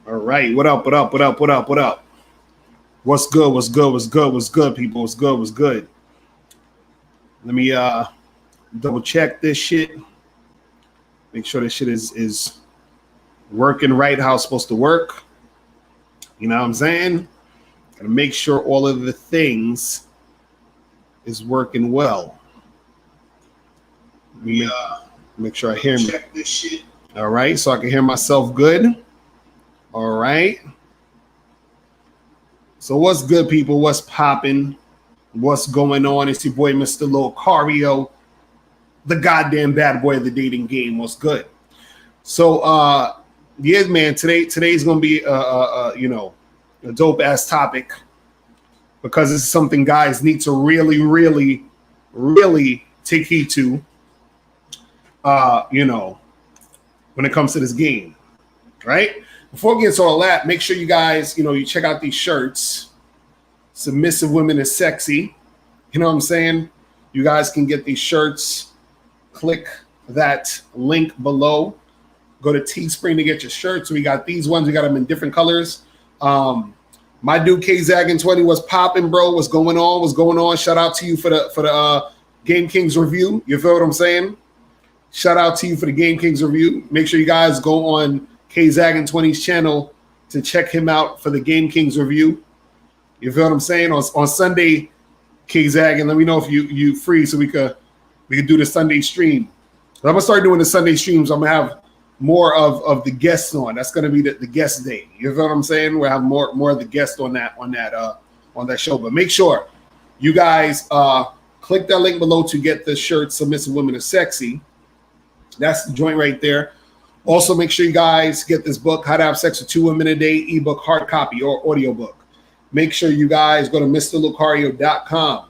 All right. What up? What up? What up? What up? What up? What's good? What's good? What's good? What's good, people? What's good? What's good? Let me double check this shit. Make sure this shit is working right how it's supposed to work. You know what I'm saying? Gotta make sure all of the things is working well. Let me make sure I hear me. Check this shit. All right, so I can hear myself good. All right. So what's good, people? What's popping? What's going on? It's your boy, Mr. Locario, the goddamn bad boy of the dating game. What's good? So, yeah, man. Today's gonna be a dope ass topic because this is something guys need to really, really, really take heed to. When it comes to this game, right? Before we get into all that, make sure you guys, you check out these shirts. Submissive Women is Sexy. You know what I'm saying? You guys can get these shirts. Click that link below. Go to Teespring to get your shirts. So we got these ones. We got them in different colors. My dude K-Zaggin20 was popping, bro. What's going on? What's going on? Shout out to you for the Game Kings review. You feel what I'm saying? Shout out to you for the Game Kings review. Make sure you guys go on K-Zaggin20's channel to check him out for the Game Kings review. You feel what I'm saying? On Sunday, K-Zaggin, let me know if you free so we could do the Sunday stream. So I'm gonna start doing the Sunday streams. I'm gonna have more of the guests on. That's gonna be the guest day. You feel what I'm saying? We'll have more of the guests on that show. But make sure you guys click that link below to get the shirt Submissive Women is Sexy. That's the joint right there. Also, make sure you guys get this book, How to Have Sex with 2 Women a Day, ebook, hard copy, or audiobook. Make sure you guys go to MrLocario.com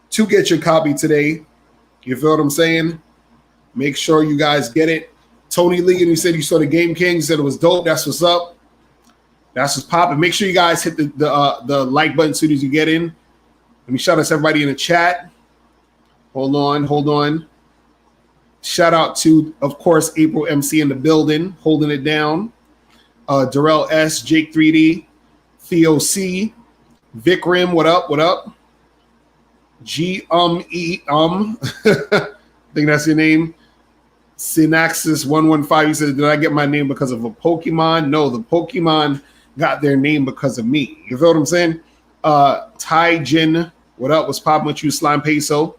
to get your copy today. You feel what I'm saying? Make sure you guys get it. Tony Lee, and you said you saw the Game King, said it was dope. That's what's up. That's what's popping. Make sure you guys hit the like button as soon as you get in. Let me shout out to everybody in the chat. Hold on. Shout out to, of course, April MC in the building, holding it down. Darrell S, Jake 3D, Theo C, Vikram, what up? G I think that's your name. Synaxis 115. You said, did I get my name because of a Pokemon? No, the Pokemon got their name because of me. You feel what I'm saying? Ty Jin, what up? What's popping with you, Slime Peso?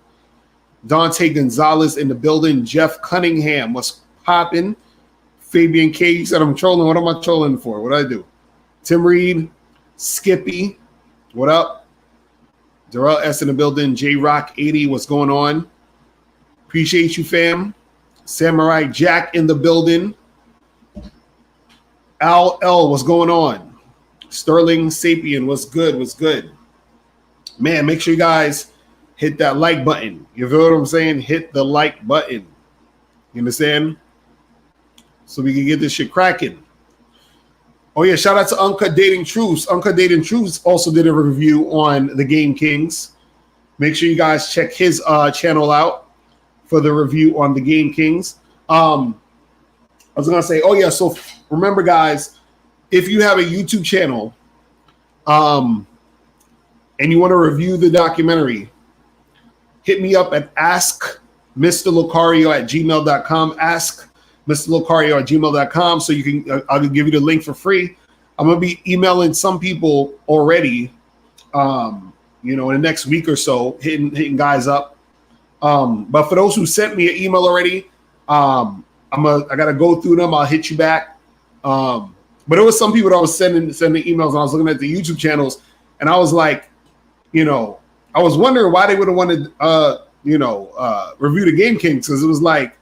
Dante Gonzalez in the building. Jeff Cunningham, what's popping? Fabian K, you said I'm trolling. What am I trolling for? What did I do? Tim Reed, Skippy, what up? Darrell S in the building. J Rock 80, what's going on? Appreciate you, fam. Samurai Jack in the building. Al L, what's going on? Sterling Sapien, what's good? Man, make sure you guys hit that like button. You feel what I'm saying? Hit the like button. You understand? So we can get this shit cracking. Oh, yeah. Shout out to Uncut Dating Truths. Uncut Dating Truths also did a review on the Game Kings. Make sure you guys check his channel out for the review on the Game Kings. I was going to say, oh, yeah. So remember, guys, if you have a YouTube channel and you want to review the documentary, hit me up at askmrlocario@gmail.com. askmrlocario@gmail.com so you can I'll give you the link for free. I'm gonna be emailing some people already, in the next week or so, hitting guys up. But for those who sent me an email already, I gotta go through them. I'll hit you back. But there was some people that was sending emails, and I was looking at the YouTube channels, and I was like, I was wondering why they would have wanted, review the Game Kings, because it was like,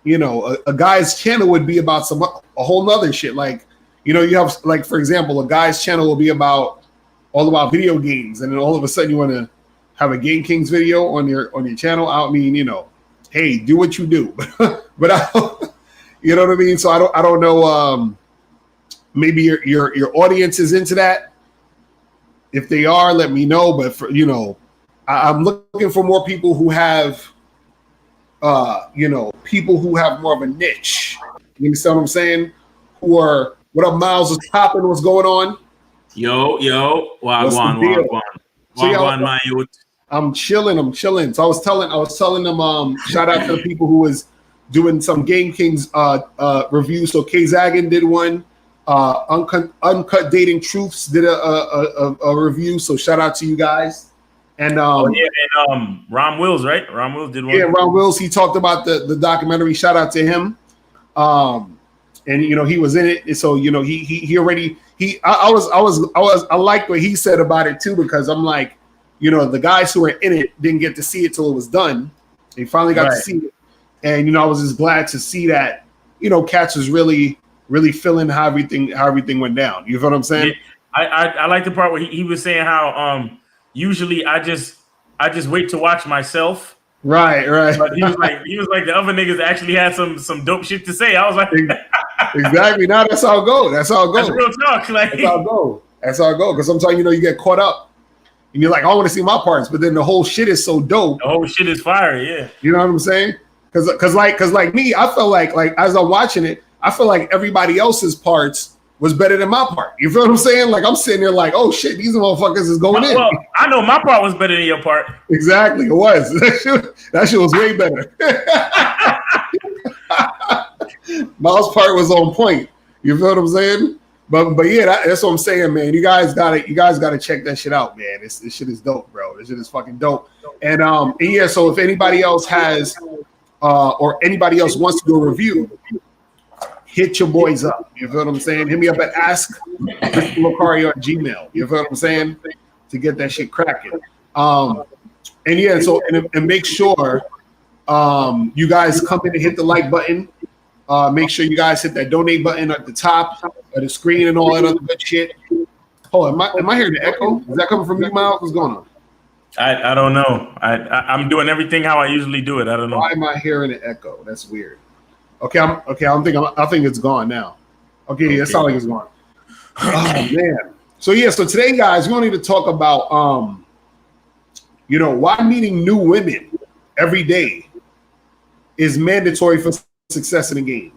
a guy's channel would be about a whole nother shit. Like, you have, like, for example, a guy's channel will be all about video games, and then all of a sudden you want to have a Game Kings video on your channel. I mean, hey, do what you do, but I, you know what I mean. So I don't know. Maybe your audience is into that. If they are, let me know. But I'm looking for more people who have, people who have more of a niche. You understand what I'm saying? Who are What up, Miles? What's popping? What's going on? Yo, Wagwan, wagwan. So yeah, Wagwan, my youth. I'm chilling. So I was telling them, shout out to the people who was doing some Game Kings reviews. So K Zagan did one. Uncut Dating Truths did a review. So shout out to you guys. And Ron Wills, right? Ron Wills did one. Yeah, Ron Wills. He talked about the documentary. Shout out to him. And he was in it. So he already I liked what he said about it too, because I'm like, the guys who were in it didn't get to see it till it was done. They finally got to see it, and I was just glad to see that Cats was really feeling how everything went down. You feel what I'm saying? Yeah, I like the part where he was saying how usually I just wait to watch myself. Right. But he was like the other niggas actually had some dope shit to say. I was like, exactly. Now that's how it goes. That's real talk. Like, that's how it goes. Because sometimes you get caught up and you're like, I want to see my parts, but then the whole shit is so dope. The whole shit is fire. Yeah. You know what I'm saying? Because like me, I felt like as I'm watching it, I feel like everybody else's parts was better than my part. You feel what I'm saying? Like I'm sitting there like, oh shit, these motherfuckers is going in. Well, I know my part was better than your part. Exactly, it was. That shit was way better. Miles' part was on point. You feel what I'm saying? But yeah, that's what I'm saying, man. You guys gotta check that shit out, man. This shit is dope, bro. This shit is fucking dope. And yeah, so if anybody else has or anybody else wants to do a review, hit your boys up. You feel what I'm saying? Hit me up at ask@gmail. You feel what I'm saying? To get that shit cracking. And yeah, so and make sure you guys come in and hit the like button. Make sure you guys hit that donate button at the top of the screen and all that other good shit. Oh, am I hearing the echo? Is that coming from you, Miles? What's going on? I don't know. I'm doing everything how I usually do it. I don't know. Why am I hearing an echo? That's weird. Okay, I think it's gone now. Okay, it sounds like it's gone. Oh man. So yeah, so today, guys, we're going to talk about why meeting new women every day is mandatory for success in the game.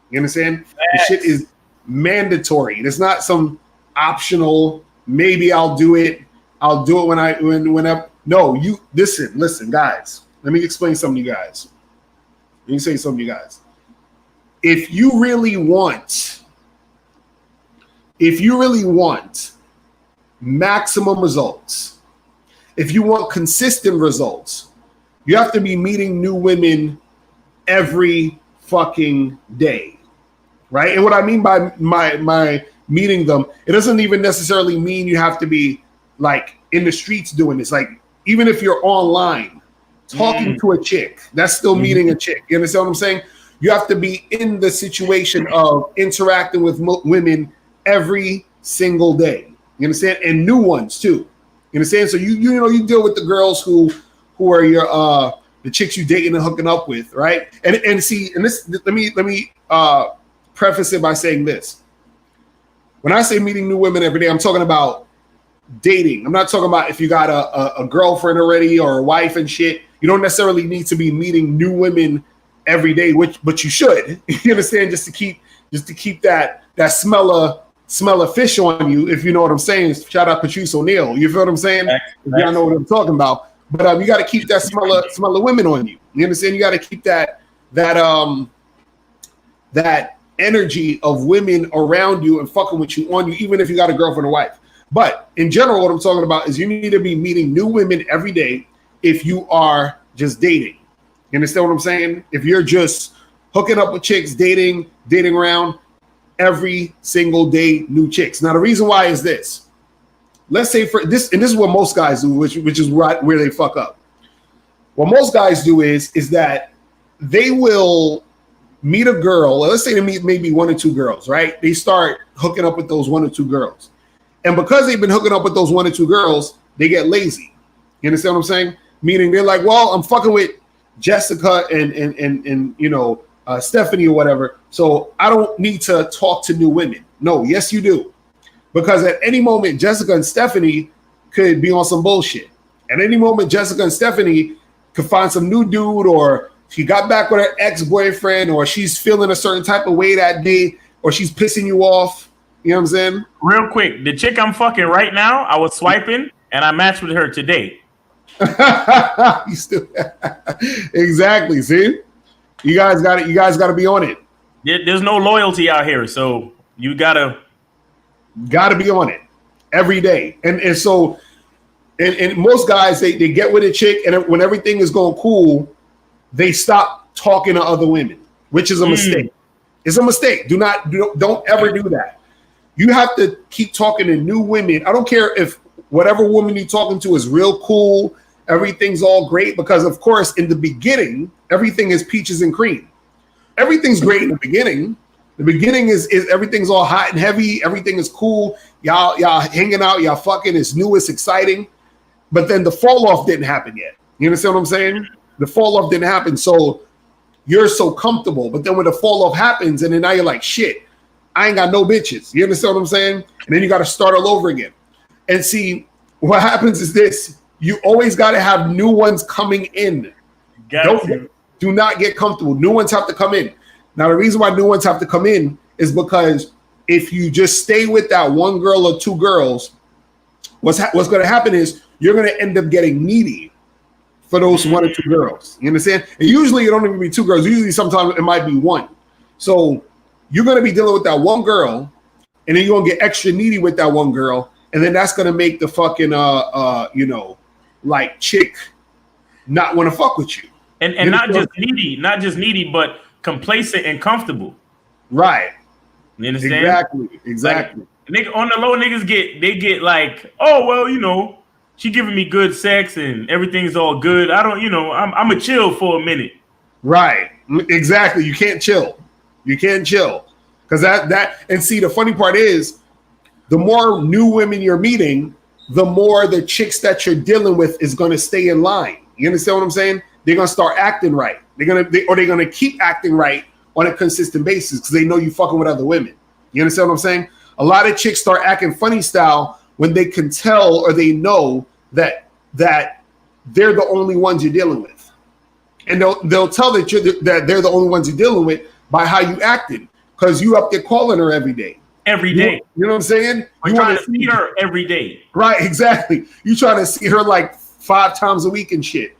You understand? The shit is mandatory. It's not some optional. Maybe I'll do it. I'll do it when I. No, you listen, guys. Let me explain something to you guys. Let me say something to you guys. If you really want maximum results, if you want consistent results, you have to be meeting new women every fucking day, right? And what I mean by my meeting them, it doesn't even necessarily mean you have to be like in the streets doing this. Like even if you're online talking to a chick, that's still meeting a chick. You understand what I'm saying? You have to be in the situation of interacting with women every single day. You understand? And new ones too. You understand? So you deal with the girls who are your the chicks you dating and hooking up with, right? And this let me preface it by saying this. When I say meeting new women every day, I'm talking about dating. I'm not talking about if you got a girlfriend already or a wife and shit. You don't necessarily need to be meeting new women every day, but you should. You understand? Just to keep that smell of fish on you, if you know what I'm saying. Shout out Patrice O'Neal. You feel what I'm saying? If y'all know what I'm talking about. But you got to keep that smell of women on you. You understand? You got to keep that energy of women around you and fucking with you on you, even if you got a girlfriend or wife. But in general, what I'm talking about is you need to be meeting new women every day if you are just dating. You understand what I'm saying? If you're just hooking up with chicks, dating around every single day, new chicks. Now, the reason why is this. Let's say for this, and this is what most guys do, which is where they fuck up. What most guys do is that they will meet a girl. Let's say they meet maybe one or two girls, right? They start hooking up with those one or two girls. And because they've been hooking up with those one or two girls, they get lazy. You understand what I'm saying? Meaning they're like, well, I'm fucking with Jessica and Stephanie or whatever, so I don't need to talk to new women. No, yes, you do. Because at any moment, Jessica and Stephanie could be on some bullshit. At any moment, Jessica and Stephanie could find some new dude, or she got back with her ex-boyfriend, or she's feeling a certain type of way that day. or she's pissing you off. You know what I'm saying? Real quick, the chick I'm fucking right now, I was swiping and I matched with her today. You still exactly. See, you guys got it. You guys got to be on it. There's no loyalty out here, so you gotta be on it every day. And so, and most guys they get with a chick, and when everything is going cool, they stop talking to other women, which is a mistake. It's a mistake. Don't ever do that. You have to keep talking to new women. I don't care if whatever woman you're talking to is real cool, everything's all great, because of course in the beginning everything is peaches and cream. Everything's great in the beginning. The beginning is everything's all hot and heavy, everything is cool, y'all hanging out, y'all fucking, it's new, it's exciting. But then the fall off didn't happen yet. You understand what I'm saying? The fall off didn't happen, so you're so comfortable. But then when the fall off happens, and then now you're like, shit, I ain't got no bitches. You understand what I'm saying? And then you got to start all over again. And see, what happens is this: you always got to have new ones coming in. Do not get comfortable. New ones have to come in. Now, the reason why new ones have to come in is because if you just stay with that one girl or two girls, what's going to happen is you're going to end up getting needy for those one or two girls. You understand? And usually it don't even be two girls. Usually sometimes it might be one. So you're going to be dealing with that one girl, and then you're going to get extra needy with that one girl. And then that's going to make the fucking, like chick not want to fuck with you. And not just needy, but complacent and comfortable. Right. You understand? Exactly. Like, on the low, niggas get like, oh, well, she giving me good sex and everything's all good. I don't, I'm a chill for a minute. Right. Exactly. You can't chill. Because and see, the funny part is, the more new women you're meeting, the more the chicks that you're dealing with is going to stay in line. You understand what I'm saying? They're going to start acting right. They're going to keep acting right on a consistent basis because they know you fucking with other women. You understand what I'm saying? A lot of chicks start acting funny style when they can tell or they know that they're the only ones you're dealing with. And they'll tell that they're the only ones you're dealing with by how you acted, because you up there calling her every day. Every day. You know what I'm saying? You trying to see her every day. Right, exactly. You trying to see her like 5 times a week and shit.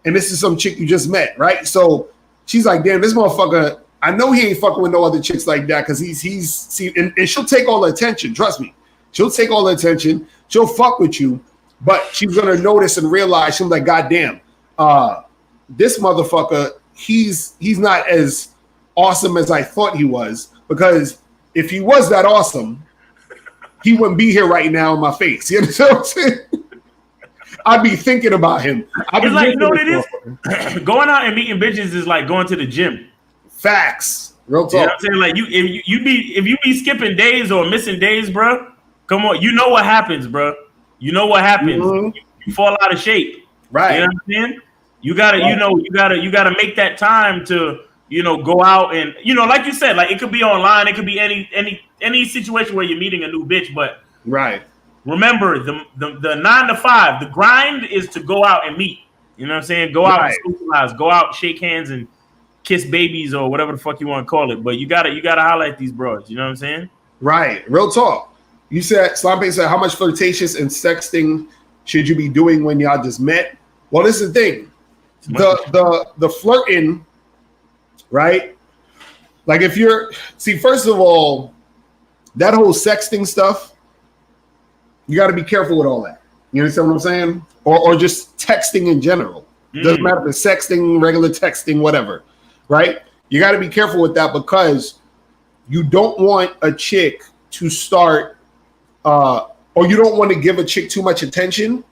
And this is some chick you just met, right? So she's like, damn, this motherfucker, I know he ain't fucking with no other chicks like that, because he's and she'll take all the attention. Trust me. She'll take all the attention. She'll fuck with you, but she's gonna notice and realize, she'll be like, God damn, this motherfucker, he's not as awesome as I thought he was, because if he was that awesome, he wouldn't be here right now in my face. You understand what I'm saying? I'd be thinking about him. It's like, you know what it is? Going out and meeting bitches is like going to the gym. Facts. Real talk. You know what I'm saying? Like, if you be skipping days or missing days, bro, come on. You know what happens, bro. You know what happens. Mm-hmm. You fall out of shape. Right. You know what I'm saying? You gotta make that time to, go out and, like you said, like it could be online, it could be any situation where you're meeting a new bitch, but right. Remember, the 9 to 5, the grind is to go out and meet. You know what I'm saying? Go out and socialize, go out, shake hands, and kiss babies or whatever the fuck you want to call it. But you gotta highlight these bros. You know what I'm saying? Right. Real talk. You said, Slampe said, how much flirtatious and sexting should you be doing when y'all just met? Well, this is the thing. The flirting, right? Like first of all, that whole sexting stuff, you got to be careful with all that. You understand what I'm saying? Or just texting in general. Doesn't matter if it's sexting, regular texting, whatever, right? You got to be careful with that, because you don't want a chick to start, or you don't want to give a chick too much attention,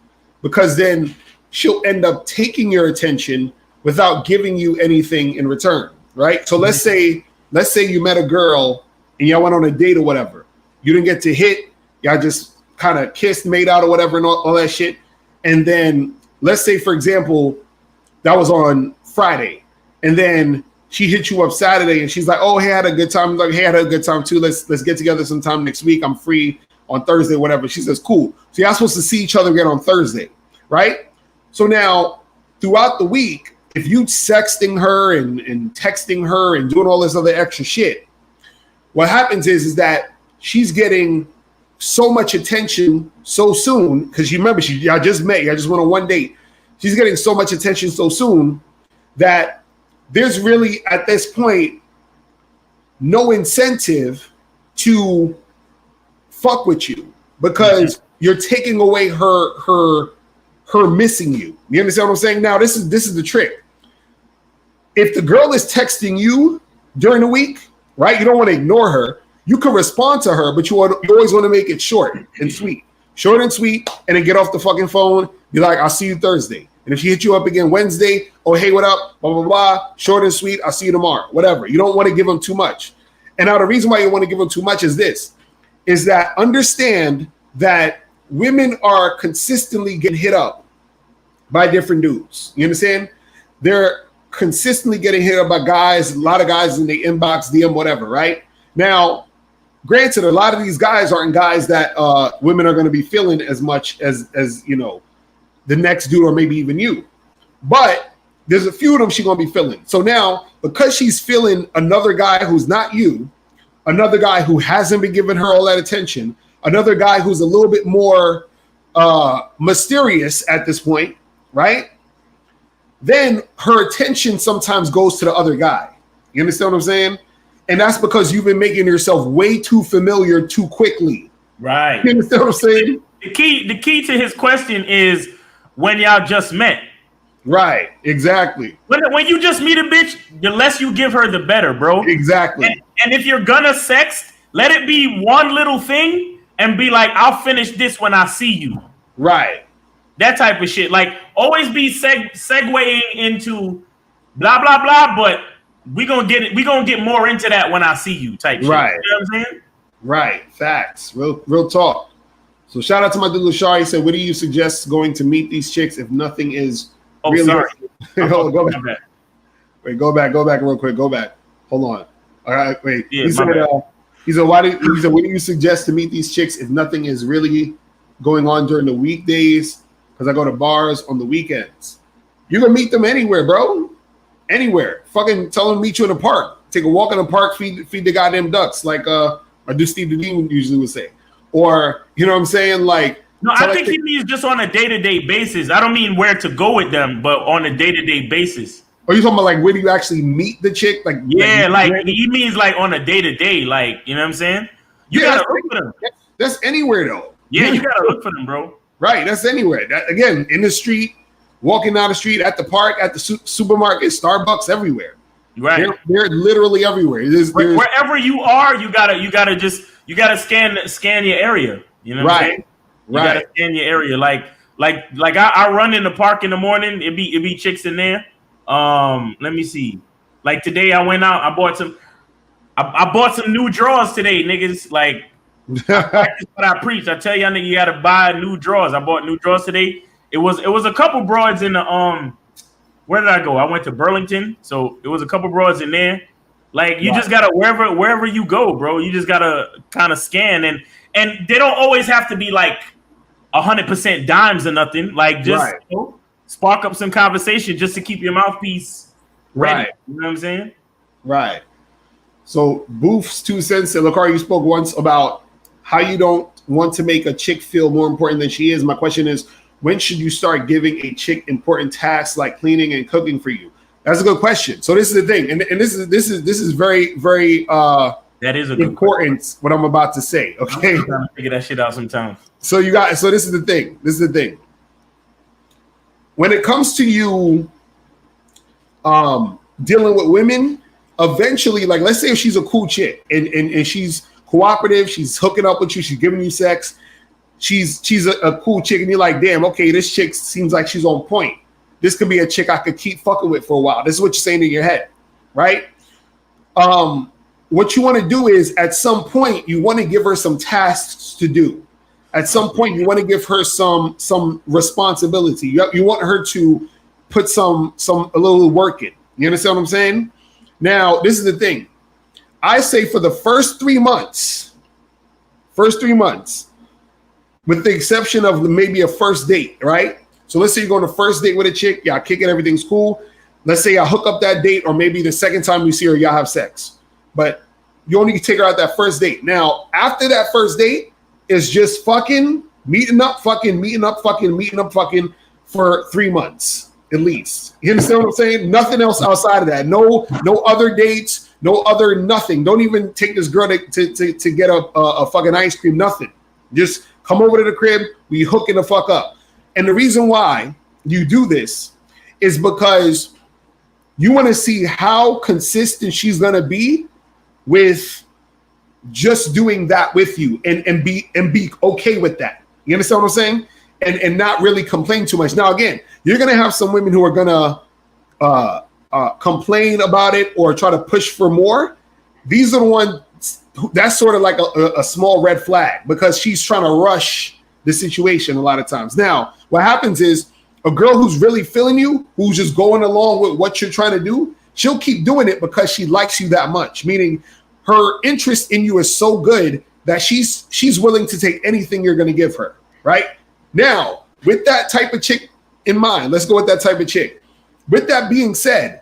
because then she'll end up taking your attention without giving you anything in return, right? So let's say you met a girl and y'all went on a date or whatever. You didn't get to hit, y'all just kind of kissed, made out or whatever and all that shit. And then let's say, for example, that was on Friday, and then she hit you up Saturday and she's like, oh, hey, I had a good time. Like, hey, I had a good time too. Let's get together sometime next week. I'm free on Thursday, whatever. She says, cool. So y'all supposed to see each other again on Thursday, right? So now throughout the week, if you sexting her and texting her and doing all this other extra shit, what happens is that she's getting so much attention so soon because you remember y'all just met, y'all just went on one date. She's getting so much attention so soon that there's really at this point no incentive to fuck with you because you're taking away her missing you. You understand what I'm saying? Now this is the trick. If the girl is texting you during the week, right? You don't want to ignore her. You can respond to her, but you always want to make it short and sweet. Short and sweet, and then get off the fucking phone. Be like, I'll see you Thursday. And if she hits you up again Wednesday, oh, hey, what up? Blah, blah, blah. Short and sweet. I'll see you tomorrow. Whatever. You don't want to give them too much. And now the reason why you want to give them too much is this, is that understand that women are consistently getting hit up by different dudes. You understand? They're consistently getting hit up by guys, a lot of guys in the inbox, DM, whatever, right? Now, granted, a lot of these guys aren't guys that women are going to be feeling as much as you know, the next dude or maybe even you. But there's a few of them she's going to be feeling. So now, because she's feeling another guy who's not you, another guy who hasn't been giving her all that attention, another guy who's a little bit more mysterious at this point, right? Then her attention sometimes goes to the other guy. You understand what I'm saying? And that's because you've been making yourself way too familiar too quickly. Right. You understand what I'm saying? The key to his question is when y'all just met. Right. Exactly. When you just meet a bitch, the less you give her, the better, bro. Exactly. And if you're gonna sext, let it be one little thing and be like, I'll finish this when I see you. Right. That type of shit. Like, always be segueing into blah, blah, blah, but we're gonna get more into that when I see you type shit. Right. You know what I'm saying? Right. Facts. Real talk. So shout out to my dude Lashar. He said, what do you suggest going to meet these chicks if nothing is really sorry. Go back. Wait, go back real quick. Go back. Hold on. All right, wait. Yeah, he said, what do you suggest to meet these chicks if nothing is really going on during the weekdays? Because I go to bars on the weekends. You can meet them anywhere, bro. Anywhere. Fucking tell them to meet you in the park. Take a walk in the park, feed the goddamn ducks, like I do Steve Dean usually would say. Or, you know what I'm saying? Like, no, I think he means just on a day-to-day basis. I don't mean where to go with them, but on a day-to-day basis. Are you talking about like where do you actually meet the chick? Like, yeah, like he means like on a day-to-day, like, you know what I'm saying? You gotta look for them. That's anywhere though. Yeah, you gotta look for them, bro. Right, that's anywhere. That, again, in the street, walking down the street, at the park, at the supermarket, Starbucks, everywhere. Right, they're literally everywhere. There's wherever you are, you gotta scan your area. You know what I'm saying? You gotta scan your area. Like I run in the park in the morning. It be chicks in there. Let me see. Like today, I went out. I bought some new drawers today, niggas. Like. That's what I preach. I tell y'all nigga, you gotta buy new drawers. I bought new drawers today. It was a couple broads in the where did I go? I went to Burlington, so it was a couple broads in there. Like you just gotta wherever you go, bro. You just gotta kind of scan and they don't always have to be like 100% dimes or nothing. Like just spark up some conversation just to keep your mouthpiece ready. Right. You know what I'm saying? Right. So Booth's 2 cents said, Lakar, you spoke once about how you don't want to make a chick feel more important than she is. My question is, when should you start giving a chick important tasks like cleaning and cooking for you? That's a good question. So this is the thing, and this is very, very that is a good important question. What I'm about to say. Okay, I'm trying to figure that shit out sometimes. So this is the thing. This is the thing. When it comes to you dealing with women, eventually, like let's say if she's a cool chick and she's cooperative, she's hooking up with you, she's giving you sex, she's a cool chick, and you're like, damn, okay, this chick seems like she's on point. This could be a chick I could keep fucking with for a while. This is what you're saying in your head, right? What you want to do is at some point you want to give her some tasks to do. At some point you want to give her some responsibility. You want her to put a little work in. You understand what I'm saying? Now, this is the thing. I say for the first 3 months, with the exception of maybe a first date, right? So let's say you go on a first date with a chick, y'all kick it, everything's cool. Let's say y'all hook up that date, or maybe the second time you see her, y'all have sex. But you only take her out that first date. Now, after that first date, it's just fucking, meeting up fucking for 3 months at least. You understand what I'm saying? Nothing else outside of that. No other dates, no other nothing. Don't even take this girl to get a fucking ice cream, nothing. Just come over to the crib, we hooking the fuck up. And the reason why you do this is because you want to see how consistent she's gonna be with just doing that with you and be okay with that. You understand what I'm saying? And not really complain too much. Now, again, you're gonna have some women who are gonna complain about it or try to push for more. These are the ones that's sort of like a small red flag because she's trying to rush the situation a lot of times. Now, what happens is a girl who's really feeling you, who's just going along with what you're trying to do, she'll keep doing it because she likes you that much. Meaning, her interest in you is so good that she's willing to take anything you're going to give her. Right now, with that type of chick in mind, let's go with that type of chick. With that being said,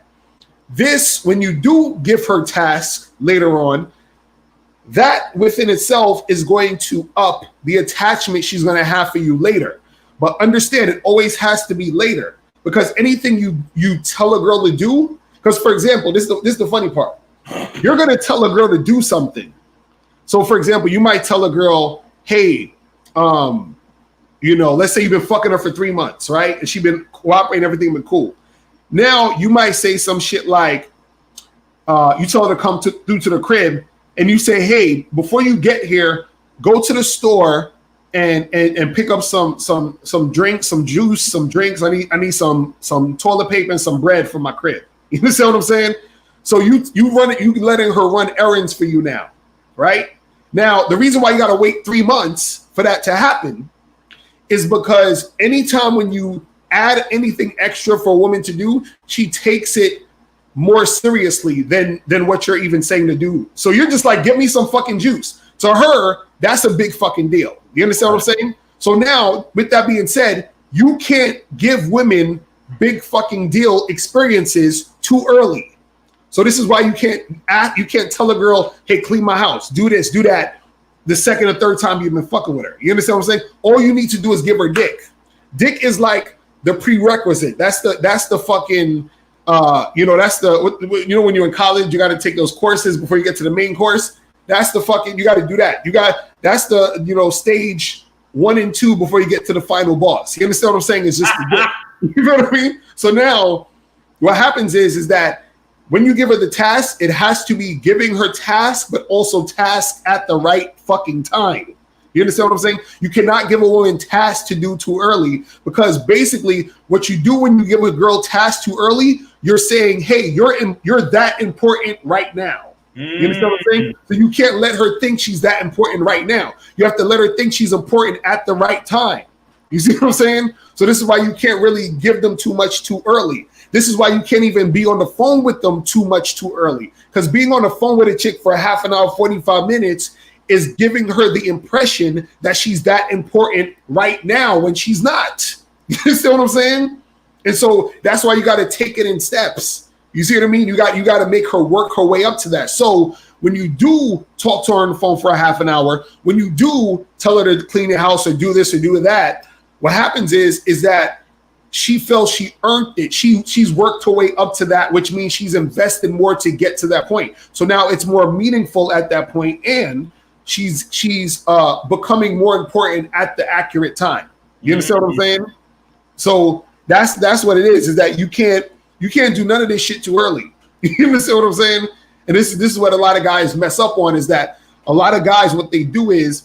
when you do give her tasks later on, that within itself is going to up the attachment she's going to have for you later. But understand, it always has to be later because anything you tell a girl to do, because for example, this is the funny part. You're going to tell a girl to do something. So for example, you might tell a girl, hey, let's say you've been fucking her for 3 months, right? And she's been cooperating, everything been cool. Now you might say some shit like, you tell her to come through to the crib, and you say, hey, before you get here, go to the store and pick up some drinks, some juice, some drinks. I need some toilet paper and some bread from my crib. You understand what I'm saying? So you letting her run errands for you now, right? Now, the reason why you got to wait 3 months for that to happen is because anytime when you add anything extra for a woman to do, she takes it more seriously than what you're even saying to do. So you're just like, give me some fucking juice. To her, that's a big fucking deal. You understand what I'm saying? So now, with that being said, you can't give women big fucking deal experiences too early. So this is why you can't tell a girl, hey, clean my house, do this, do that, the second or third time you've been fucking with her. You understand what I'm saying? All you need to do is give her dick. Dick is like the prerequisite. That's the fucking that's the when you're in college, you got to take those courses before you get to the main course. That's the fucking, you got to do that. That's the stage 1 and 2 before you get to the final boss. You understand what I'm saying? It's just you know what I mean? So now what happens is that when you give her the task, it has to be giving her task, but also task at the right fucking time. You understand what I'm saying? You cannot give a woman tasks to do too early because basically what you do when you give a girl tasks too early, you're saying, hey, you're that important right now. You understand what I'm saying? So you can't let her think she's that important right now. You have to let her think she's important at the right time. You see what I'm saying? So this is why you can't really give them too much too early. This is why you can't even be on the phone with them too much too early. Because being on the phone with a chick for half an hour, 45 minutes is giving her the impression that she's that important right now when she's not. You understand what I'm saying? And so that's why you got to take it in steps. You see what I mean? You got to make her work her way up to that. So when you do talk to her on the phone for a half an hour, when you do tell her to clean the house or do this or do that, what happens is that she feels she earned it. She's worked her way up to that, which means she's invested more to get to that point. So now it's more meaningful at that point, and she's becoming more important at the accurate time. You understand what I'm saying? So that's what it is that you can't do none of this shit too early. You understand what I'm saying? And this is what a lot of guys mess up on, is that a lot of guys, what they do is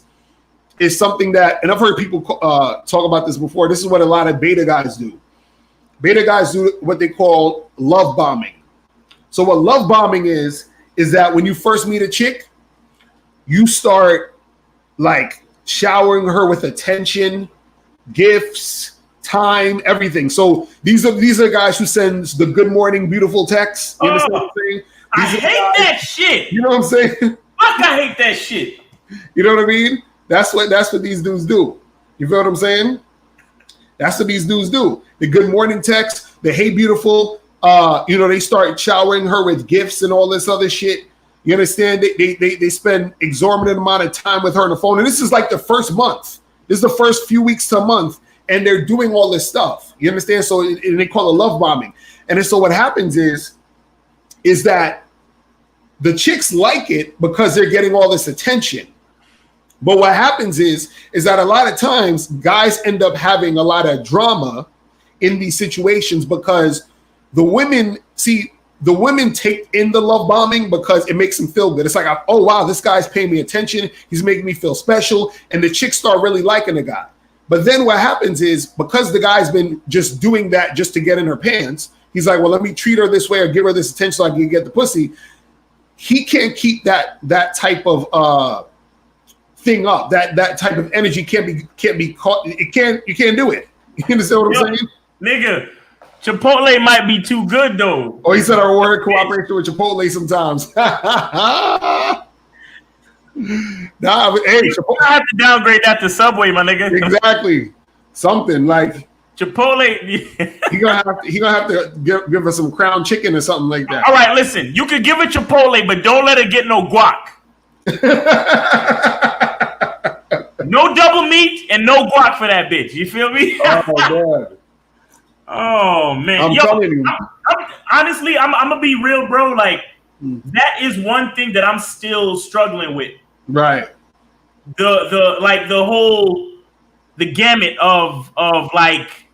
something that, and I've heard people talk about this before. This is what a lot of beta guys do. Beta guys do what they call love bombing. So what love bombing is that when you first meet a chick, you start like showering her with attention, gifts, time, everything. So these are guys who sends the good morning, beautiful text. You understand what I'm saying? I hate that shit. You know what I'm saying? Fuck, I hate that shit. You know what I mean? That's what these dudes do. You feel what I'm saying? That's what these dudes do. The good morning text, the hey beautiful, they start showering her with gifts and all this other shit. You understand? They spend exorbitant amount of time with her on the phone. And this is like the first month. This is the first few weeks to a month. And they're doing all this stuff. You understand? So and they call it love bombing. And so what happens is that the chicks like it because they're getting all this attention. But what happens is that a lot of times guys end up having a lot of drama in these situations because the women take in the love bombing because it makes them feel good. It's like, oh, wow, this guy's paying me attention. He's making me feel special. And the chicks start really liking the guy. But then what happens is because the guy's been just doing that just to get in her pants, he's like, well, let me treat her this way or give her this attention so I can get the pussy. He can't keep that type of thing up. That type of energy can't be caught. You can't do it. You understand what I'm saying? Nigga, Chipotle might be too good though. Oh, he said our word cooperation with Chipotle sometimes. Nah, but, hey, Chipotle. I have to downgrade that to Subway, my nigga. Exactly. Something like Chipotle. he gonna have to give us some crown chicken or something like that. All right, listen. You could give it Chipotle, but don't let it get no guac. No double meat and no guac for that bitch. You feel me? Oh god. Oh man. I'm telling you. Honestly, I'm gonna be real, bro. Like that is one thing that I'm still struggling with. Right. The gamut of like,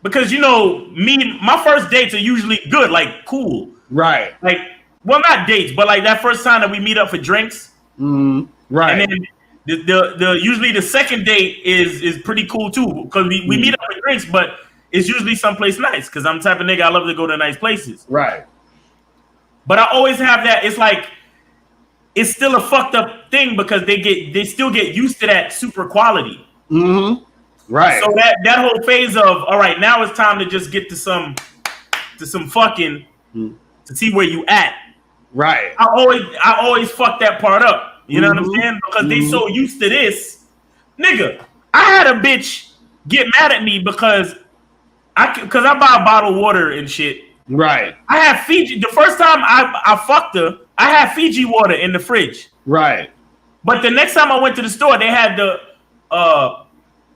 because my first dates are usually good, like cool. Right. Like, well, not dates, but like that first time that we meet up for drinks. Right. And then the usually the second date is pretty cool too, because we meet up for drinks, but it's usually someplace nice because I'm the type of nigga I love to go to nice places. Right. But I always have that. It's like it's still a fucked up thing because they still get used to that super quality. Right. So that whole phase of all right, now it's time to just get to some fucking to see where you at. Right. I always fuck that part up. You know what I'm saying? Because they so used to this. Nigga, I had a bitch get mad at me because I buy a bottle of water and shit. Right. I had Fiji. The first time I fucked her, I had Fiji water in the fridge. Right. But the next time I went to the store, they had the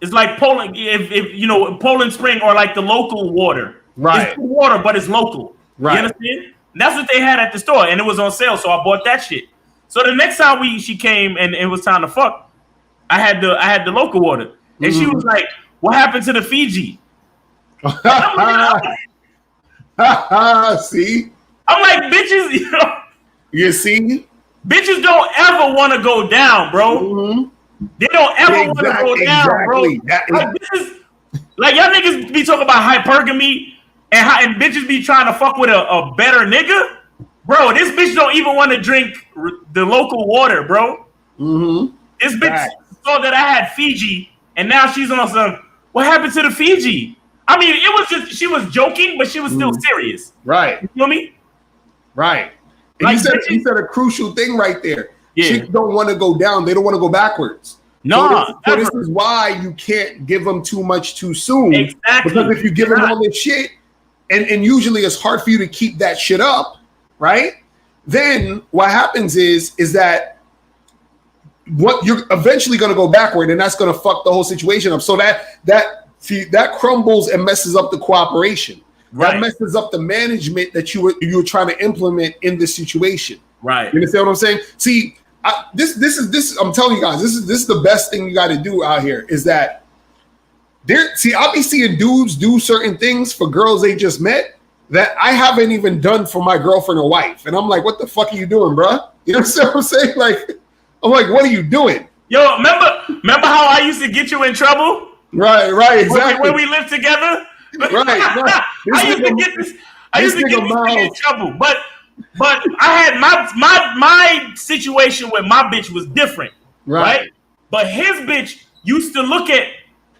it's like Poland, if Poland Spring or like the local water. Right. It's water, but it's local. Right. You understand? That's what they had at the store, and it was on sale, so I bought that shit. So the next time she came and it was time to fuck, I had the local water, and she was like, "What happened to the Fiji?" See? I'm like, bitches, You see? Bitches don't ever want to go down, bro. They don't ever want to go down, bro. Like y'all niggas be talking about hypergamy and bitches be trying to fuck with a better nigga. Bro, this bitch don't even want to drink the local water, bro. This bitch saw that I had Fiji, and now she's on some, what happened to the Fiji? I mean, it was just, she was joking, but she was still serious. Right. You feel me? Right. And Like, you said a crucial thing right there. Yeah. Chicks don't want to go down. They don't want to go backwards. No. So this is why you can't give them too much too soon. Exactly. Because if you give them all this shit, and usually it's hard for you to keep that shit up, right? Then what happens is that what you're eventually going to go backward, and that's going to fuck the whole situation up. So that crumbles and messes up the cooperation. Right. That messes up the management that you were trying to implement in this situation. Right. You understand what I'm saying? See, this I'm telling you guys, this is the best thing you got to do out here is that I'll be seeing dudes do certain things for girls they just met that I haven't even done for my girlfriend or wife. And I'm like, what the fuck are you doing, bro? You know what I'm saying? Like, I'm like, what are you doing? Yo, remember how I used to get you in trouble? Right, exactly. When we lived together? Right. I used to get in trouble. But I had my situation with my bitch was different. Right? But his bitch used to look at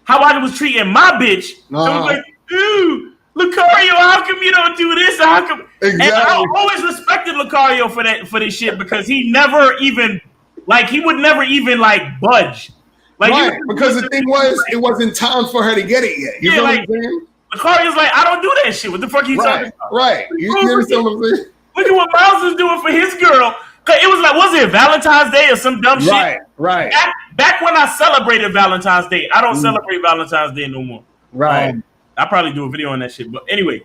how I was treating my bitch and was like, ooh, Lucario, how come you don't do this? How come? Exactly. And I always respected Lucario for this shit because he never even he would never even budge. Right, because the thing was, it wasn't time for her to get it yet. You know what I'm saying? Lucario's like, I don't do that shit. What the fuck are you talking about? Right. You understand what I'm saying? Look at what Miles is doing for his girl. 'Cause it was like, was it Valentine's Day or some dumb shit? Right. Back when I celebrated Valentine's Day, I don't celebrate Valentine's Day no more. Right. I'll probably do a video on that shit. But anyway,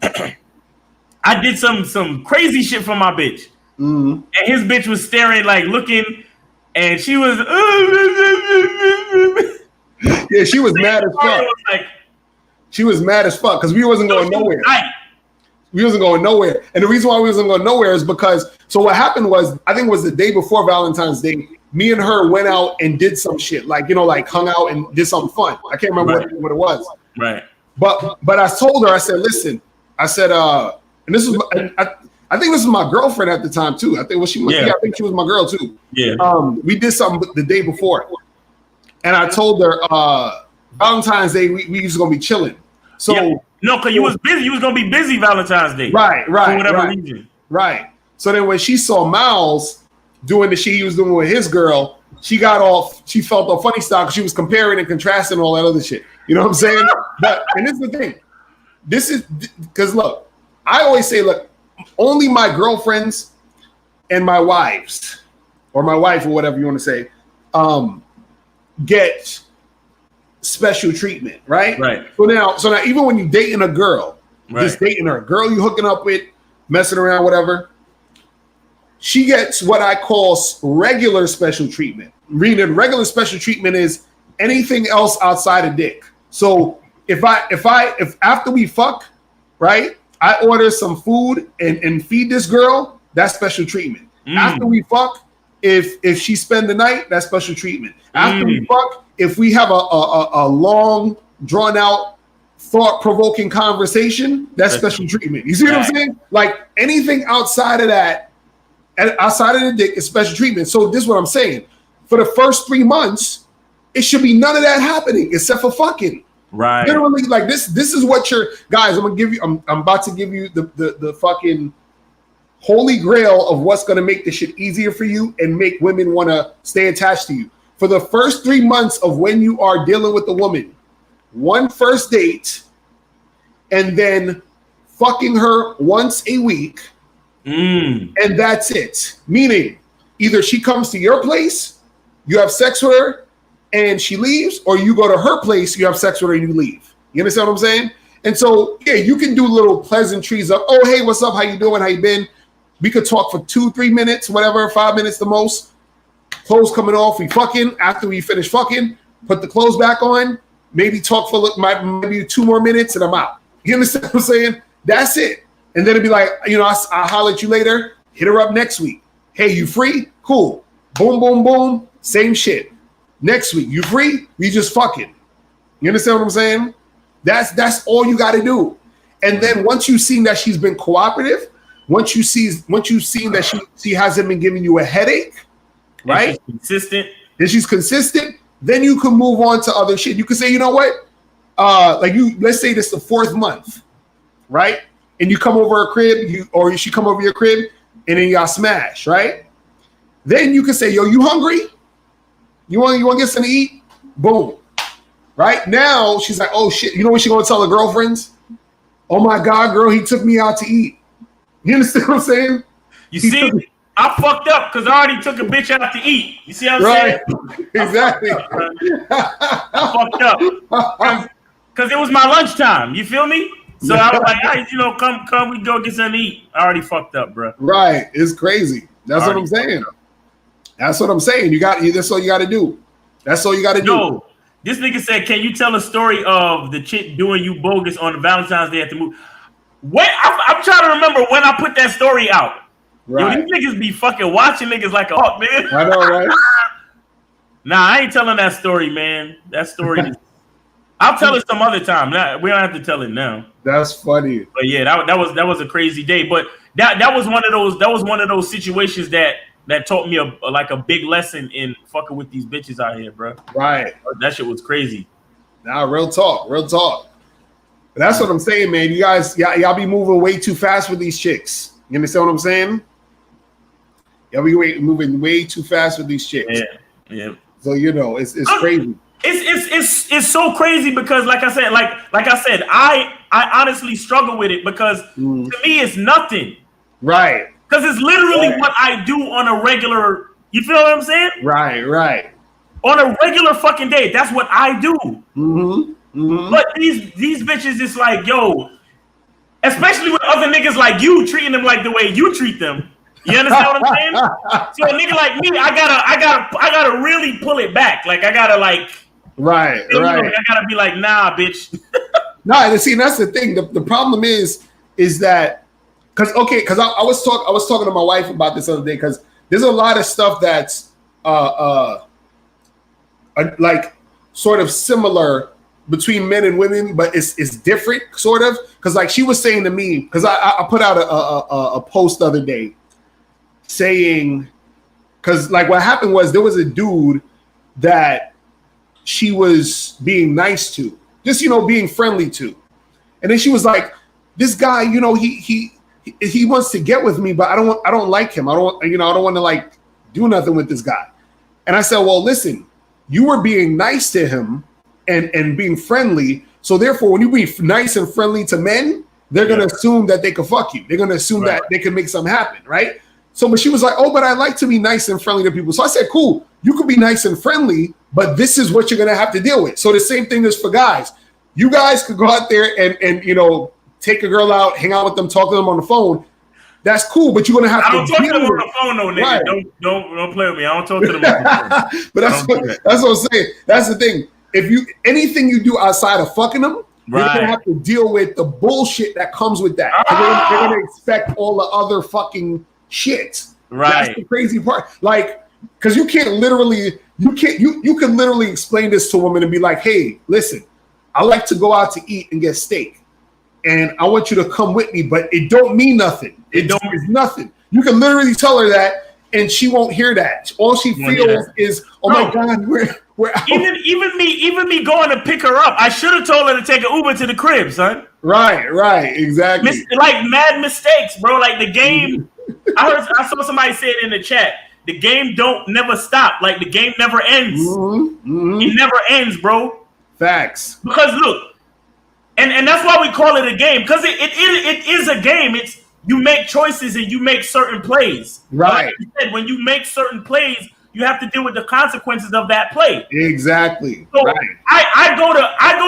I did some crazy shit for my bitch. And his bitch was staring, like looking, and she was yeah, she was mad as fuck. She was mad as fuck because we wasn't going nowhere. We wasn't going nowhere. And the reason why we wasn't going nowhere is because, so what happened was, I think it was the day before Valentine's Day, me and her went out and did some shit, like, you know, like hung out and did something fun. I can't remember what it was. Right. But I told her, I said, listen, I said, and this was, I think this was my girlfriend at the time too. I think I think she was my girl too. Yeah. We did something the day before. And I told her, Valentine's Day, we was going to be chilling. So, yeah. No, because you was busy. You was gonna be busy Valentine's Day. Right. For whatever reason. Right. So then when she saw Miles doing the shit he was doing with his girl, she felt all funny style because she was comparing and contrasting all that other shit. You know what I'm saying? And this is the thing. This is because look, I always say, look, only my girlfriends and my wives, or my wife, or whatever you want to say, get special treatment, right? Right. So now, even when you dating a girl, just dating her, girl you hooking up with, messing around, whatever, she gets what I call regular special treatment. Meaning regular special treatment is anything else outside of dick. So if after we fuck, right, I order some food and feed this girl, that's special treatment. After we fuck, if she spend the night, that's special treatment. After we fuck, if we have a long, drawn out, thought-provoking conversation, that's special treatment. You see what I'm saying? Like anything outside of that, outside of the dick is special treatment. So this is what I'm saying. For the first 3 months, it should be none of that happening except for fucking. Right. Literally, like this is what you're guys. I'm about to give you the fucking holy grail of what's gonna make this shit easier for you and make women want to stay attached to you. For the first 3 months of when you are dealing with the woman, one first date, and then fucking her once a week, and that's it. Meaning, either she comes to your place, you have sex with her, and she leaves, or you go to her place, you have sex with her, and you leave. You understand what I'm saying? And so, yeah, you can do little pleasantries of, oh, hey, what's up? How you doing? How you been? We could talk for 2-3 minutes, whatever, 5 minutes the most. Clothes coming off, we fucking. After we finish fucking, put the clothes back on, maybe talk for maybe 2 more minutes, and I'm out. You understand what I'm saying? That's it. And then it'd be like, you know, I'll holler at you later. Hit her up next week. Hey, you free? Cool. Boom, boom, boom. Same shit. Next week, you free? We just fucking. You understand what I'm saying? That's all you got to do. And then once you've seen that she's been cooperative, once you've seen that she hasn't been giving you a headache, right? And she's consistent, then you can move on to other shit. You can say, you know what? Let's say this is the 4th month, right? And you come over her crib, or she come over your crib, and then y'all smash, right? Then you can say, yo, you hungry? You want to get something to eat? Boom. Right? Now she's like, oh shit. You know what she gonna tell her girlfriends? Oh my God, girl, he took me out to eat. You understand what I'm saying? I fucked up because I already took a bitch out to eat. You see what I'm saying? Exactly. I fucked up. Because it was my lunchtime. You feel me? So I was like, hey, you know, come, we go get something to eat. I already fucked up, bro. Right. It's crazy. That's what I'm saying. That's what I'm saying. That's all you got to do. That's all you got to do. Yo, this nigga said, can you tell a story of the chick doing you bogus on the Valentine's Day at the movie? I'm trying to remember when I put that story out. Right. Yo, these niggas be fucking watching niggas like a hawk, man. I know, right? Nah, I ain't telling that story, man. That story is... I'll tell it some other time. We don't have to tell it now. That's funny. But yeah, that was a crazy day. But that was one of those situations that taught me a big lesson in fucking with these bitches out here, bro. Right. That shit was crazy. Nah, real talk. But that's what I'm saying, man. You guys, y'all be moving way too fast with these chicks. You understand what I'm saying? Y'all be moving way too fast with these chicks. Yeah. So you know, it's crazy. It's so crazy because like I said, I honestly struggle with it because to me it's nothing. Right. Because it's literally what I do on a regular. You feel what I'm saying? Right. On a regular fucking day, that's what I do. But these bitches is like, yo, especially with other niggas like you treating them like the way you treat them. You understand what I'm saying? So a nigga like me, I gotta really pull it back. Like I gotta like, right. I gotta be like, nah, bitch. No, see, that's the thing. The problem is that because I was talking to my wife about this other day because there's a lot of stuff that's like sort of similar between men and women, but it's different sort of because like she was saying to me because I put out a post the other day saying because like what happened was there was a dude that she was being nice to, just being friendly to, and then she was like, this guy, he wants to get with me, but I don't like him. I don't want to like do nothing with this guy. And I said, well, listen, you were being nice to him and being friendly, so therefore when you be nice and friendly to men, they're gonna assume that they can fuck you. They're gonna assume that they can make something happen, right? So, but she was like, oh, but I like to be nice and friendly to people. So I said, cool, you could be nice and friendly, but this is what you're going to have to deal with. So the same thing is for guys. You guys could go out there and take a girl out, hang out with them, talk to them on the phone. That's cool, but you're going to have to deal with it. I don't talk to them on the phone, no, nigga. Right. Don't play with me. I don't talk to them on the phone. But that's what I'm saying. That's the thing. If anything you do outside of fucking them, you're going to have to deal with the bullshit that comes with that. They're going to expect all the other fucking shit. Right. That's the crazy part. Like, because you can literally explain this to a woman and be like, hey, listen, I like to go out to eat and get steak. And I want you to come with me, but it don't mean nothing. It's nothing. You can literally tell her that and she won't hear that. All she feels is, oh my God, we're out. Even me going to pick her up. I should have told her to take an Uber to the crib, son. Right, exactly. Like mad mistakes, bro. Like the game. I saw somebody say it in the chat. The game don't never stop. Like the game never ends. It never ends, bro. Facts. Because look, and that's why we call it a game. Because it is a game. It's you make choices and you make certain plays. Right. Like you said, when you make certain plays, you have to deal with the consequences of that play. Exactly. So right. I go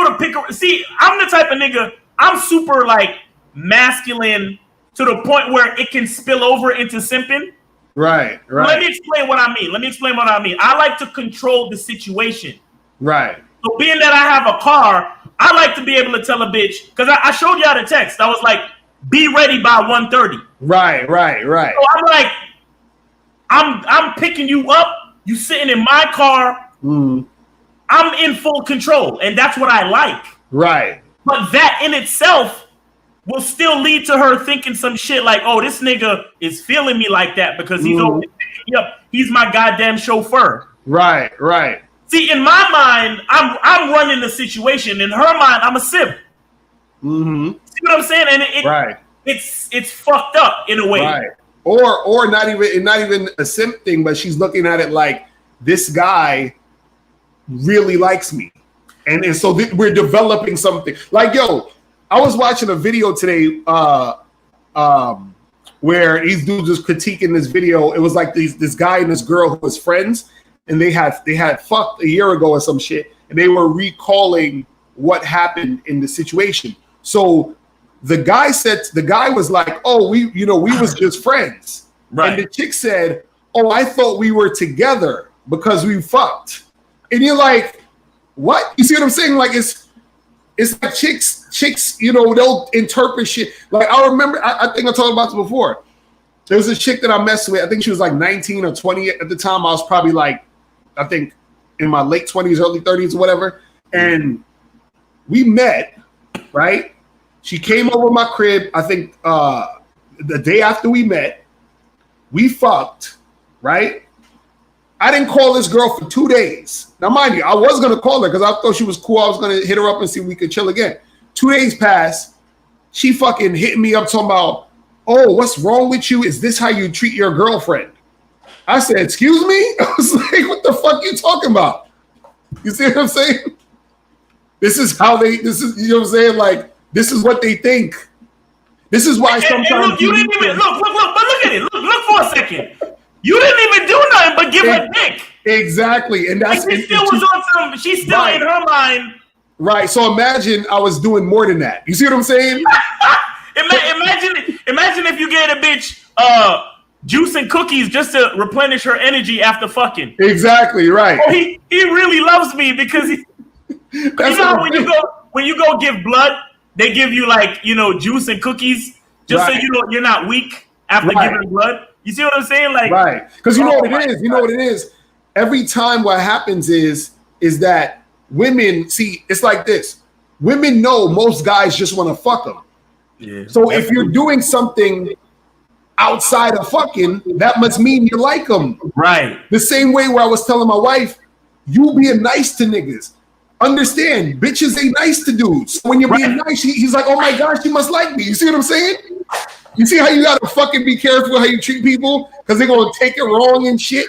to pick her. See, I'm the type of nigga. I'm super like masculine. To the point where it can spill over into simping. Right. Let me explain what I mean. I like to control the situation. Right. So being that I have a car, I like to be able to tell a bitch, because I showed y'all the text. I was like, be ready by 1:30. Right. So I'm like, I'm picking you up. You sitting in my car. I'm in full control. And that's what I like. Right. But that in itself will still lead to her thinking some shit like, oh, this nigga is feeling me like that because he's always picking me up. He's my goddamn chauffeur. Right. See, in my mind, I'm running the situation. In her mind, I'm a simp. See what I'm saying? And it's fucked up in a way. Right. Or not even a simp thing, but she's looking at it like this guy really likes me. And so we're developing something. Like, yo, I was watching a video today where these dudes was critiquing this video. It was like this guy and this girl who was friends, and they had fucked a year ago or some shit, and they were recalling what happened in the situation. So the guy was like, "Oh, we was just friends," right? And the chick said, "Oh, I thought we were together because we fucked," and you're like, "What?" You see what I'm saying? Like it's like chicks, they'll interpret shit. Like I remember, I think I talked about this before. There was a chick that I messed with. I think she was like 19 or 20 at the time. I was probably like, I think in my late 20s, early 30s or whatever. And we met, right? She came over my crib, I think the day after we met. We fucked, right? I didn't call this girl for 2 days. Now, mind you, I was going to call her because I thought she was cool. I was going to hit her up and see if we could chill again. 2 days passed. She fucking hit me up talking about, oh, what's wrong with you? Is this how you treat your girlfriend? I said, excuse me? I was like, what the fuck you talking about? You see what I'm saying? This is, you know what I'm saying? Like, this is what they think. This is why sometimes look, you didn't even look, but look minute. Look for a second. You didn't even do nothing but give her dick. Exactly, and that's she still was on some. She's still in her mind. Right. So imagine I was doing more than that. You see what I'm saying? Imagine if you gave a bitch juice and cookies just to replenish her energy after fucking. Exactly. Right. Oh, he really loves me because he. You know when you go give blood, they give you like juice and cookies just so you're not weak after giving blood. You see what I'm saying? Like right. Because you know what it is. You know what it is. Every time what happens is that women see it's like this. Women know most guys just want to fuck them. Yeah. So if you're doing something outside of fucking, that must mean you like them. Right. The same way where I was telling my wife, you being nice to niggas. Understand, bitches ain't nice to dudes. When you're being nice, he's like, oh my gosh, she must like me. You see what I'm saying? You see how you gotta fucking be careful how you treat people? Because they're gonna take it wrong and shit.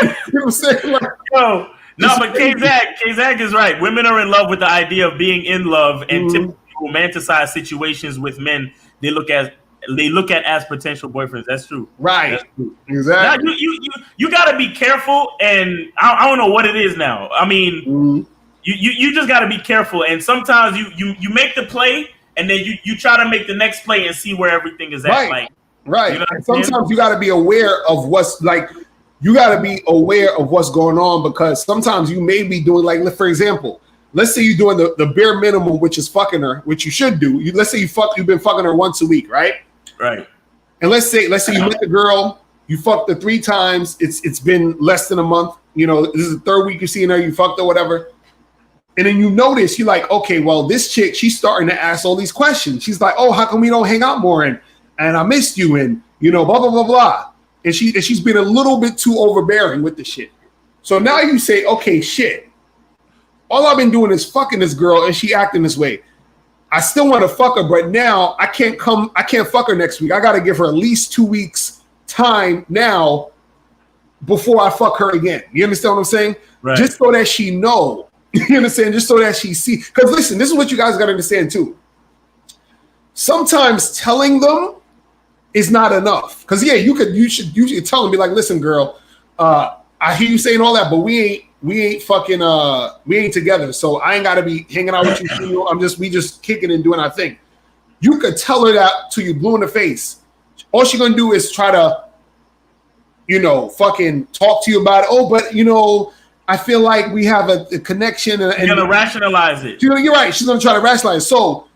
You know what I'm saying? Like, yo, no, but K-Zag is right. Women are in love with the idea of being in love and typically romanticize situations with men they look at as potential boyfriends. That's true. Right. That's true. Exactly. Now, you got to be careful, and I don't know what it is now. I mean, you just got to be careful, and sometimes you make the play, and then you try to make the next play and see where everything is at. Right. Like, right. You know and sometimes you got to be aware of what's like. You got to be aware of what's going on because sometimes you may be doing like, for example. Let's say you're doing the bare minimum, which is fucking her, which you should do. Let's say you've been fucking her once a week, right? Right. And let's say you met the girl, you fucked her 3 times. It's been less than a month. This is the 3rd week you're seeing her. You fucked her, whatever. And then you notice you're like, okay, well, this chick, she's starting to ask all these questions. She's like, oh, how come we don't hang out more? And I missed you, and blah blah blah blah. And she's been a little bit too overbearing with the shit. So now you say, okay, shit. All I've been doing is fucking this girl and she acting this way. I still want to fuck her, but now I can't fuck her next week. I got to give her at least 2 weeks time now before I fuck her again. You understand what I'm saying? Right. Just so that she know. You understand? Just so that she see. Because listen, this is what you guys got to understand too. Sometimes telling them is not enough. Because you should tell them, be like, listen, girl, I hear you saying all that, but we ain't fucking we ain't together, so I ain't gotta be hanging out with you. We just kicking and doing our thing. You could tell her that till you blue in the face. All she's gonna do is try to, fucking talk to you about it. Oh, but I feel like we have a connection, and you're gonna rationalize it. You're right. She's gonna try to rationalize it. So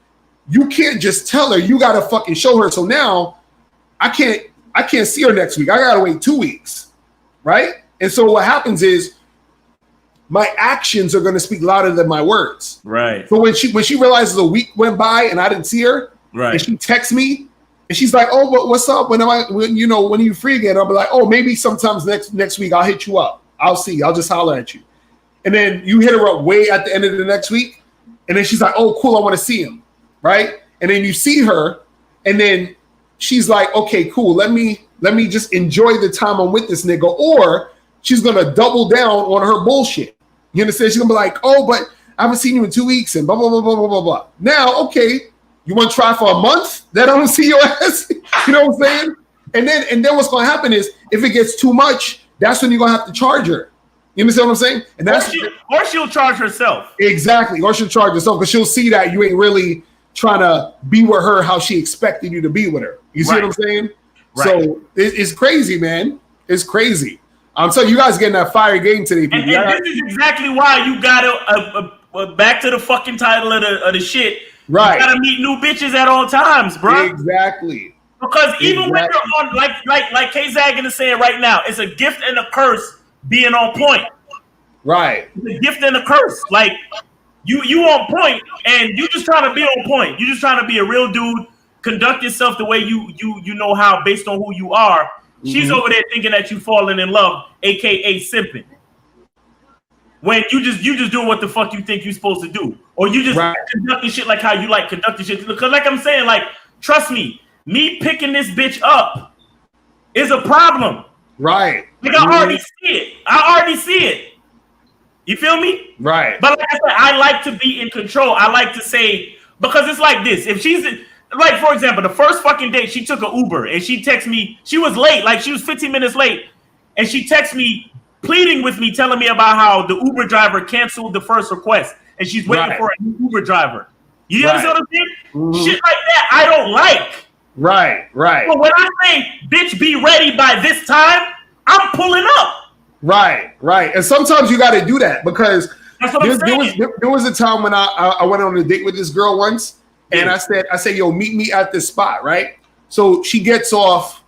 you can't just tell her. You gotta fucking show her. So now I can't see her next week. I gotta wait 2 weeks, right? And so what happens is my actions are going to speak louder than my words. Right. So when she realizes a week went by and I didn't see her, right, and she texts me and she's like, "Oh, what's up? When are you free again?" I'll be like, "Oh, maybe sometimes next week I'll hit you up. I'll see. I'll just holler at you." And then you hit her up way at the end of the next week, and then she's like, "Oh, cool. I want to see him." Right. And then you see her, and then she's like, "Okay, cool. Let me just enjoy the time I'm with this nigga," or she's gonna double down on her bullshit. You understand? She's gonna be like, "Oh, but I haven't seen you in 2 weeks," and blah blah blah blah blah blah blah. Now, okay, you want to try for a month? That I don't see your ass. You know what I'm saying? And then what's gonna happen is if it gets too much, that's when you're gonna have to charge her. You understand what I'm saying? And that's or she'll charge herself. Exactly, or she'll charge herself because she'll see that you ain't really trying to be with her how she expected you to be with her. You see what I'm saying? Right. So it's crazy, man. It's crazy. So you guys getting that fire game today, people. And this is exactly why you gotta back to the fucking title of the shit. Right. You gotta meet new bitches at all times, bro. Exactly. Because even when you're on, like K-Zaggin is saying right now, it's a gift and a curse being on point. Right. It's a gift and a curse. Like you on point, and you just trying to be on point. You just trying to be a real dude. Conduct yourself the way you know how, based on who you are. She's over there thinking that you falling in love, aka simping. When you just doing what the fuck you think you're supposed to do, or you just conducting shit like how you like conducting shit. Because like I'm saying, like trust me picking this bitch up is a problem. Right. Like I already see it. You feel me? Right. But like I said, I like to be in control. I like to say, because it's like this. If she's like for example, the first fucking date, she took an Uber and she texted me. She was late, like she was 15 minutes late, and she texted me, pleading with me, telling me about how the Uber driver canceled the first request and she's waiting for a new Uber driver. You understand what I'm saying? Mm-hmm. Shit like that, I don't like. Right. But when I say, bitch, be ready by this time, I'm pulling up. Right. And sometimes you got to do that because that's what I'm saying. There was a time when I went on a date with this girl once, and I said, yo, meet me at this spot, right? So she gets off,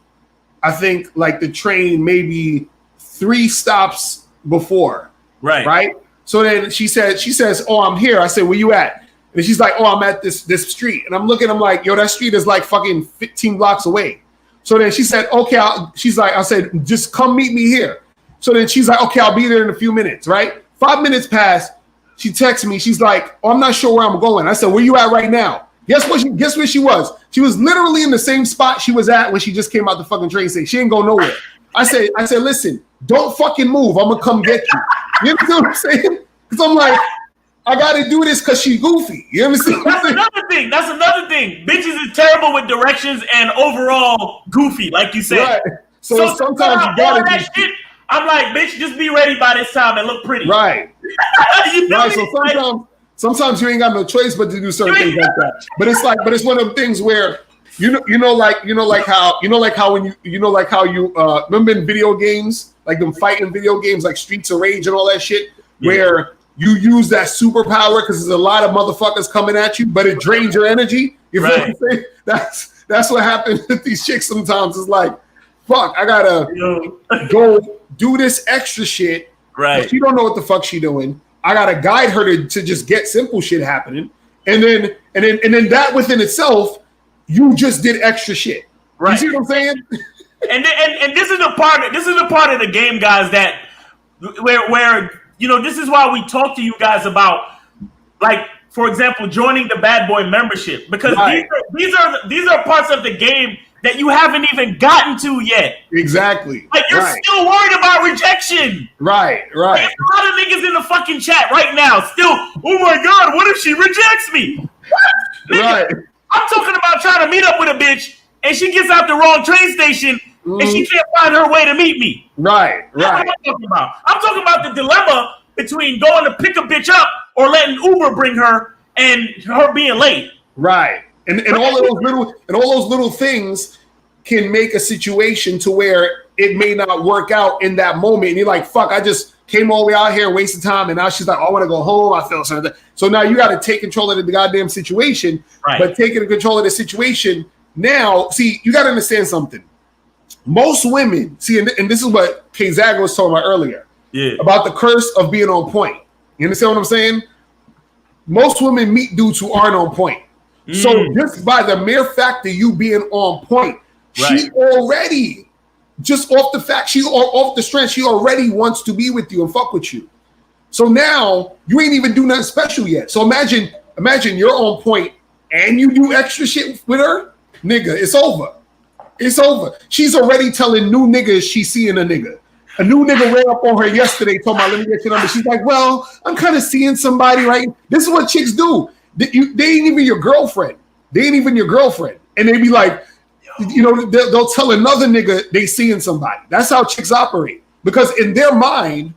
I think, like the train maybe 3 stops before. Right. So then she says, oh, I'm here. I said, where you at? And she's like, oh, I'm at this street. And I'm like, yo, that street is like fucking 15 blocks away. So then she said, okay. I said, just come meet me here. So then she's like, okay, I'll be there in a few minutes, right? 5 minutes passed. She texts me. She's like, oh, I'm not sure where I'm going. I said, where you at right now? Guess where she was? She was literally in the same spot she was at when she just came out the fucking train station. She ain't go nowhere. I said, listen, don't fucking move. I'm gonna come get you. You know what I'm saying? Because I'm like, I gotta do this because she's goofy. You understand? That's another thing. Bitches is terrible with directions and overall goofy, like you said. Right. So sometimes you gotta do that shit. I'm like, bitch, just be ready by this time and look pretty. Right. Right. So sometimes you ain't got no choice but to do certain things like that. But it's one of the things where you know how when you remember in video games, like them fighting video games like Streets of Rage and all that shit, where you use that superpower because there's a lot of motherfuckers coming at you, but it drains your energy. You feel what I'm saying? That's what happens with these chicks sometimes. It's like, fuck, I gotta go do this extra shit. Right. She don't know what the fuck she doing. I gotta guide her to just get simple shit happening. And then that within itself, you just did extra shit. Right. You see what I'm saying? and this is the part of the game, guys, that where this is why we talk to you guys about, like, for example, joining the Bad Boy membership, because these are parts of the game that you haven't even gotten to yet. Exactly. Like, you're still worried about rejection. Right. Like, there's a lot of niggas in the fucking chat right now still, oh my God, what if she rejects me? What? Right. I'm talking about trying to meet up with a bitch and she gets out the wrong train station and she can't find her way to meet me. Right. That's what I'm talking about. I'm talking about the dilemma between going to pick a bitch up or letting Uber bring her and her being late. Right. And all those little things can make a situation to where it may not work out in that moment. And you're like, fuck, I just came all the way out here and wasted time. And now she's like, oh, I want to go home. I feel something. So now you got to take control of the goddamn situation. Right. But taking control of the situation now, see, you got to understand something. Most women, see, and this is what K Zaga was talking about earlier. Yeah. About the curse of being on point. You understand what I'm saying? Most women meet dudes who aren't on point. So just by the mere fact of you being on point, she already, just off the fact, off the strength, she already wants to be with you and fuck with you. So now you ain't even do nothing special yet. So imagine you're on point and you do extra shit with her, nigga, it's over. It's over. She's already telling new niggas she's seeing a nigga. A new nigga ran up on her yesterday, told me, let me get your number. She's like, well, I'm kind of seeing somebody, right? This is what chicks do. They ain't even your girlfriend. And they be like, they'll tell another nigga they seeing somebody. That's how chicks operate. Because in their mind,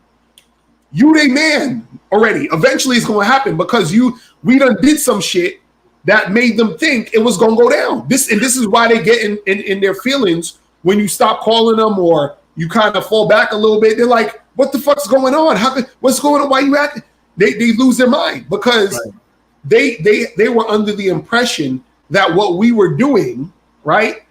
you they man already. Eventually it's going to happen because we done did some shit that made them think it was going to go down. This is why they get in their feelings when you stop calling them or you kind of fall back a little bit. They're like, what the fuck's going on? What's going on? Why you acting? They lose their mind because they were under the impression that what we were doing, right,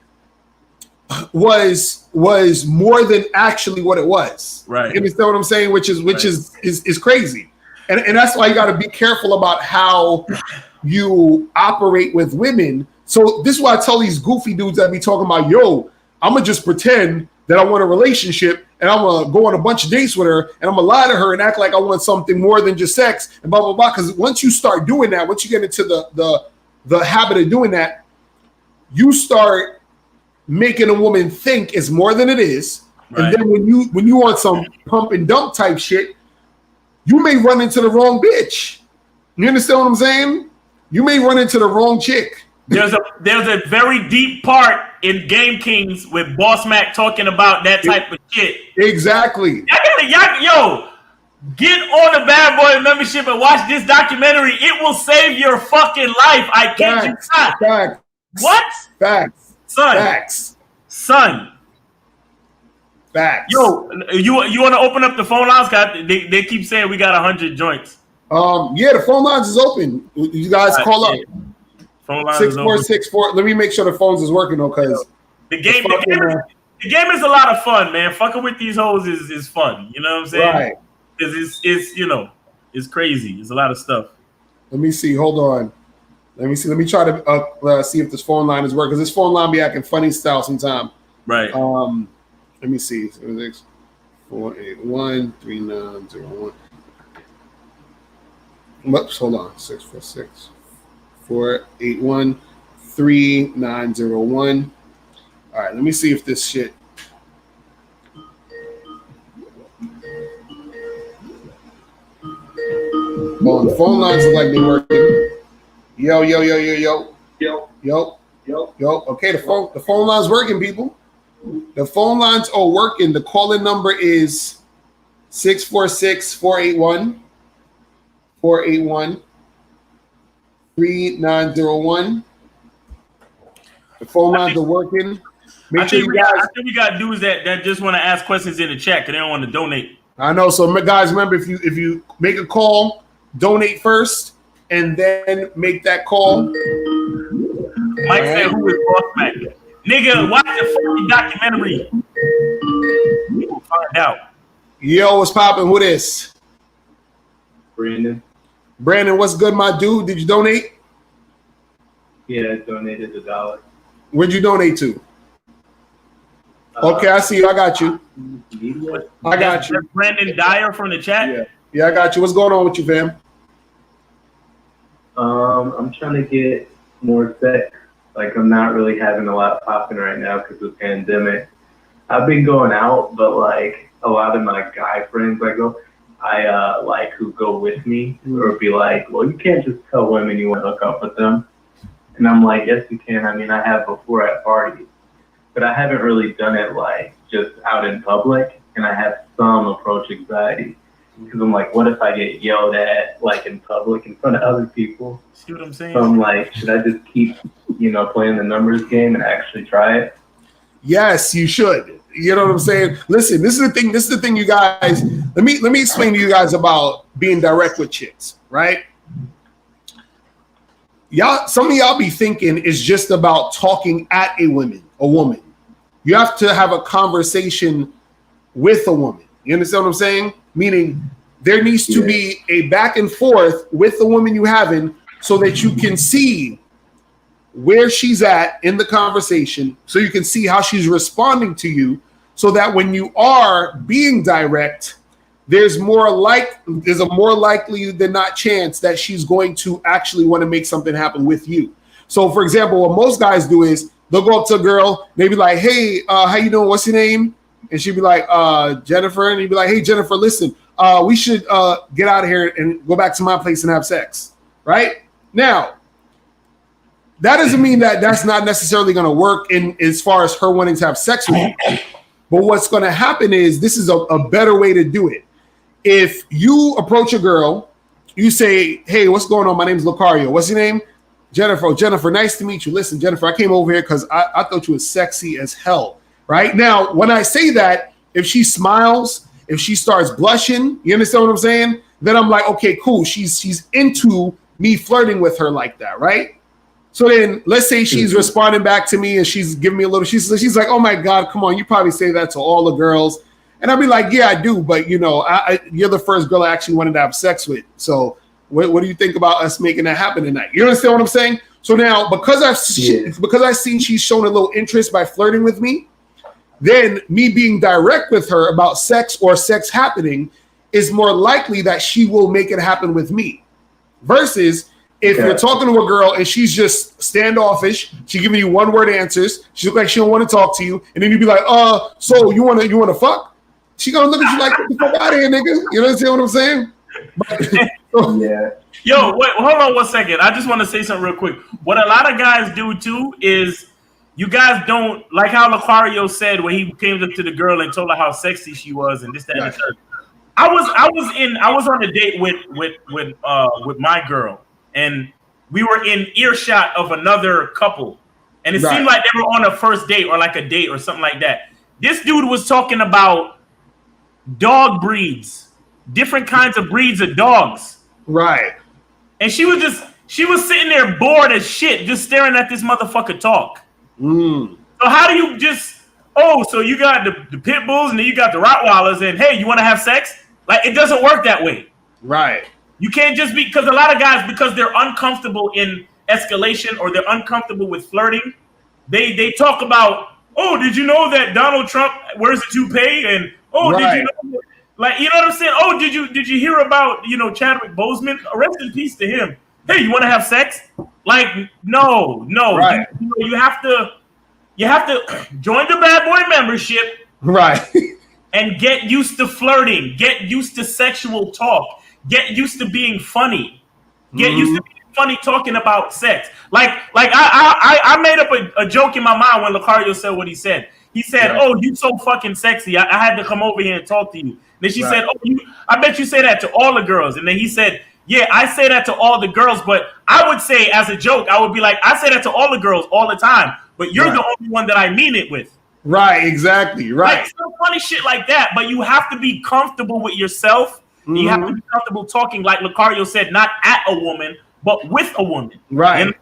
was more than actually what it was. Right. You understand what I'm saying? Which is crazy. And that's why you got to be careful about how you operate with women. So this is why I tell these goofy dudes that be talking about, yo, I'm going to just pretend that I want a relationship and I'm going to go on a bunch of dates with her and I'm going to lie to her and act like I want something more than just sex and blah, blah, blah. Because once you start doing that, once you get into the habit of doing that, you start making a woman think it's more than it is. Right. And then when you want some pump and dump type shit, you may run into the wrong bitch. You understand what I'm saying? You may run into the wrong chick There's a very deep part in Game Kings with Boss Mac talking about that type of shit. Exactly. Yo, get on the Bad Boy membership and watch this documentary. It will save your fucking life. I kid you not. Facts. What? Facts. Son. Facts. Son. Facts. Yo, you want to open up the phone lines? They keep saying we got 100 joints. Yeah, the phone lines is open. You guys call up. Phone lines 6464. Let me make sure the phones is working though, because the game is a lot of fun, man. Fucking with these hoes is fun. You know what I'm saying? Right. Because it's it's crazy. It's a lot of stuff. Let me see. Hold on. Let me see. Let me try to see if this phone line is working. Because this phone line be acting funny style sometime. Right. Let me see. 481-3901. Whoops, hold on. 646-481-3901. All right, let me see if this shit. Well, the phone lines look like they're working. Yo. Okay, the phone line's working, people. The phone lines are working. The call-in number is 646-481-3901. The phone lines are working. I think we got dudes that just want to ask questions in the chat because they don't want to donate. I know. So, guys, remember, if you make a call, donate first, and then make that call. Mike said, "Who is Boss Mac?" Nigga, watch the fucking documentary. We will find out. Yo, what's poppin'? Who this? Brandon, what's good, my dude? Did you donate? Yeah, I donated $1. Where'd you donate to? Okay, I see you. I got you. I got you. Brandon Dyer from the chat? Yeah, I got you. What's going on with you, fam? I'm trying to get more sex. Like, I'm not really having a lot popping right now because of the pandemic. I've been going out, but like a lot of my guy friends like who go with me or be like, well, you can't just tell women you want to hook up with them. And I'm like, yes, you can. I mean, I have before at parties, but I haven't really done it like just out in public. And I have some approach anxiety because I'm like, what if I get yelled at like in public in front of other people? See what I'm saying? So I'm like, should I just keep, playing the numbers game and actually try it? Yes, you should. You know what I'm saying? Listen, this is the thing, you guys. Let me explain to you guys about being direct with chicks, right? Some of y'all be thinking it's just about talking at a woman. You have to have a conversation with a woman. You understand what I'm saying? Meaning there needs to be a back and forth with the woman you having so that you can see where she's at in the conversation, so you can see how she's responding to you, so that when you are being direct, there's a more likely than not chance that she's going to actually want to make something happen with you. So, for example, what most guys do is they'll go up to a girl, they be like, hey, how you doing? What's your name? And she'd be like, Jennifer. And he'd be like, hey, Jennifer, listen, we should get out of here and go back to my place and have sex, right? Now, that doesn't mean that that's not necessarily going to work in as far as her wanting to have sex with you. But what's going to happen is this is a better way to do it. If you approach a girl, you say, hey, what's going on? My name's Lucario. What's your name? Jennifer. Jennifer, nice to meet you. Listen, Jennifer, I came over here because I thought you was sexy as hell. Right? Now, when I say that, if she smiles, if she starts blushing, you understand what I'm saying? Then I'm like, okay, cool. She's into me flirting with her like that, right? So then let's say she's responding back to me and she's giving me a little, she's like, oh my God, come on. You probably say that to all the girls. And I'll be like, yeah, I do. But you're the first girl I actually wanted to have sex with. So what do you think about us making that happen tonight? You understand what I'm saying? So now, because I've seen she's shown a little interest by flirting with me, then me being direct with her about sex or sex happening is more likely that she will make it happen with me. Versus if you're talking to a girl and she's just standoffish, she's giving you one-word answers, she looks like she don't want to talk to you, and then you'd be like, so you want to fuck? She gonna look at you like, get the fuck out of here, nigga. You understand what I'm saying? Yo, wait, hold on 1 second. I just want to say something real quick. What a lot of guys do too is you guys don't like how Lucario said when he came up to the girl and told her how sexy she was and this, that, and the third. I was on a date with my girl, and we were in earshot of another couple, and it seemed like they were on a first date or like a date or something like that. This dude was talking about dog breeds, different kinds of breeds of dogs. Right. And she was sitting there bored as shit, just staring at this motherfucker talk. So how do you just, so you got the pit bulls and then you got the Rottweilers and hey, you want to have sex? Like, it doesn't work that way. Right. You can't just be, because a lot of guys, because they're uncomfortable in escalation or they're uncomfortable with flirting, they talk about, did you know that Donald Trump wears a toupee? And did you know, like, you know what I'm saying? Did you hear about, Chadwick Boseman? Rest in peace to him. Hey, you want to have sex? Like, no. Right. You have to join the bad boy membership. Right. And get used to flirting. Get used to sexual talk. Get used to being funny. Get used to being funny talking about sex. Like I made up a joke in my mind when Lucario said what he said. He said, you so fucking sexy. I had to come over here and talk to you. Then she said, I bet you say that to all the girls. And then he said, yeah, I say that to all the girls, but I would say as a joke, I would be like, I say that to all the girls all the time, but you're the only one that I mean it with. Right, exactly, right. Like some funny shit like that, but you have to be comfortable with yourself. You have to be comfortable talking, like Lucario said, not at a woman, but with a woman. Right.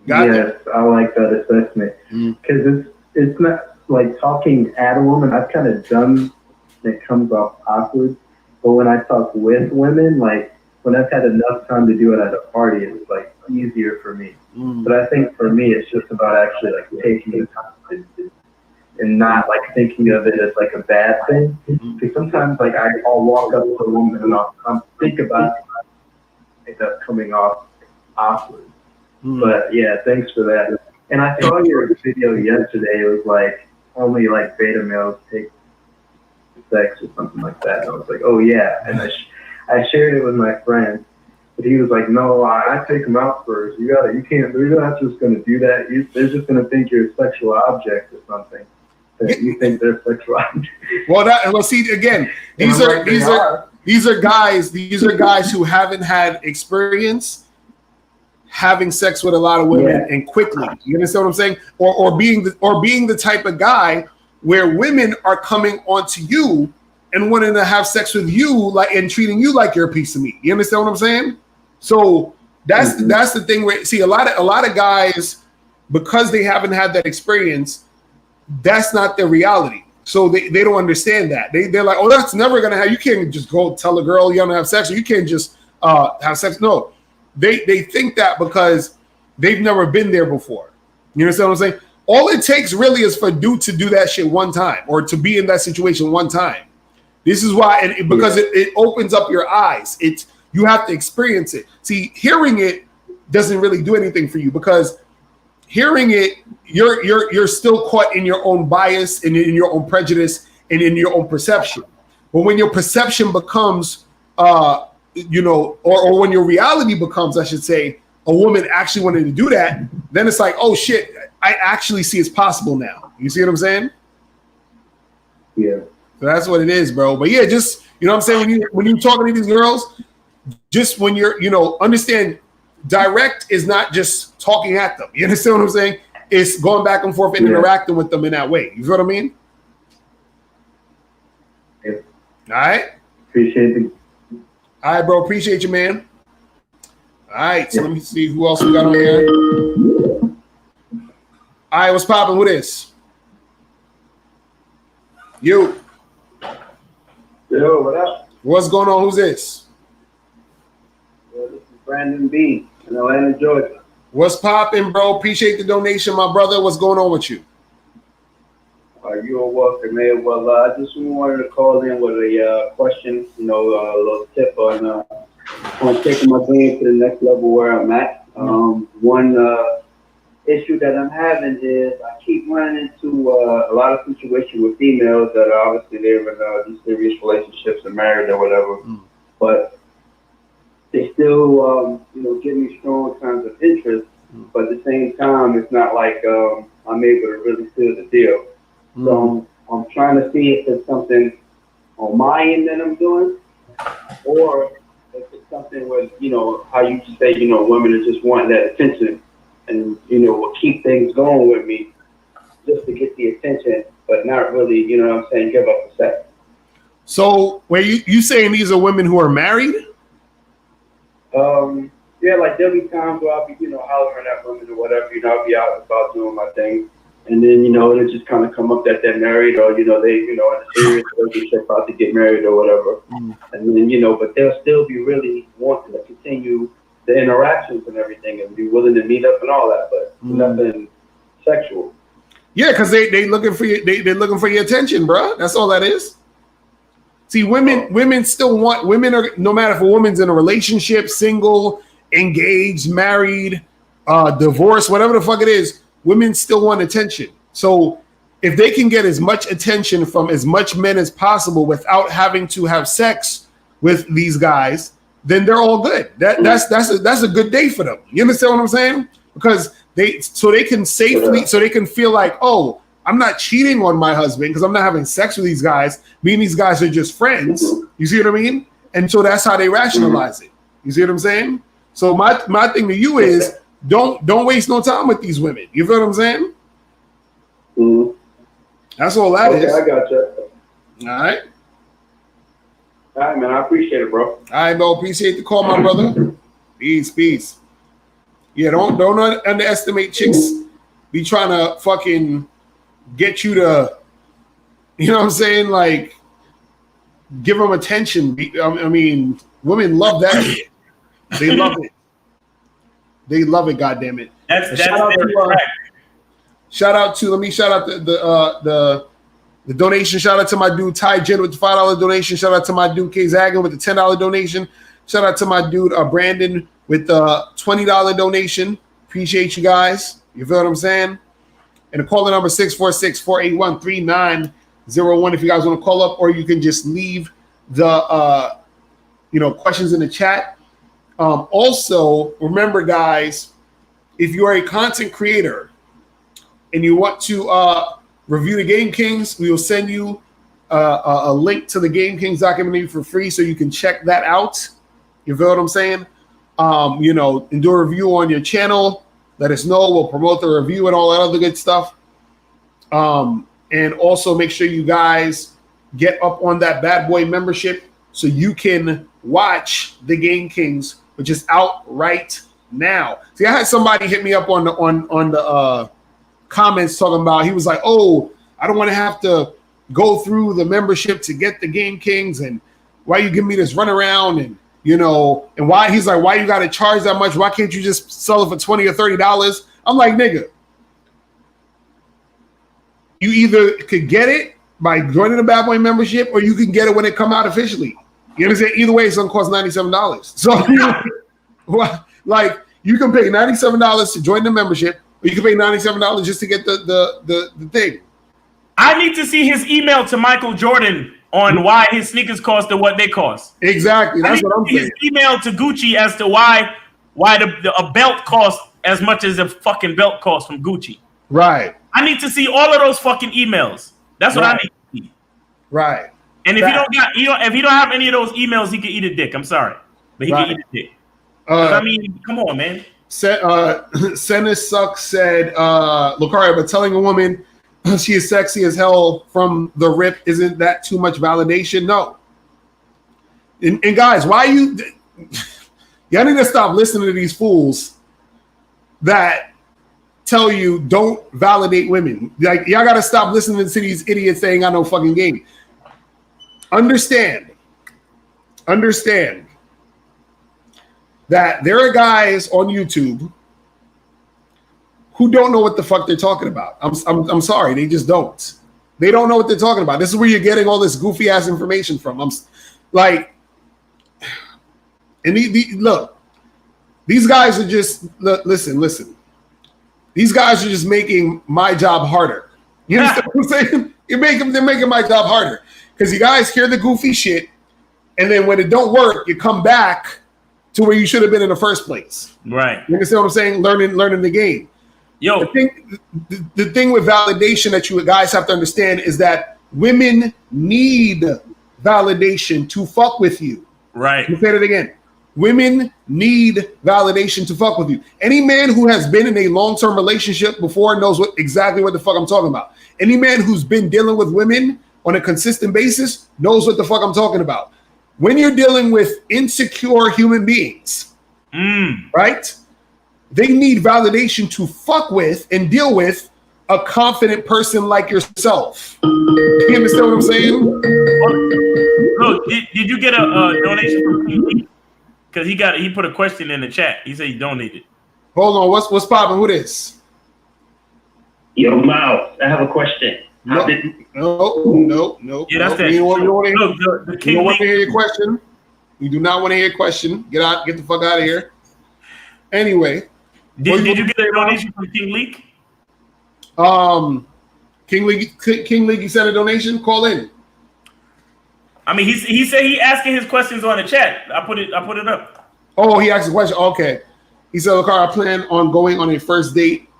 Yes, I like that assessment. Because it's not like talking at a woman. I've kind of done it comes off awkward. But when I talk with women, like when I've had enough time to do it at a party, it's like easier for me. But I think for me, it's just about actually like taking the time and not like thinking of it as like a bad thing. Because sometimes like I'll walk up to a woman and I'll think about it, like that's coming off awkward. But yeah, thanks for that. And I saw your video yesterday. It was like only like beta males take sex or something like that. And I was like, oh yeah. And I shared it with my friend. But he was like, no, I take them out first. You're not just going to do that. They're just going to think you're a sexual object or something. That you think they're sexual object. Well, see, again, these are guys who haven't had experience having sex with a lot of women and quickly. You understand what I'm saying? Or being the type of guy where women are coming onto you and wanting to have sex with you, and treating you like you're a piece of meat. You understand what I'm saying? So that's the thing where a lot of guys, because they haven't had that experience, that's not their reality. So they don't understand that. They're like, oh, that's never gonna happen. You can't just go tell a girl you don't have sex, or you can't just have sex. No, they think that because they've never been there before. You understand what I'm saying? All it takes really is for dude to do that shit one time, or to be in that situation one time. This is why, because it opens up your eyes. You have to experience it. See, hearing it doesn't really do anything for you, because hearing it, you're still caught in your own bias and in your own prejudice and in your own perception. But when your perception becomes, or when your reality becomes, I should say, a woman actually wanting to do that, then it's like, oh shit, I actually see it's possible now. You see what I'm saying? Yeah. So that's what it is, bro. But yeah, just, you know what I'm saying? When you're talking to these girls, just when you're, understand, direct is not just talking at them. You understand what I'm saying? It's going back and forth and interacting with them in that way. You feel what I mean? Yeah. All right. Appreciate it. All right, bro. Appreciate you, man. All right. So let me see who else we got on here. All right. What's popping with this? You. Yo, what up? What's going on? Who's this? This is Brandon B. in Atlanta, Georgia. What's popping, bro? Appreciate the donation, my brother. What's going on with you? You're welcome, man. Well, I just wanted to call in with a question, a little tip on taking my game to the next level where I'm at. One issue that I'm having is I keep running into a lot of situations with females that are obviously they're in these serious relationships and married or whatever. But like I'm able to really seal the deal. So I'm trying to see if it's something on my end that I'm doing, or if it's something where, you know, how you say, you know, women are just wanting that attention and, you know, will keep things going with me just to get the attention, but not really, you know what I'm saying, give up the sex. So, wait, you saying these are women who are married? Yeah, like there'll be times where I'll be, you know, hollering at women or whatever, you know, I'll be out and about doing my thing. And then, you know, it'll just kind of come up that they're married, or, you know, they, you know, in a serious relationship about to get married or whatever. And then, you know, but they'll still be really wanting to continue the interactions and everything and be willing to meet up and all that, but nothing sexual. Yeah, because they looking for you. They're looking for your attention, bro. That's all that is. See, women still want. Women are, no matter if a woman's in a relationship, single, engaged, married, divorced, whatever the fuck it is, women still want attention. So if they can get as much attention from as much men as possible without having to have sex with these guys, then they're all good. That's a good day for them. You understand what I'm saying? Because they can safely, so they can feel like, oh, I'm not cheating on my husband because I'm not having sex with these guys. Me and these guys are just friends. You see what I mean? And so that's how they rationalize it. You see what I'm saying? So my thing to you is don't waste no time with these women. You feel what I'm saying? That's all that is. I got you. All right. All right, man. I appreciate it, bro. All right, bro. Appreciate the call, my brother. Peace. Yeah, don't underestimate chicks. Be trying to fucking get you to, you know what I'm saying? Like, give them attention. I mean, women love that. They love it. They love it. God damn it. That's shout out to. Let me shout out the donation. Shout out to my dude Ty Jen with the $5 donation. Shout out to my dude K Zagan with the $10 donation. Shout out to my dude Brandon with the $20 donation. Appreciate you guys. You feel what I'm saying? And the caller number 646-481-3901 if you guys want to call up, or you can just leave the questions in the chat. Also, remember, guys, if you are a content creator and you want to review the Game Kings, we will send you a link to the Game Kings documentary for free so you can check that out. You feel what I'm saying? And do a review on your channel. Let us know. We'll promote the review and all that other good stuff. And also make sure you guys get up on that bad boy membership so you can watch the Game Kings, which is out right now. See, I had somebody hit me up on the comments talking about, he was like, oh, I don't want to have to go through the membership to get the Game Kings, and why you give me this runaround, and and why he's like, why you got to charge that much? Why can't you just sell it for $20 or $30? I'm like, nigga, you either could get it by joining the Bad Boy membership, or you can get it when it come out officially. You understand? Either way, it's gonna cost $97. So, like, you can pay $97 to join the membership, or you can pay $97 just to get the thing. I need to see his email to Michael Jordan on why his sneakers cost or what they cost. Exactly. That's what I'm saying. His email to Gucci as to why a belt costs as much as a fucking belt costs from Gucci. Right. I need to see all of those fucking emails. That's what I need to see. Right. And if he don't have any of those emails, he can eat a dick. I'm sorry, but he can eat a dick. I mean, come on, man. Senna Suck said, Lucario, but telling a woman she is sexy as hell from the rip, isn't that too much validation? No. And guys, why y'all need to stop listening to these fools that tell you don't validate women. Like, y'all got to stop listening to these idiots saying I know fucking game. Understand that there are guys on YouTube who don't know what the fuck they're talking about. I'm sorry, they just don't. They don't know what they're talking about. This is where you're getting all this goofy ass information from. I'm like, and look, these guys are just listen. These guys are just making my job harder. You understand what I'm saying? They're making my job harder because you guys hear the goofy shit, and then when it don't work, you come back to where you should have been in the first place. Right. You understand what I'm saying? Learning the game. Yo, the thing with validation that you guys have to understand is that women need validation to fuck with you. right. Let me say that again. Women need validation to fuck with you. Any man who has been in a long-term relationship before knows exactly what the fuck I'm talking about. Any man who's been dealing with women on a consistent basis knows what the fuck I'm talking about. When you're dealing with insecure human beings, right? They need validation to fuck with and deal with a confident person like yourself. You understand what I'm saying? Look, did you get a donation from King Lee? Because he put a question in the chat. He said he donated. Hold on, what's popping? Who this? Yo, Miles, I have a question. No. Yeah, that's that. We don't want Look, the King to Lee. hear your question. We do not want to hear your question. Get the fuck out of here. Anyway. Did you get a donation from King Leak? King League, you sent a donation? Call in. I mean, he said he asking his questions on the chat. I put it up. Oh, he asked a question. Okay. He said, look, I plan on going on a first date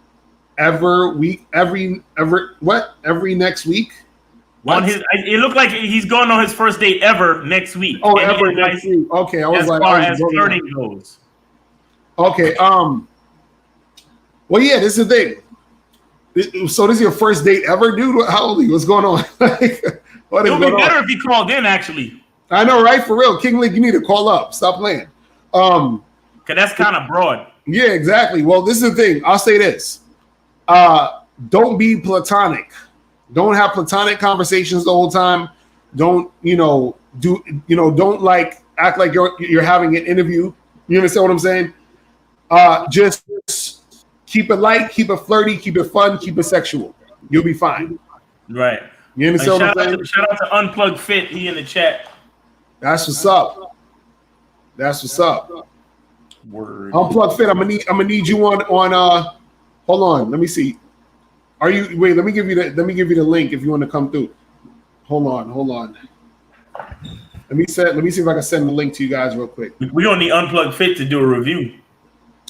every next week. What? It looked like he's going on his first date ever next week. Oh, ever next week. Okay. I was as like, far as flirting goes. Okay. Well, yeah, this is the thing. So this is your first date ever, dude? How old are you? What's going on? It would be better if he called in, actually. I know, right? For real. King League, you need to call up. Stop playing. Because that's kind of broad. Yeah, exactly. Well, this is the thing. I'll say this. Don't be platonic. Don't have platonic conversations the whole time. Don't, don't like act like you're having an interview. You understand what I'm saying? Just keep it light, keep it flirty, keep it fun, keep it sexual. You'll be fine. Right. You understand what I'm saying? Shout out to Unplugged Fit. He in the chat. That's what's up. That's what's up. Word. Unplugged Fit. I'm gonna need you on. Hold on. Let me see. Are you? Wait. Let me give you the link if you want to come through. Hold on. Let me see if I can send the link to you guys real quick. We don't need Unplugged Fit to do a review.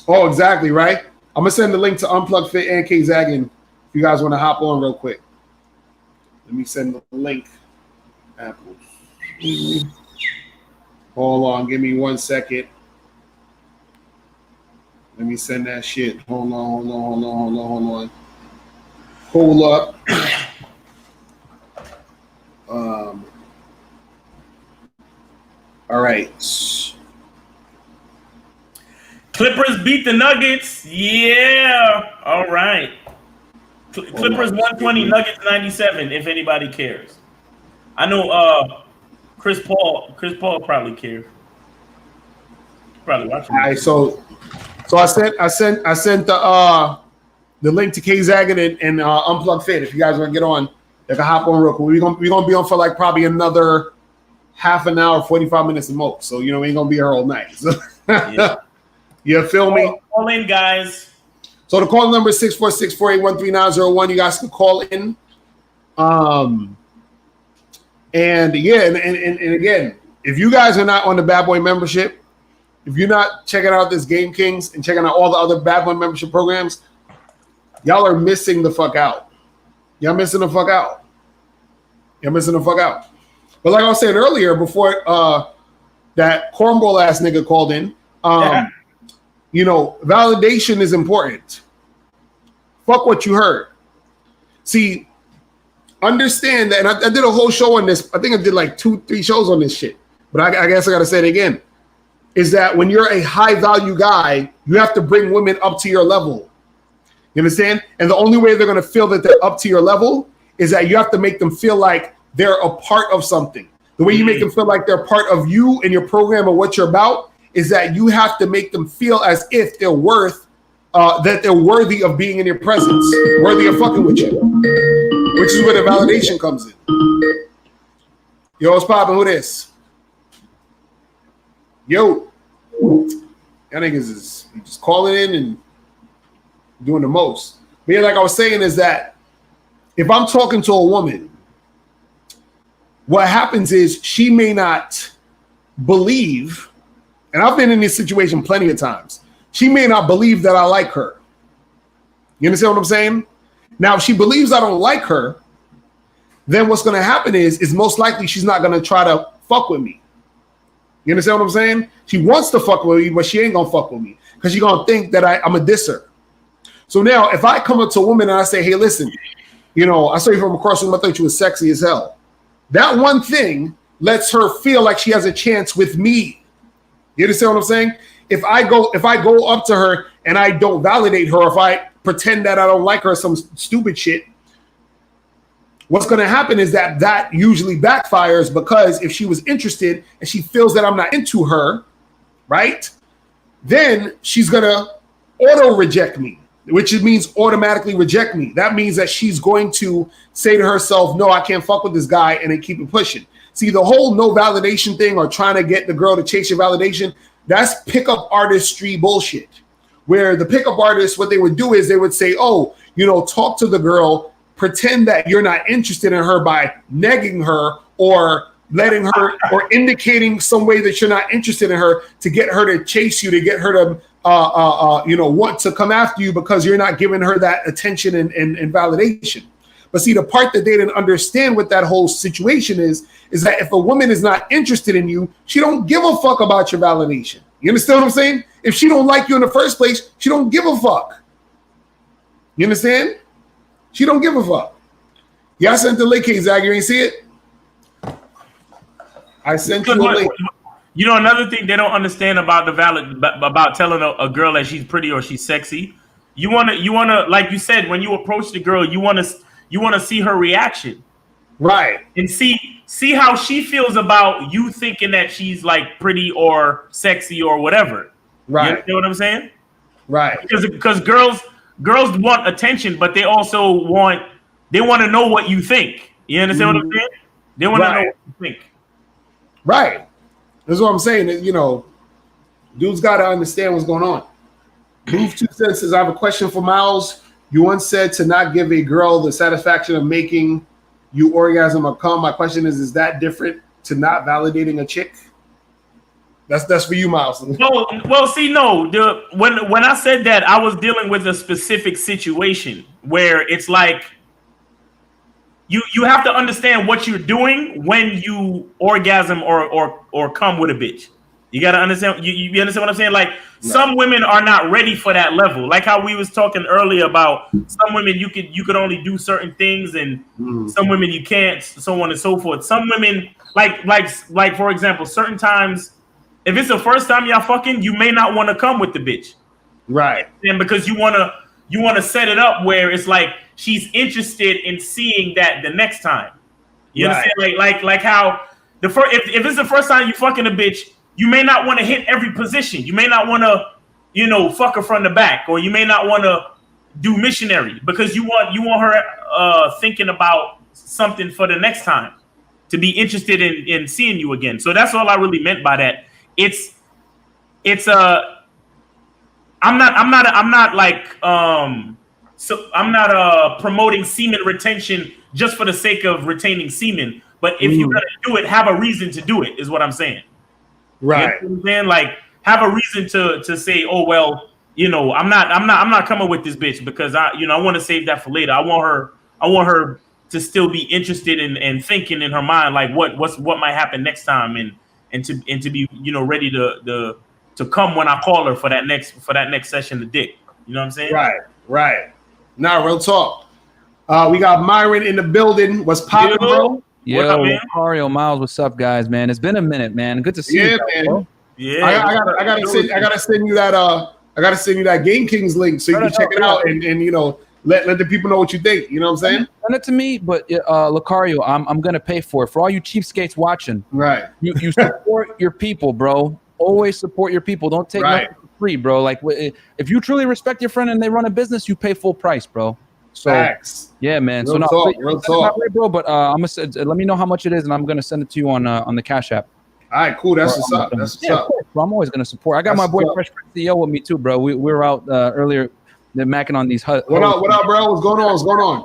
Oh, exactly right. I'm gonna send the link to Unplugged Fit and K Zaggin if you guys want to hop on real quick. Let me send the link. Apple. Hold on, give me 1 second. Let me send that shit. Hold on. Hold up. All right. Clippers beat the Nuggets. Yeah. All right. Clippers 120, Nuggets 97. If anybody cares, I know. Chris Paul probably cares. Probably watching. All right. So I sent the link to K Zaggin and Unplugged Fit. If you guys want to get on, they can hop on real quick. We're gonna be on for like probably another half an hour, 45 minutes at most. So we ain't gonna be here all night. So, yeah. You feel me? Call in, guys. So the call number is 646-481-3901. You guys can call in. And again, if you guys are not on the Bad Boy membership, if you're not checking out this Game Kings and checking out all the other Bad Boy membership programs, y'all are missing the fuck out. Y'all missing the fuck out. But like I was saying earlier, before that cornball ass nigga called in, validation is important. Fuck what you heard. See, understand that, and I did a whole show on this. I think I did like 2-3 shows on this shit. But I guess I got to say it again. Is that when you're a high value guy, you have to bring women up to your level. You understand? And the only way they're going to feel that they're up to your level is that you have to make them feel like they're a part of something. The way you make them feel like they're part of you and your program or what you're about is that you have to make them feel as if they're that they're worthy of being in your presence, worthy of fucking with you, which is where the validation comes in. Yo, what's poppin'? Who this? Yo, y'all niggas is just calling in and doing the most. But yeah, like I was saying, is that if I'm talking to a woman, what happens is she may not believe, and I've been in this situation plenty of times, she may not believe that I like her. You understand what I'm saying? Now, if she believes I don't like her, then what's going to happen is most likely she's not going to try to fuck with me. You understand what I'm saying? She wants to fuck with me, but she ain't going to fuck with me because she's going to think that I'm a disser. So now if I come up to a woman and I say, hey, listen, you know, I saw you from across the room, I thought you was sexy as hell. That one thing lets her feel like she has a chance with me. You understand what I'm saying? If I go up to her and I don't validate her, if I pretend that I don't like her or some stupid shit, what's going to happen is that usually backfires, because if she was interested and she feels that I'm not into her, right, then she's going to auto reject me, which means automatically reject me. That means that she's going to say to herself, no, I can't fuck with this guy, and then keep it pushing. See, the whole no validation thing or trying to get the girl to chase your validation, that's pickup artistry bullshit. Where the pickup artists, what they would do is they would say, oh, you know, talk to the girl, pretend that you're not interested in her by negging her or letting her or indicating some way that you're not interested in her to get her to chase you, to get her to want to come after you because you're not giving her that attention and validation. But see, the part that they didn't understand with that whole situation is that if a woman is not interested in you, she don't give a fuck about your validation. You understand what I'm saying? If she don't like you in the first place, she don't give a fuck. You understand? She don't give a fuck. Yeah, I sent the link, Zag. You ain't see it? I sent you a link. You know, another thing they don't understand about about telling a girl that she's pretty or she's sexy. You wanna, like you said, when you approach the girl, you wanna see her reaction, right? And see how she feels about you thinking that she's like pretty or sexy or whatever. Right. You know what I'm saying? Right. Because girls want attention, but they also want to know what you think. You understand what I'm saying? They want to know what you think. Right. That's what I'm saying. You know, dudes got to understand what's going on. Move 2 cents says, I have a question for Miles. You once said to not give a girl the satisfaction of making you orgasm or come. My question is that different to not validating a chick? That's for you, Miles. No, well, see, no. When I said that, I was dealing with a specific situation where it's like you have to understand what you're doing when you orgasm or come with a bitch. You gotta understand. You understand what I'm saying? Like some women are not ready for that level. Like how we was talking earlier about some women you could only do certain things, and some women you can't, so on and so forth. Some women like for example, certain times. If it's the first time y'all fucking, you may not want to come with the bitch, right? And because you wanna set it up where it's like she's interested in seeing that the next time. You understand? Like how if it's the first time you fucking a bitch, you may not want to hit every position. You may not want to, fuck her from the back, or you may not want to do missionary because you want her thinking about something for the next time, to be interested in seeing you again. So that's all I really meant by that. I'm not promoting semen retention just for the sake of retaining semen. But if you're gonna do it, have a reason to do it, is what I'm saying. Right. You know what I'm saying? Like, have a reason to say, oh well, I'm not coming with this bitch because I want to save that for later. I want her to still be interested in thinking in her mind like what might happen next time, and to be ready to come when I call her for that next session of dick. You know what I'm saying? Right. Now, real talk. We got Myron in the building. What's poppin', bro? Yo, what's up, man? Mario Miles, what's up, guys? Man, it's been a minute, man. Good to see you, man. Bro. Yeah, I gotta send you that. I gotta send you that Game Kings link so you can check it out and let the people know what you think. You know what I'm saying? Send it to me, but Lucario, I'm gonna pay for it. For all you cheapskates watching, right? You support your people, bro. Always support your people. Don't take nothing for free, bro. Like if you truly respect your friend and they run a business, you pay full price, bro. So facts. Yeah, man. Real talk. Bro, but I'm gonna let me know how much it is, and I'm gonna send it to you on the Cash App. All right, cool. That's what's up. That's what's up. Course, bro. I'm always gonna support. I got my boy Fresh Prince CEO with me too, bro. We were out earlier, they're macking on these. What up, bro? What's going on?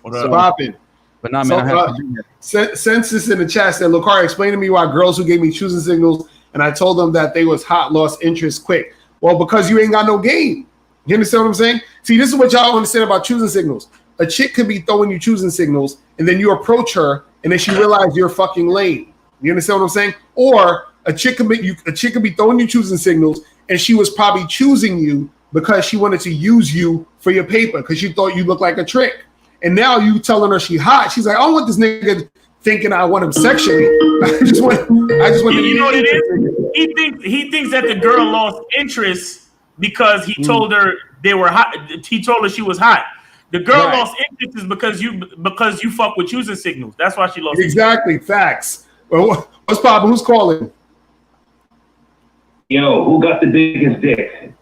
What's popping? But nah, man. I have to do Census in the chat said, Lucario, explain to me why girls who gave me choosing signals and I told them that they was hot lost interest quick. Well, because you ain't got no game. You understand what I'm saying? See, this is what y'all understand about choosing signals. A chick could be throwing you choosing signals, and then you approach her, and then she realizes you're fucking lame. You understand what I'm saying? Or a chick could be throwing you choosing signals, and she was probably choosing you because she wanted to use you for your paper because she thought you looked like a trick. And now you telling her she hot. She's like, I don't want this nigga thinking I want him sexually. I just want you know what it is? He thinks that the girl lost interest because he told her they were hot. He told her she was hot. The girl lost interest is because you fuck with choosing signals. That's why she lost exactly interest. Facts. Well, what's poppin'? Who's calling? Yo, who got the biggest dick?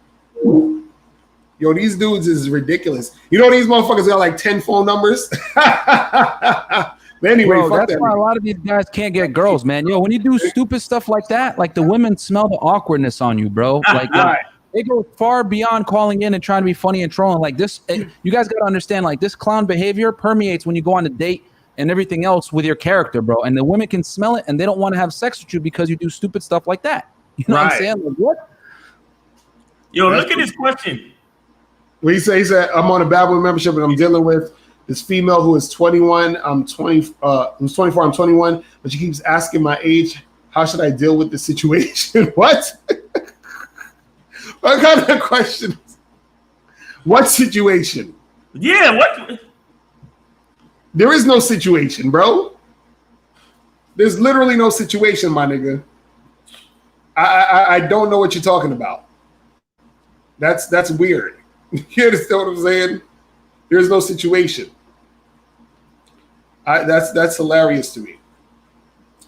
Yo, these dudes is ridiculous. You know these motherfuckers got like 10 phone numbers. But anyway, bro, that's why a lot of these guys can't get girls, man. Yo, when you do stupid stuff like that, like the women smell the awkwardness on you, bro. Like they go far beyond calling in and trying to be funny and trolling. Like this, you guys got to understand, like this clown behavior permeates when you go on a date and everything else with your character, bro. And the women can smell it and they don't want to have sex with you because you do stupid stuff like that. You know what I'm saying? Like, what? Yo, look at this question. What he said? He said, I'm on a bad boy membership and I'm dealing with this female who is 21. I'm 20. Who's 24. I'm 21, but she keeps asking my age. How should I deal with the situation? What? What kind of question? What situation? Yeah, what? There is no situation, bro. There's literally no situation, my nigga. I don't know what you're talking about. That's weird. You understand what I'm saying? There's no situation. That's hilarious to me.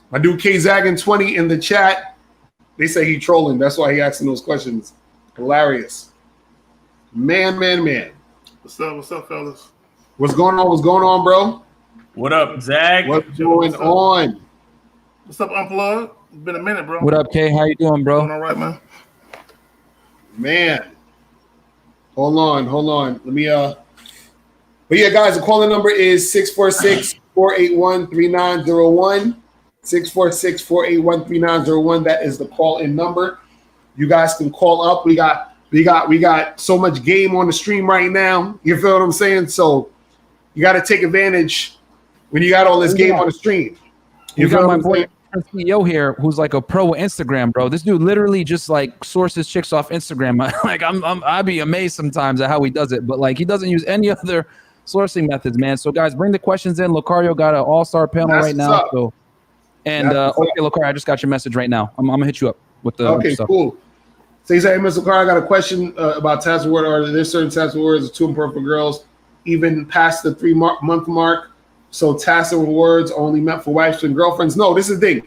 My dude K Zaggin 20 in the chat. They say he trolling. That's why he asking those questions. Hilarious. Man. What's up, fellas? What's going on, bro? What up, Zag? What's going on? What's up, Unplugged? It's been a minute, bro. What up, K? How you doing, bro? Doing all right, man. Man. Hold on. Let me But yeah, guys, the calling number is 646-481-3901. 646-481-3901. That is the call-in number. You guys can call up. We got so much game on the stream right now. You feel what I'm saying? So you got to take advantage when you got all this game on the stream. You got my boy CEO here, who's like a pro with Instagram, bro. This dude literally just like sources chicks off Instagram. Like I'd be amazed sometimes at how he does it, but like he doesn't use any other sourcing methods, man. So guys, bring the questions in. Locario got an all-star panel right now. So, and okay, Locario, I just got your message right now. I'm gonna hit you up with the stuff. Cool. So he said, hey, Mr. Locario, I got a question about task reward. Are there certain task rewards too important for girls, even past the 3-month mark? So tasks and rewards are only meant for wives and girlfriends? No, this is the thing.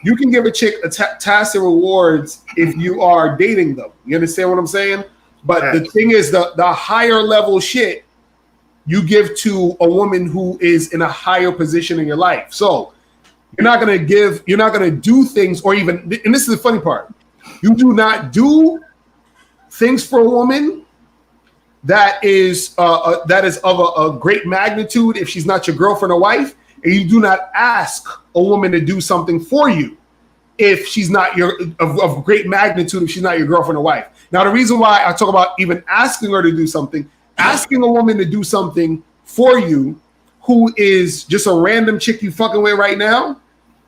You can give a chick a tasks and rewards if you are dating them. You understand what I'm saying? But the thing is, the higher level shit you give to a woman who is in a higher position in your life. So you're not gonna do things, or even, and this is the funny part, you do not do things for a woman that is of a great magnitude if she's not your girlfriend or wife, and you do not ask a woman to do something for you if she's not of great magnitude if she's not your girlfriend or wife. Now, the reason why I talk about even asking her to do something, asking a woman to do something for you who is just a random chick you fucking with right now,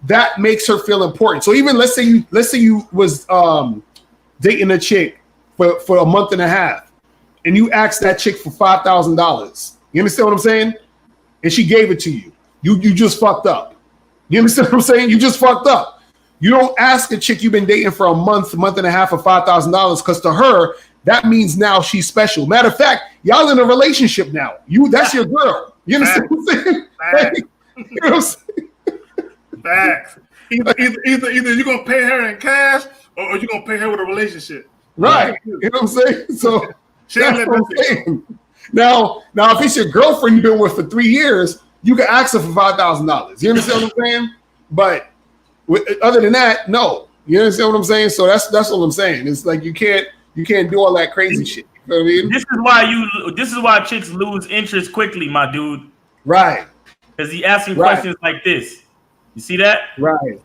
that makes her feel important. So even let's say you was dating a chick for a month and a half, and you asked that chick for $5,000. You understand what I'm saying? And she gave it to you. You just fucked up. You understand what I'm saying? You just fucked up. You don't ask a chick you've been dating for a month and a half for $5,000, because to her, that means now she's special. Matter of fact, y'all in a relationship now. That's your girl. You understand what I'm saying? Like, you know what I'm saying? Facts. Either you're gonna pay her in cash or you're gonna pay her with a relationship. Right. You know what I'm saying? So that's what I'm saying. Now, if it's your girlfriend you've been with for 3 years, you can ask her for $5,000. You understand what I'm saying? But other than that, no. You understand what I'm saying? So that's what I'm saying. It's like you can't do all that crazy shit. You know what I mean? This is why chicks lose interest quickly, my dude. Right. Because he asking questions like this. You see that? Right.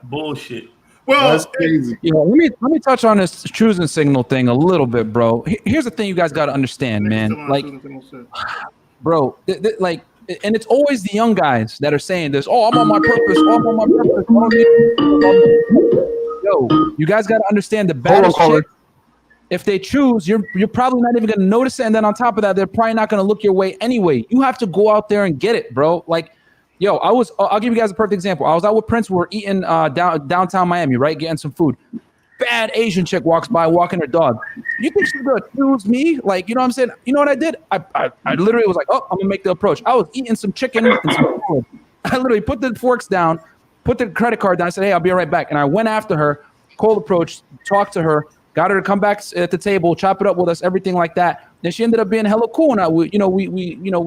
Bullshit. Well, That's crazy. You know, let me touch on this choosing signal thing a little bit, bro. Here's the thing you guys got to understand, man. Like, bro, like, and it's always the young guys that are saying this. Oh, I'm on my purpose. Oh, I'm on my purpose. I don't need. Yo, you guys got to understand the baddest chick. If they choose, you're probably not even gonna notice it, and then on top of that, they're probably not gonna look your way anyway. You have to go out there and get it, bro. Like, yo, I'll give you guys a perfect example. I was out with Prince. We were eating downtown Miami, right? Getting some food. Bad Asian chick walks by, walking her dog. You think she's gonna choose me? Like, you know what I'm saying? You know what I did? I literally was like, oh, I'm gonna make the approach. I was eating some chicken and some food. I literally put the forks down, put the credit card down. I said, hey, I'll be right back. And I went after her, cold approach, talked to her. Got her to come back at the table, chop it up with us, everything like that. Then she ended up being hella cool, and we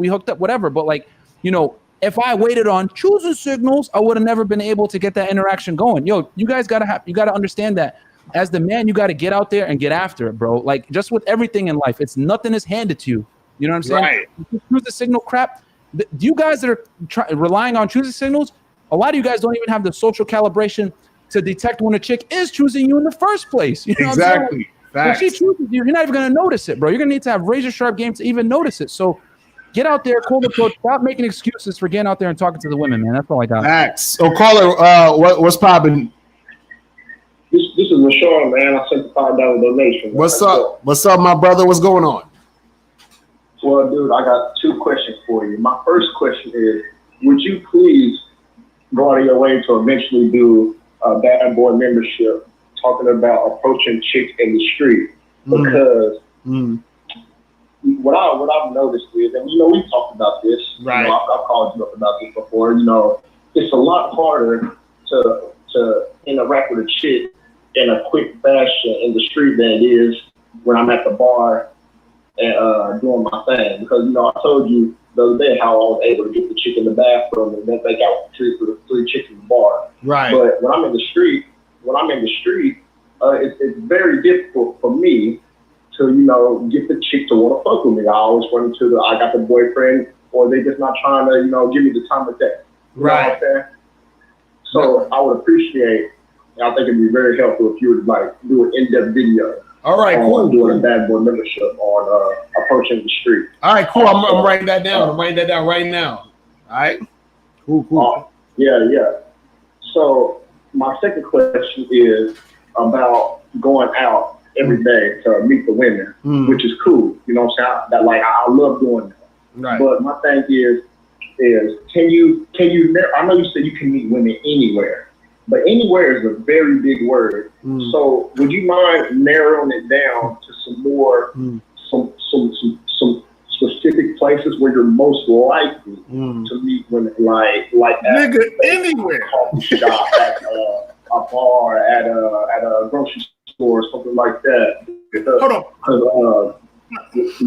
hooked up, whatever. But like, you know, if I waited on choosing signals, I would have never been able to get that interaction going. Yo, you guys gotta understand that as the man, you gotta get out there and get after it, bro. Like, just with everything in life, it's nothing is handed to you. You know what I'm saying? Right. Choose the signal crap. You guys that are relying on choosing signals, a lot of you guys don't even have the social calibration to detect when a chick is choosing you in the first place. You know Exactly. When she chooses you, you're not even going to notice it, bro. You're going to need to have razor sharp game to even notice it. So get out there, cold approach. Stop making excuses for getting out there and talking to the women, man. That's all I got. Facts. So, caller, what's popping? This is LaShawn, man. I sent the $5 donation. What's up? What's up, my brother? What's going on? Well, dude, I got 2 questions for you. My first question is, would you please go out of your way to eventually do a bad boy membership talking about approaching chicks in the street? Because what I've noticed is, and you know, we've talked about this, right? You know, I've called you up about this before. You know, it's a lot harder to interact with a chick in a quick fashion in the street than it is when I'm at the bar and doing my thing. Because, you know, I told you the other day how I was able to get the chick in the bathroom and then they got 3 chicks in the bar. Right. But when I'm in the street, it's very difficult for me to, you know, get the chick to want to fuck with me. I always run into I got the boyfriend, or they just not trying to, you know, give me the time of day. Right. Know what I'm saying? So I would appreciate, and I think it'd be very helpful if you would like do an in-depth video. All right, cool. Doing a bad boy membership on approaching the street. All right, cool. I'm writing that down. I'm writing that down right now. All right. Cool. Yeah. So my second question is about going out every day to meet the women, which is cool. You know what I'm saying? That, like, I love doing that. Right. But my thing is can you? I know you said you can meet women anywhere, but anywhere is a very big word. So would you mind narrowing it down to some more, some specific places where you're most likely to meet women, like nigga, anywhere, coffee shop, at a bar, at a grocery store, or something like that. Hold on.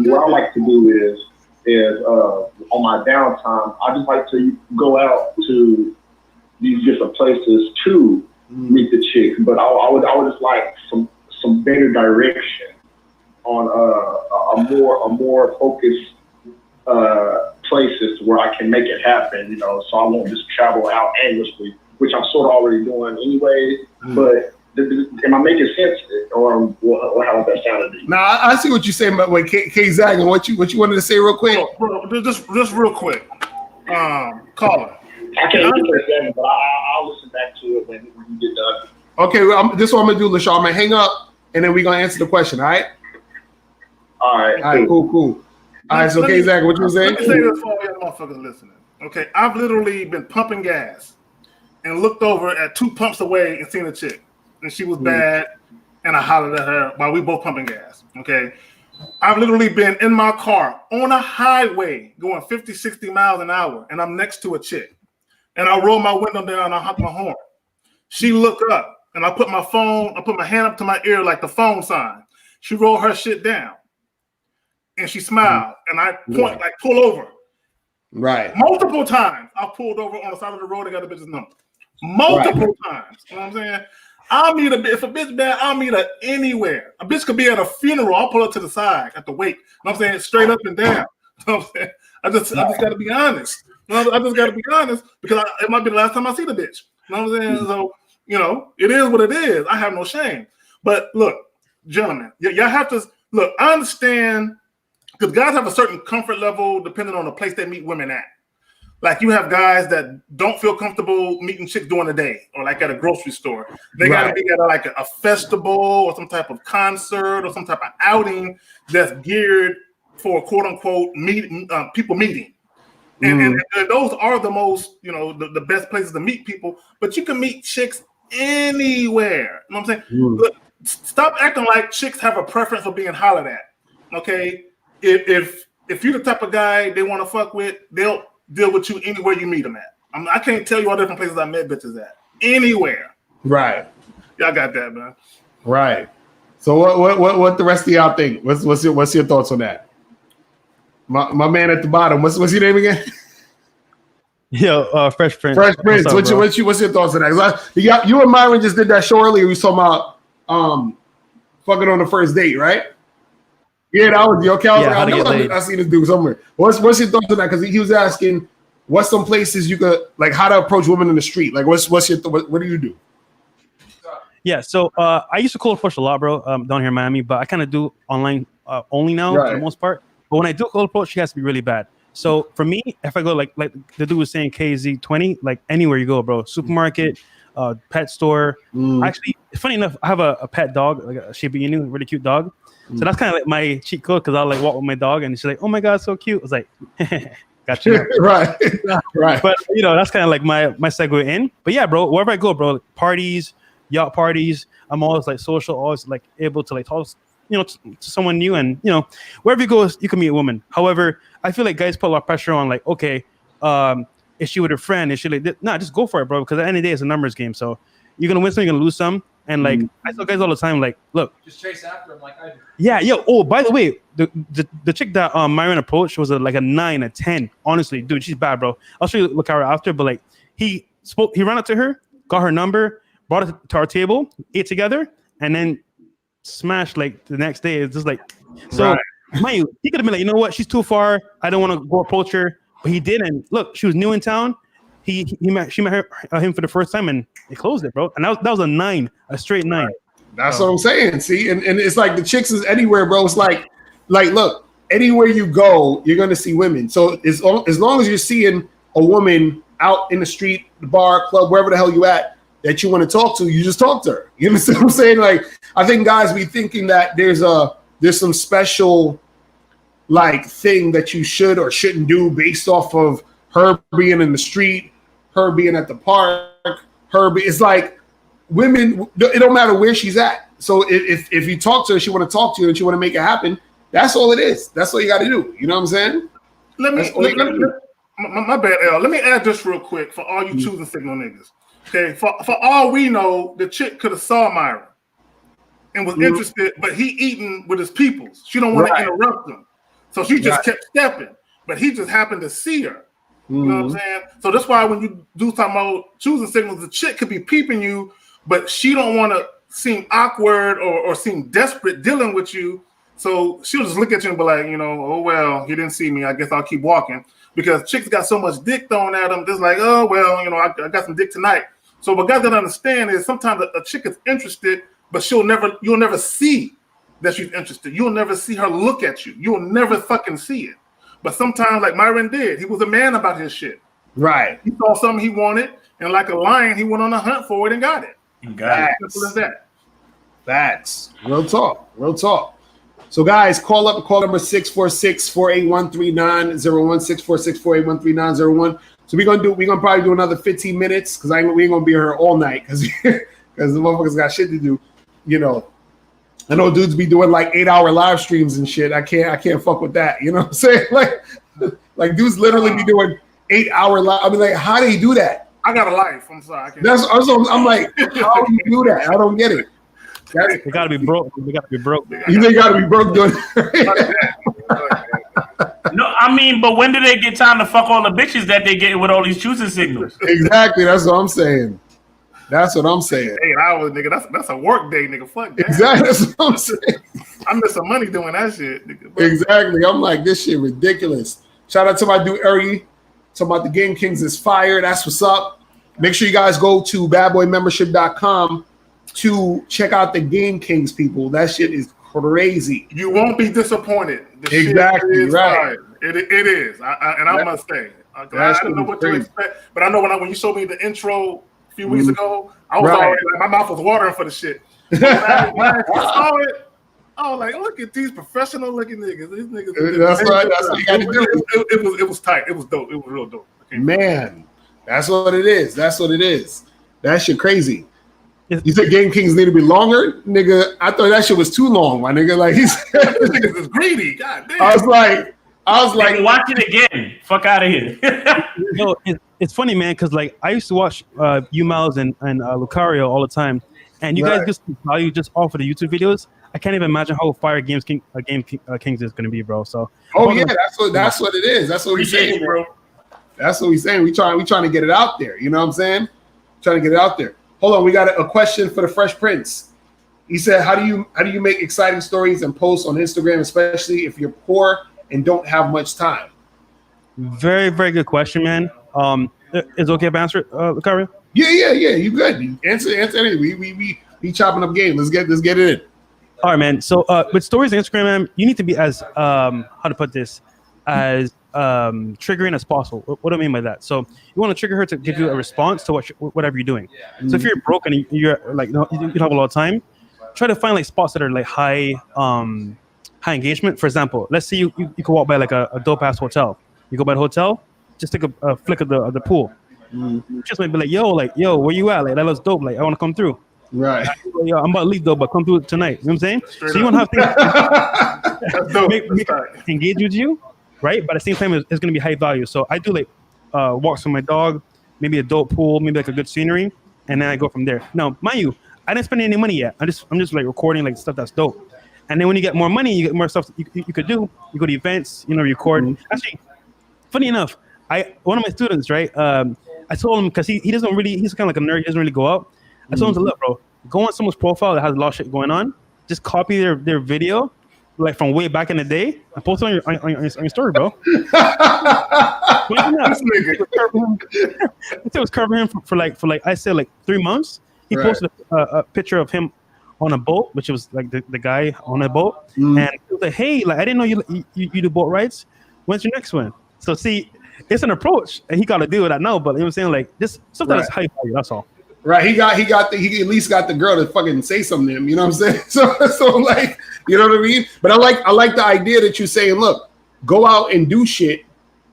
What I like to do is on my downtime, I just like to go out to these different places to meet the chicks, but I would just like some better direction on a more focused places where I can make it happen, you know, so I won't just travel out aimlessly, which I'm sort of already doing anyway. But am I making sense, or how that sounded to you? Now I see what you're saying about K Zag, and what you wanted to say real quick. Bro, just real quick, caller. I can't understand, but I'll listen back to it when you get done. Okay, well, this is what I'm gonna do, LaShawn. I'm gonna hang up, and then we're gonna answer the question. All right. All right. Cool. All right, so K Zag, what you saying? Let me say this for all you motherfuckers listening. Okay, I've literally been pumping gas and looked over at 2 pumps away and seen a chick, and she was bad, and I hollered at her while we both pumping gas. Okay, I've literally been in my car on a highway going 50, 60 miles an hour, and I'm next to a chick, and I roll my window down and I honk my horn. She looked up, and I put my hand up to my ear like the phone sign. She rolled her shit down, and she smiled, and I point, like, pull over. Right. Multiple times I pulled over on the side of the road and got a bitch's number. Multiple times. You know what I'm saying? I'll meet a bitch. If a bitch bad, I'll meet her anywhere. A bitch could be at a funeral. I'll pull her to the side at the wake. You know what I'm saying? Straight up and down. You know what I'm saying? I just got to be honest. You know, I just got to be honest because it might be the last time I see the bitch. You know what I'm saying? So You know, it is what it is. I have no shame. But look, gentlemen, y'all have to look. I understand because guys have a certain comfort level depending on the place they meet women at. Like you have guys that don't feel comfortable meeting chicks during the day or like at a grocery store. They got to be at like a festival or some type of concert or some type of outing that's geared for quote unquote people meeting. And those are the most, you know, the best places to meet people. But you can meet chicks anywhere. You know what I'm saying? Look, stop acting like chicks have a preference for being hollered at. Okay, if you're the type of guy they want to fuck with, they'll deal with you anywhere you meet them at. I can't tell you all the different places I met bitches at. Anywhere. Right. Y'all got that, man. Right. So what the rest of y'all think? What's your thoughts on that? My man at the bottom. What's your name again? Yo, Fresh Prince. Fresh Prince. What's your thoughts on that? You and Myron just did that show earlier. We was talking about fucking on the first date, right? Yeah, that was okay. I seen this dude somewhere. What's your thoughts on that? Because he was asking, what's some places you could like how to approach women in the street? Like, what do you do? Yeah, so I used to cold approach a lot, bro, down here in Miami, but I kind of do online only now for the most part. But when I do cold approach, she has to be really bad. So for me, if I go like the dude was saying KZ20, like anywhere you go, bro, supermarket, pet store. Actually, funny enough, I have a pet dog, like a Shiba Inu, really cute dog. So that's kind of like my cheat code because I'll like walk with my dog and she's like, "Oh my god, so cute." I was like, "Gotcha." right. But you know, that's kind of like my segue in. But yeah, bro, wherever I go, bro, parties, yacht parties, I'm always like social, always like able to like talk, you know, to someone new, and you know, wherever you go, you can meet a woman. However, I feel like guys put a lot of pressure on, like, okay, is she with her friend? Is she like, nah, just go for it, bro. Because at the end of the day, it's a numbers game. So you're gonna win some, you're gonna lose some. And like I tell guys all the time, like, look, just chase after him like I do. Yeah, yo. Oh, by the way, the chick that Myron approached was like a 9, a 10. Honestly, dude, she's bad, bro. I'll show you look at her after, but like he ran up to her, got her number, brought it to our table, ate together, and then smashed like the next day. It's just like so. Mind you, he could have been like, you know what, she's too far. I don't want to go approach her, but he didn't. Look, she was new in town. She met him for the first time, and they closed it, bro. And that was a 9, a straight 9. That's what I'm saying. See, and it's like the chicks is anywhere, bro. It's like look, anywhere you go, you're gonna see women. So as long as you're seeing a woman out in the street, the bar, club, wherever the hell you at, that you want to talk to, you just talk to her. You understand what I'm saying? Like, I think guys be thinking that there's some special like thing that you should or shouldn't do based off of her being in the street, her being at the park, it's like women, it don't matter where she's at. So if you talk to her, she want to talk to you and she want to make it happen, that's all it is. That's all you got to do. You know what I'm saying? My bad, L. Let me add this real quick for all you choosing signal niggas. Okay, for all we know, the chick could have saw Myron and was interested, but he eating with his peoples. She don't want to interrupt them. So she just kept stepping, but he just happened to see her. You know what I'm saying? So that's why when you do talking about choosing signals, the chick could be peeping you, but she don't want to seem awkward or seem desperate dealing with you. So she'll just look at you and be like, you know, oh, well, he didn't see me. I guess I'll keep walking. Because chicks got so much dick thrown at them, just like, oh, well, you know, I got some dick tonight. So what guys don't understand is sometimes a chick is interested, but you'll never see that she's interested. You'll never see her look at you. You'll never fucking see it. But sometimes, like Myron did, he was a man about his shit. Right. He saw something he wanted, and like a lion, he went on a hunt for it and got it. Simple as that. That's real talk. Real talk. So, guys, call number 646-481-3901, 646-481-3901. So we're gonna probably do another 15 minutes because we ain't gonna be here all night because the motherfuckers got shit to do. You know, I know dudes be doing like 8-hour live streams and shit. I can't fuck with that. You know what I'm saying? Like dudes literally be doing 8-hour live. I mean, like, how do you do that? I got a life. I'm sorry. I'm like, how do you do that? I don't get it. They gotta be broke. They gotta be broke. They gotta be broke doing it. No, I mean, but when do they get time to fuck all the bitches that they get with all these choosing signals? Exactly. That's what I'm saying. 8 hours, nigga. That's a work day, nigga. Fuck that. Exactly. That's what I'm saying. I miss some money doing that shit, nigga. Exactly. I'm like, this shit ridiculous. Shout out to my dude Uri. Talking about the Game Kings is fire. That's what's up. Make sure you guys go to badboymembership.com to check out the Game Kings, people. That shit is crazy. You won't be disappointed. The Exactly, shit is right. fire. It is. I must say. I didn't know what to expect, but I know when you showed me the intro a few weeks ago, I was already like, my mouth was watering for the shit. When I saw it, I was like, look at these professional looking niggas. These niggas. That's what you got to do. It was tight. It was dope. It was real dope. Man, that's what it is. That shit crazy. You said Game Kings need to be longer, nigga. I thought that shit was too long, my nigga. Like this nigga is greedy. God damn. I was like, watch it again. Fuck out of here. Yo, it's funny, man, because like I used to watch you Miles and Lucario all the time, and you guys just value just off of the YouTube videos. I can't even imagine how fire Kings is gonna be, bro. So yeah, that's what it is. That's what we're saying, bro. That's what we're saying. We trying to get it out there. You know what I'm saying? Trying to get it out there. Hold on, we got a question for the Fresh Prince. He said, "How do you make exciting stories and posts on Instagram, especially if you're poor and don't have much time?" Very, very good question, man. Is it okay if I answer it, Lucario? Yeah. You good? You answer anything. We chopping up game. Let's get it in. All right, man. So with stories on Instagram, man, you need to be as how to put this, as triggering as possible. What do I mean by that? So you want to trigger her to give you a response to whatever you're doing. So if you're broken and you're like, you don't have a lot of time, try to find like spots that are like high engagement. For example, let's say you can walk by like a dope ass hotel. You go by the hotel, just take a flick of the pool. Just might be like, yo, where you at? Like that looks dope. Like I want to come through. Right. Yo, I'm about to leave though, but come through tonight. You know what I'm saying? So you want to have things make engage with you, right? But at the same time, it's going to be high value. So I do like walks with my dog, maybe a dope pool, maybe like a good scenery, and then I go from there. Now, mind you, I didn't spend any money yet. I'm just like recording like stuff that's dope. And then when you get more money, you get more stuff you could do. You go to events, record. Actually, funny enough, one of my students, right? I told him because he doesn't really, he's kind of like a nerd. He doesn't really go out. I told him to look, bro, go on someone's profile that has a lot of shit going on. Just copy their video, like from way back in the day, and post it on your story, bro. It was covering him for like I said like 3 months. He posted a picture of him on a boat, which was like the guy on a boat, and he was like, "Hey, like I didn't know you do boat rides. When's your next one?" So see, it's an approach, and he got to do it. I know, but you know what I'm saying, like this stuff that is high value. That's all. Right, he at least got the girl to fucking say something to him. You know what I'm saying? So like, you know what I mean? But I like the idea that you're saying, look, go out and do shit,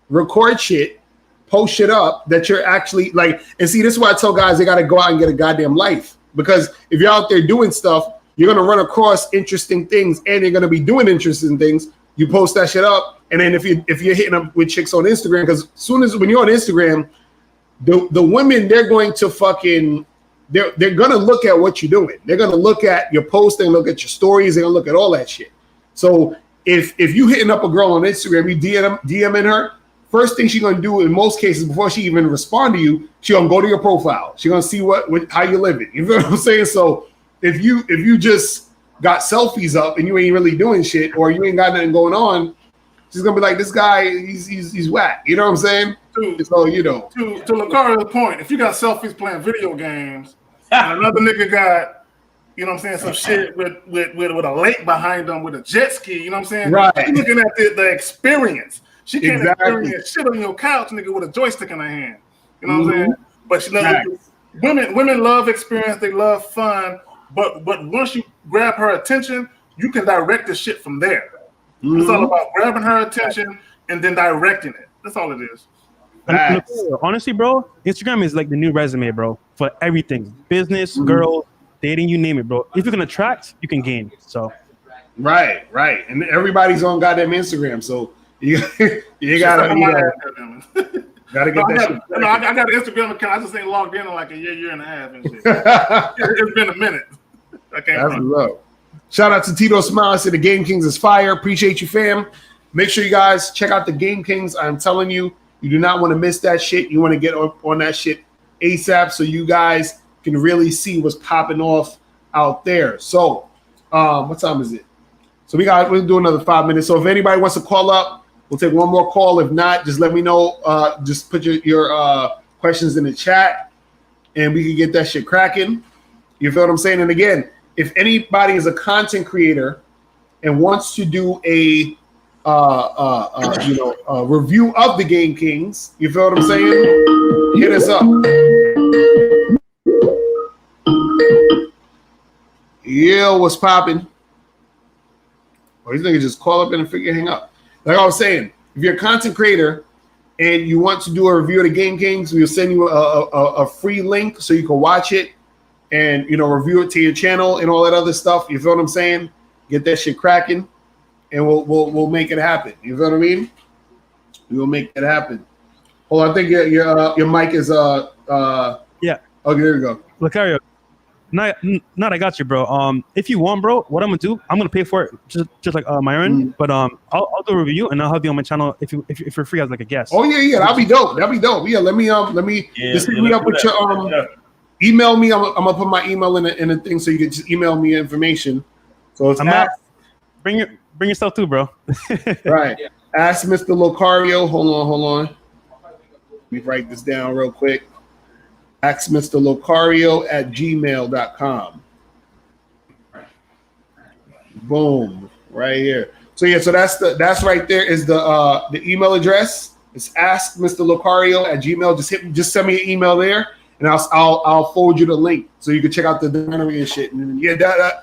record shit, post shit up that you're actually like. And see, this is why I tell guys they got to go out and get a goddamn life, because if you're out there doing stuff, you're gonna run across interesting things, and you're gonna be doing interesting things. You post that shit up, and then if you're hitting up with chicks on Instagram, because when you're on Instagram, the women, they're going to fucking they're gonna look at what you're doing. They're gonna look at your posts, they're gonna look at your stories, they're gonna look at all that shit. So if you hitting up a girl on Instagram, you DMing her, first thing she's gonna do in most cases before she even respond to you, she gonna go to your profile. She's gonna see how you living. You know what I'm saying? So if you just got selfies up and you ain't really doing shit, or you ain't got nothing going on, she's gonna be like, this guy, he's whack. You know what I'm saying? So to Lucario's point, if you got selfies playing video games, and another nigga got, you know what I'm saying, some shit with a lake behind them with a jet ski, you know what I'm saying? Right. You're looking at the experience. She can't experience shit on your couch, nigga, with a joystick in her hand. You know what I'm saying? But she loves women love experience, they love fun, but once you grab her attention, you can direct the shit from there. It's all about grabbing her attention and then directing it. That's all it is. Honestly, bro, Instagram is like the new resume, bro, for everything. Business, girls, dating, you name it, bro. If you can attract, you can gain. So Right. And everybody's on goddamn Instagram, so you gotta get that shit. No, I got an Instagram account. I just ain't logged in like a year and a half and shit. It's been a minute. That's love. Shout out to Tito Smile. Said the Game Kings is fire. Appreciate you, fam. Make sure you guys check out the Game Kings. I'm telling you, you do not want to miss that shit. You want to get on that shit ASAP so you guys can really see what's popping off out there. So, what time is it? So we'll do another 5 minutes. So if anybody wants to call up, we'll take one more call. If not, just let me know. Just put your questions in the chat. and we can get that shit cracking. You feel what I'm saying? And again, if anybody is a content creator and wants to do a review of the Game Kings, you feel what I'm saying? Hit us up. Yeah, what's popping? Or these niggas just call up and hang up. Like I was saying, if you're a content creator and you want to do a review of the Game Kings, we'll send you a free link so you can watch it and review it to your channel and all that other stuff. You feel what I'm saying? Get that shit cracking, and we'll make it happen. You feel what I mean? We will make it happen. Hold on, I think your mic is yeah. Okay, there we go. Lucario, not I got you, bro. If you want, bro, what I'm gonna do, I'm gonna pay for it just like Myron. But I'll do a review and I'll have you on my channel if you're free as like a guest. Oh yeah, that'll be dope. Yeah, let me just hit me up with your email me. I'm gonna put my email in a thing so you can just email me information. So it's bring yourself too, bro. Right. Yeah. Ask Mr. Locario. Hold on. Let me write this down real quick. Ask Mr. Locario at gmail.com. Boom. Right here. So yeah, so that's right there is the email address. It's ask Mr. Locario at gmail. Just send me an email there, and I'll forward you the link so you can check out the documentary and shit. And yeah,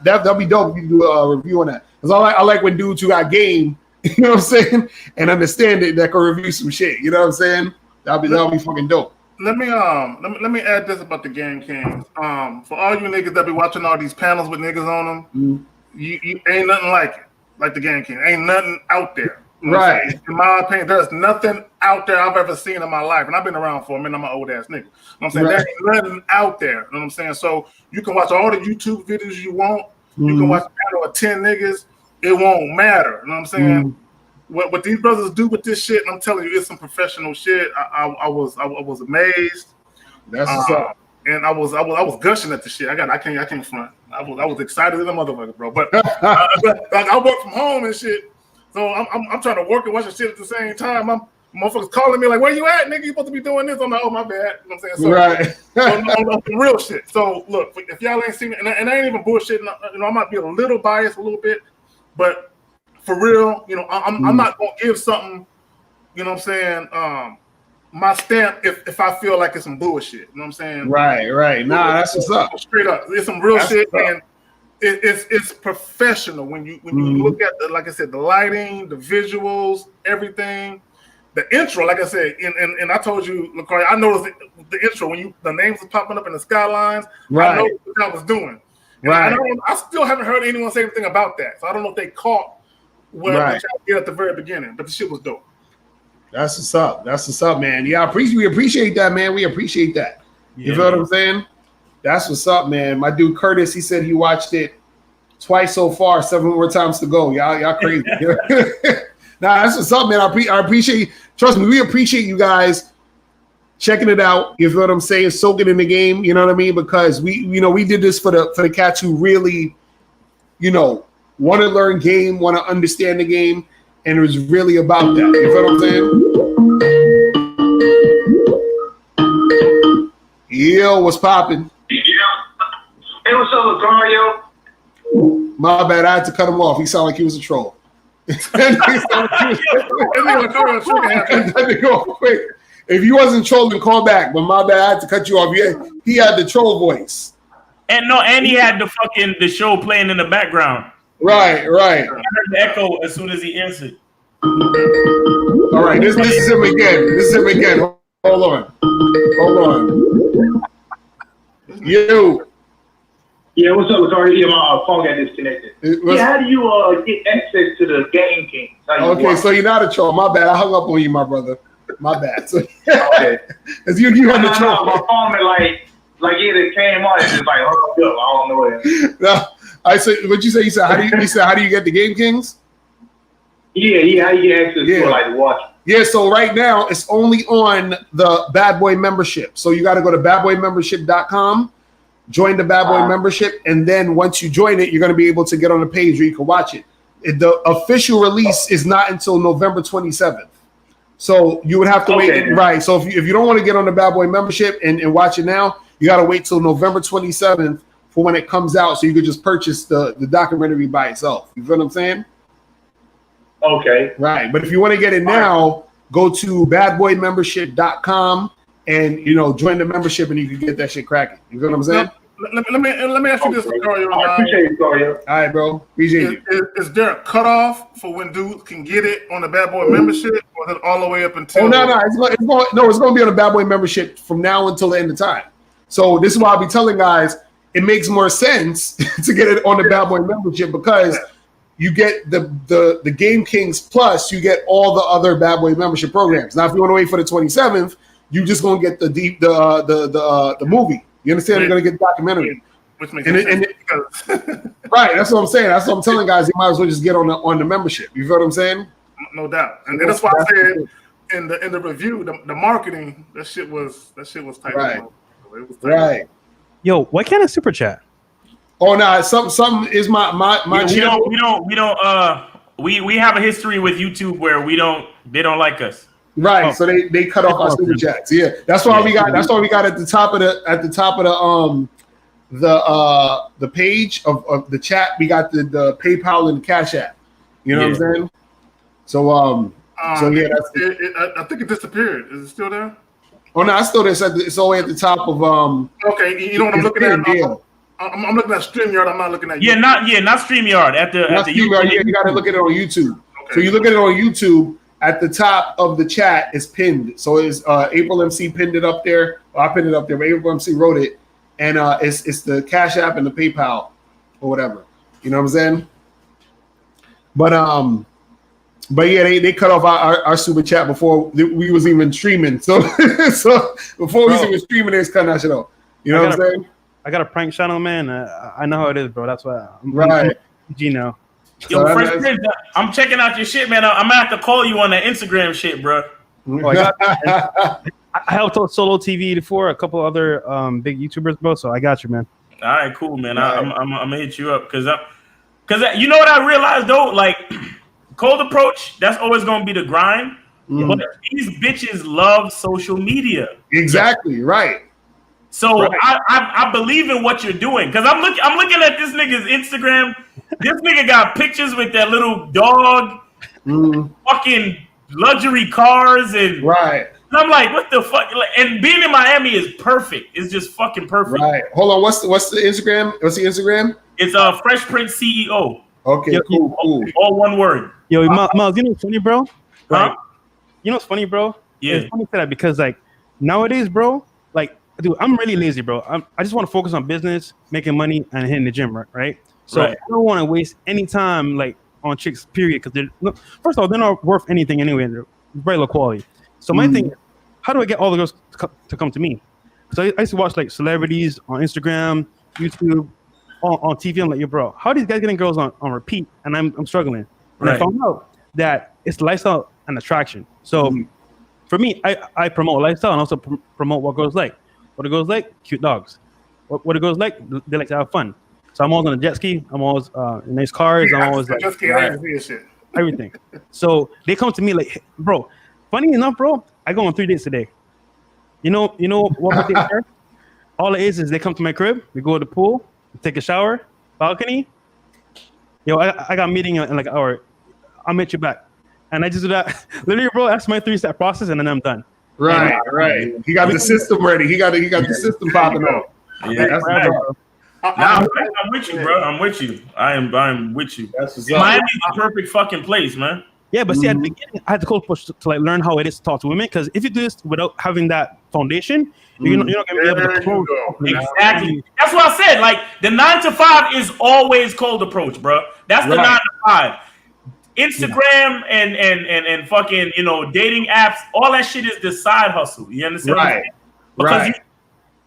that'll be dope. You can do a review on that. Because I like when dudes who got game, you know what I'm saying, and understand it that can review some shit. You know what I'm saying? That'll be fucking dope. Let me add this about the Game Kings. For all you niggas that be watching all these panels with niggas on them, you ain't nothing like the Game King. Ain't nothing out there. You know right. In my opinion, there's nothing out there I've ever seen in my life. And I've been around for a minute. I'm an old ass nigga. You know what I'm saying? Right. There's nothing out there. You know what I'm saying? So you can watch all the YouTube videos you want. You can watch a panel of 10 niggas. It won't matter. You know what I'm saying? What these brothers do with this shit, I'm telling you, it's some professional shit. I was amazed. That's what's up. And I was gushing at the shit. I can't front. I was excited as a motherfucker, bro. But I work from home and shit, so I'm trying to work and watch the shit at the same time. Motherfuckers calling me like, "Where you at, nigga? You supposed to be doing this?" I'm like, "Oh, my bad." You know what I'm saying? So, right. on the real shit. So look, if y'all ain't seen it, and I ain't even bullshitting. I might be a little biased, a little bit, but for real, I'm not gonna give something. You know what I'm saying? My stamp if I feel like it's some bullshit. You know what I'm saying? Right. Nah, that's what's up. Straight up, it's some real shit, and it's professional when you look at like I said, the lighting, the visuals, everything. The intro, like I said, and I told you, Lucario, I noticed the intro when the names were popping up in the skylines. Right. I know what I was doing. Right. I still haven't heard anyone say anything about that, so I don't know if they caught what I did at the very beginning. But the shit was dope. That's what's up. That's what's up, man. Yeah, we appreciate that, man. We appreciate that. You feel what I'm saying? That's what's up, man. My dude Curtis, he said he watched it twice so far, 7 more times to go. Y'all crazy. Nah, that's what's up, man. I appreciate you. Trust me, we appreciate you guys checking it out. You feel what I'm saying? Soaking in the game. You know what I mean? Because we did this for the cats who really, want to learn game, want to understand the game, and it was really about that. You feel what I'm saying? Yo, what's popping? Hey, what's up, Lucario? My bad, I had to cut him off. He sounded like he was a troll. If you wasn't trolling, call back. But my bad, I had to cut you off. He had the troll voice. And he had the show playing in the background. Right. I heard the echo as soon as he answered. All right, this is him again. Hold on. You. Yeah, what's up, Lucario? Yeah, my phone got disconnected. How do you get access to the Game Kings? Okay, so you're not a troll. My bad. I hung up on you, my brother. My bad. So, okay. As you had the troll. My phone it came on and just like hung up. I don't know it. No, I said what you say. You said how do you get the Game Kings? Yeah. How do you get access to it, watch? Yeah, so right now it's only on the Bad Boy membership. So you got to go to badboymembership.com, join the Bad Boy membership, and then once you join it, you're going to be able to get on the page where you can watch it. The official release is not until November 27th. So you would have to wait. Right. So if you don't want to get on the Bad Boy membership and watch it now, You got to wait till November 27th for when it comes out, so you could just purchase the documentary by itself. You feel what I'm saying? Okay. Right. But if you want to get it now, go to badboymembership.com and, you know, join the membership and you can get that shit cracking. You feel what I'm saying? Let me ask you this, Dario. I appreciate it, Dario. All right, bro. Appreciate you. Is there a cutoff for when dudes can get it on the Bad Boy membership, or is it all the way up until? Oh, no. It's going to be on the Bad Boy membership from now until the end of time. So this is why I'll be telling guys it makes more sense to get it on the Bad Boy membership because you get the Game Kings plus you get all the other Bad Boy membership programs. Now, if you want to wait for the 27th, you just going to get the movie. You understand? You're going to get the documentary. Which makes sense because right. That's what I'm saying. That's what I'm telling guys. You might as well just get on the membership. You feel what I'm saying? no doubt. And that's why I said in the review, the marketing, that shit was tight. Right. It was tight. Right. Yo, why can't I super chat? Oh no, something is my channel. We have a history with YouTube where they don't like us. Right, so they cut off our super chats. Yeah, that's why we got at the top of the page of the chat. We got the PayPal and the Cash App. You know what I'm saying? So yeah, I think it disappeared. Is it still there? Oh no, I still there. It's all the way at the top of Okay, you know what I'm looking at? I'm looking at StreamYard. I'm not looking at YouTube. not StreamYard. At the StreamYard, yeah, you got to look at it on YouTube. Okay. So you look at it on YouTube. At the top of the chat is pinned. So it's April MC pinned it up there. Well, I pinned it up there, but April MC wrote it. And it's the Cash App and the PayPal or whatever. You know what I'm saying? But yeah, they cut off our super chat before we was even streaming. So before we was even streaming, they was cutting that shit off. You know what I'm saying? I got a prank channel, man. I know how it is, bro. That's why I'm now. Yo, Fresh Prince, I'm checking out your shit, man. I'm gonna have to call you on that Instagram shit, bro. I helped out Solo TV before, a couple other big YouTubers, bro. So I got you, man. All right, cool, man. I'm gonna hit you up because you know what I realized though, like cold approach, that's always gonna be the grind. But these bitches love social media. Exactly, right. So I believe in what you're doing because I'm looking at this nigga's Instagram. This nigga got pictures with that little dog, fucking luxury cars, and I'm like, what the fuck? And being in Miami is perfect. It's just fucking perfect. Right. Hold on. What's the Instagram? What's the Instagram? It's Fresh Prince CEO. Okay. Cool. All one word. Yo, Miles, you know what's funny, bro? Huh? You know what's funny, bro? Yeah. It's funny for that because like nowadays, bro, like dude, I'm really lazy, bro. I just want to focus on business, making money, and hitting the gym, right? So I don't want to waste any time like on chicks, period. Because first of all, they're not worth anything anyway. They're very low quality. So my thing is, how do I get all the girls to come to me? Because I used to watch like celebrities on Instagram, YouTube, on TV. I'm like, yo, bro, how are these guys getting girls on repeat? And I'm struggling. And I found out that it's lifestyle and attraction. So for me, I promote lifestyle and also promote what girls like. What a girls like? Cute dogs. What a girls like? They like to have fun. So I'm always on a jet ski. I'm always in nice cars. I'm always like everything. So they come to me like, bro. Funny enough, bro, I go on 3 dates a day. You know what they are? All it is they come to my crib. We go to the pool, take a shower, balcony. Yo, I got a meeting in like an hour. I'll meet you back, and I just do that. Literally, bro, that's my 3-step process, and then I'm done. Right. He got the system ready. He got the system popping off. Yeah, that's right. I'm with you, bro. I'm with you. I'm with you. Miami's the perfect fucking place, man. Yeah, but see, at the beginning, I had to cold push to like learn how it is to talk to women. Because if you do this without having that foundation, you're not gonna be able to close. Exactly. That's what I said. Like the 9 to 5 is always cold approach, bro. That's the 9 to 5. Instagram and fucking dating apps, all that shit is the side hustle. You understand? Right. Because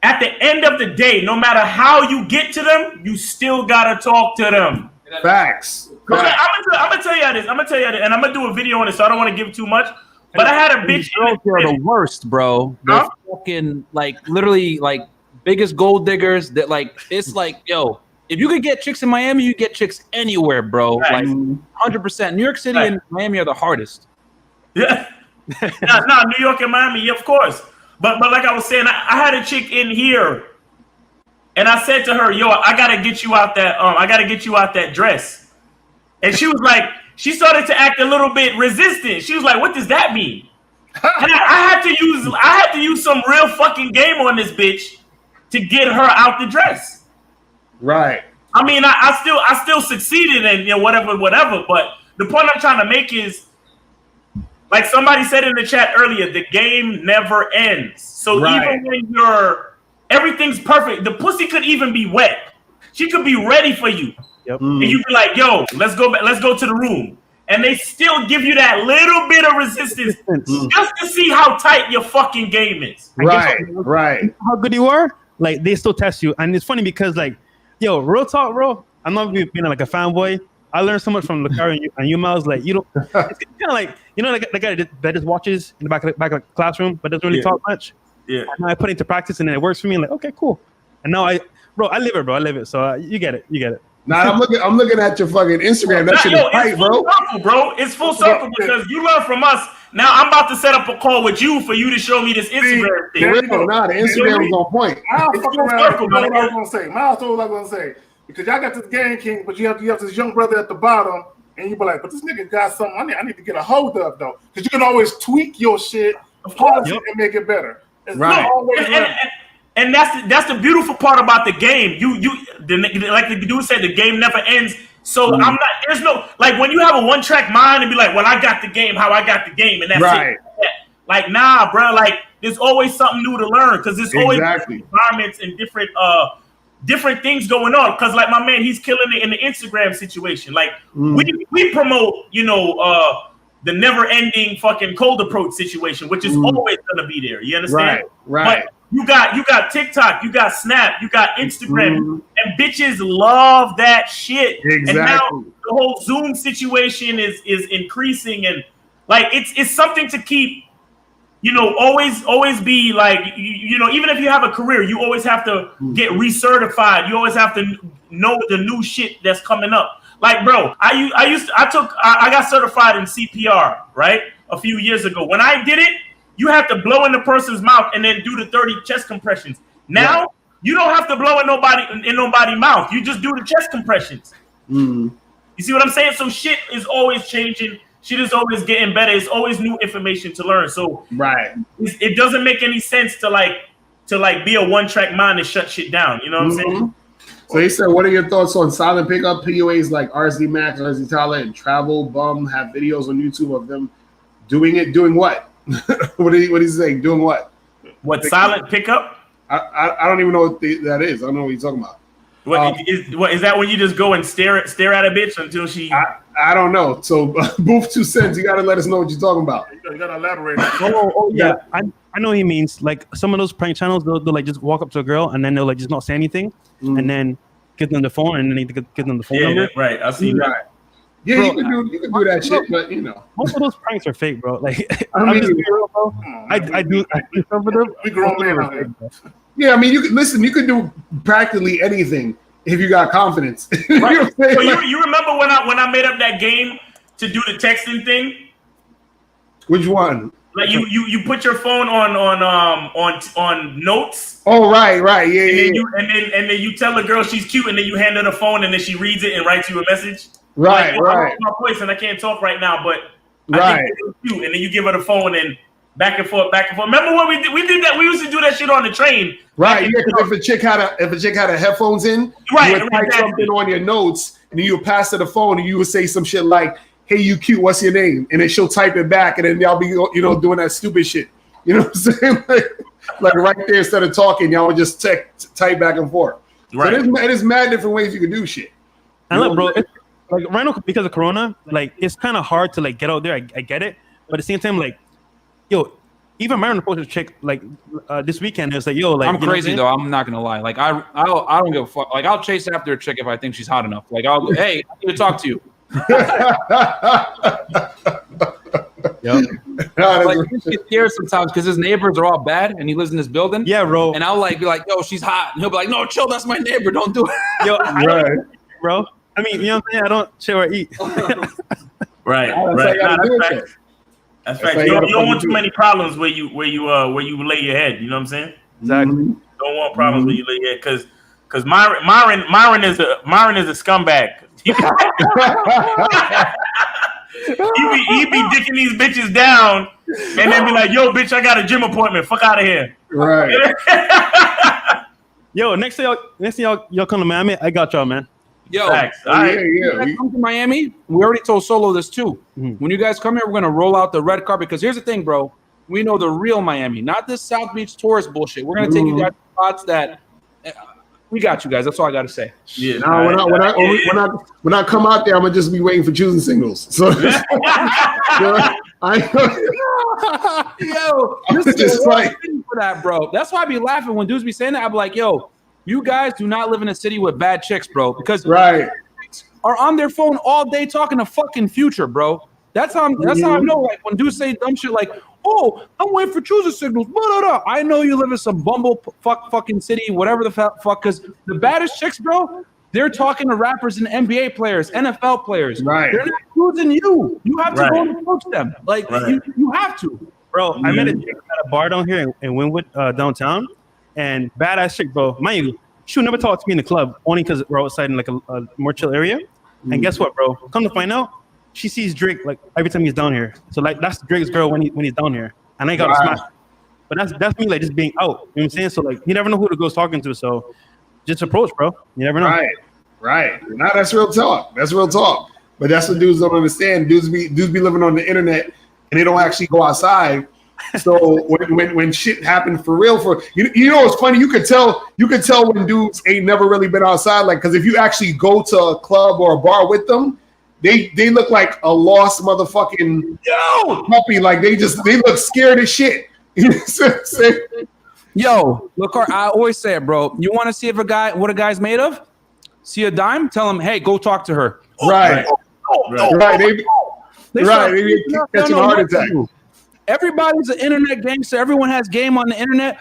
at the end of the day, no matter how you get to them, you still gotta talk to them. Facts. I'm gonna tell you this, and I'm gonna do a video on it, so I don't want to give too much. But I had a bitch. Girls are the worst, bro. They're fucking literally biggest gold diggers. That it's like, yo, if you could get chicks in Miami, you get chicks anywhere, bro. Right. 100%. New York City and Miami are the hardest. Yeah. New York and Miami, of course. But like I was saying, I had a chick in here and I said to her, "Yo, I gotta get you out that dress." And she was like, she started to act a little bit resistant. She was like, "What does that mean?" And I had to use some real fucking game on this bitch to get her out the dress. Right. I mean, I still succeeded and whatever. But the point I'm trying to make is, like somebody said in the chat earlier, the game never ends. So even when everything's perfect, the pussy could even be wet. She could be ready for you. Yep. And you be like, "Yo, let's go to the room." And they still give you that little bit of resistance just to see how tight your fucking game is. Right. How good you are, like they still test you. And it's funny because like, yo, real talk, bro. I'm not being like a fanboy. I learned so much from Lakari and you, Miles. Like, you don't. It's kind of like, like the guy that just watches in the back of the classroom, but doesn't really talk much. Yeah. And I put it into practice, and then it works for me. I'm like, okay, cool. And now I live it, bro. I live it. So you get it. Nah, I'm looking at your fucking Instagram. That shit is tight, bro. It's full circle because you learn from us. Now I'm about to set up a call with you for you to show me this Instagram thing. Nah, the Instagram was on point. Miles told what I was gonna say. Miles told what I was gonna say. Because y'all got this game king, but you have this young brother at the bottom, and you be like, but this nigga got something I need to get a hold of though. Because you can always tweak your shit, polish it, and make it better. It's not always and that's the beautiful part about the game. Like the dude said, the game never ends. So there's no, like when you have a one-track mind and be like, well, I got the game, how I got the game, and that's it. Like, nah, bro, like there's always something new to learn because there's always environments and different things going on. Because like my man, he's killing it in the Instagram situation. Like we promote, the never-ending fucking cold approach situation, which is always gonna be there. You understand? Right. But you got TikTok, you got Snap, you got Instagram, and bitches love that shit. Exactly. And now the whole Zoom situation is increasing, and like it's something to keep. Always be like, even if you have a career, you always have to get recertified. You always have to know the new shit that's coming up. Like, bro, I got certified in CPR, right? A few years ago. When I did it, you have to blow in the person's mouth and then do the 30 chest compressions. Now, you don't have to blow in nobody's mouth. You just do the chest compressions. You see what I'm saying? So shit is always changing. Shit is always getting better. It's always new information to learn. So it doesn't make any sense to be a one-track mind and shut shit down. You know what I'm saying? So he said, what are your thoughts on silent pickup PUAs like RZ Max, RZ Tala, and Travel Bum have videos on YouTube of them doing it? Doing what? What did he say? Doing what? What silent pickup? I don't even know what that is. I don't know what you're talking about. What is that when you just go and stare at a bitch until she? I don't know. So Booth 2 cents, you got to let us know what you're talking about. You got to elaborate. Yeah. I know what he means. Like some of those prank channels, they'll like just walk up to a girl and then they'll like just not say anything, and then give them the phone and then they give them the phone number. Right. I've seen that. Yeah, bro, you can do that shit, but most of those pranks are fake, bro. Like I mean, I do some of them. We grown men out here. Yeah, I mean, you could do practically anything if you got confidence. Right. So you remember when I made up that game to do the texting thing? Which one? Like you put your phone on notes. Oh right, yeah. And then you tell a girl she's cute, and then you hand her the phone, and then she reads it and writes you a message. Right. I my voice and I can't talk right now, but I think it's cute. And then you give her the phone and back and forth. Remember when we did that? We used to do that shit on the train. Right. Yeah. Because if a chick had a headphones in, you would type something on your notes, and then you would pass her the phone, and you would say some shit like, "Hey, you cute? What's your name?" And then she'll type it back, and then y'all be doing that stupid shit. You know what I'm saying? like right there, instead of talking, y'all would just type back and forth. Right. So there's mad different ways you can do shit. And look, bro, like right now because of Corona, like it's kind of hard to like get out there. I get it, but at the same time, like, yo, even Myron approached a chick like this weekend. It's like, yo, like I'm crazy though. I'm not gonna lie. Like I don't give a fuck. Like I'll chase after a chick if I think she's hot enough. Like hey, I need to talk to you. Like he gets scared sometimes because his neighbors are all bad and he lives in this building. Yeah, bro. And I'll like be like, yo, she's hot. And he'll be like, no, chill, that's my neighbor. Don't do it. Yo, bro. I mean, you know what I'm saying? I don't chill or eat. Right. That's right. You don't want too many problems where you lay your head. You know what I'm saying? Exactly. Don't want problems where you lay your head because Because Myron is a scumbag. He be dicking these bitches down and then be like, yo, bitch, I got a gym appointment. Fuck out of here. Right. Yo, next thing y'all come to Miami, I got y'all, man. Yo, Facts. Oh, All right. when you guys come to Miami, we already told Solo this too. Mhm. When you guys come here, we're gonna roll out the red carpet because here's the thing, bro. We know the real Miami, not this South Beach tourist bullshit. We're gonna take you guys to spots that we got you guys. That's all I gotta say. Yeah. No, when I come out there, I'm gonna just be waiting for choosing signals. So Yo, this is Just just like- for that, bro. That's why I be laughing when dudes be saying that. I be like, yo, you guys do not live in a city with bad chicks, bro, because right. are on their phone all day talking to fucking Future, bro. That's how I know. Like when dudes say dumb shit like, "Oh, I'm waiting for choosing signals." Blah, blah, blah. I know you live in some fucking city, whatever the fuck. Because the baddest chicks, bro, they're talking to rappers and NBA players, NFL players. Right. They're not choosing you. You have to Right. go and approach them. Like Right. you have to. Bro, I met a chick at a bar down here in Wynwood, downtown, and badass chick, bro. Mind you, she would never talk to me in the club, only because we're outside in like a more chill area. And guess what, bro? Come to find out, she sees Drake like every time he's down here. So like that's Drake's girl when he's down here, and I got to smash. But that's me like just being out. You know what I'm saying? So like you never know who the girl's talking to. So just approach, bro. You never know. Right. Now that's real talk. That's real talk. But that's what dudes don't understand. Dudes be living on the internet and they don't actually go outside. So when shit happened for real, you know it's funny. You could tell when dudes ain't never really been outside. Like because if you actually go to a club or a bar with them, they look like a lost motherfucking puppy. Like they look scared as shit. Yo, look, I always say it, bro. You want to see if what a guy's made of? See a dime? Tell him, hey, go talk to her. Right. They be catching a heart attack. Everybody's an internet gangster. Everyone has game on the internet,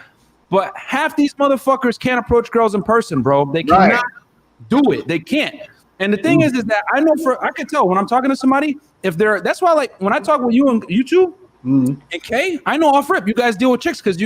but half these motherfuckers can't approach girls in person, bro. They cannot do it. They can't. And the thing is that I can tell when I'm talking to somebody if they're. That's why, like, when I talk with you and you two and Kay, I know off rip you guys deal with chicks because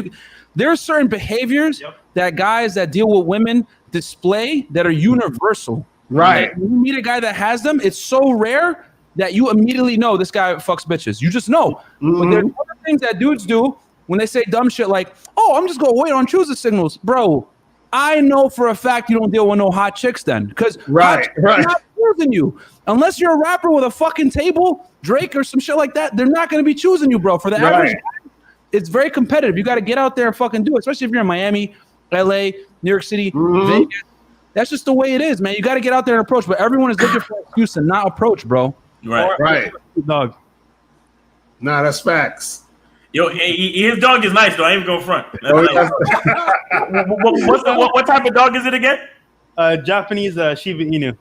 there are certain behaviors that guys that deal with women display that are universal. Right. Like, when you meet a guy that has them, it's so rare that you immediately know this guy fucks bitches. You just know. But there's other things that dudes do when they say dumb shit like, "Oh, I'm just gonna wait on choosing signals," bro. I know for a fact you don't deal with no hot chicks then, because right. not choosing you unless you're a rapper with a fucking table, Drake or some shit like that. They're not gonna be choosing you, bro. For the average guy, it's very competitive. You got to get out there and fucking do it, especially if you're in Miami, LA, New York City, Vegas. That's just the way it is, man. You got to get out there and approach. But everyone is looking for an excuse to not approach, bro. Right. Dog. Nah, that's facts. Yo, his dog is nice though. I ain't even going front. What type of dog is it again? Japanese Shiba Inu.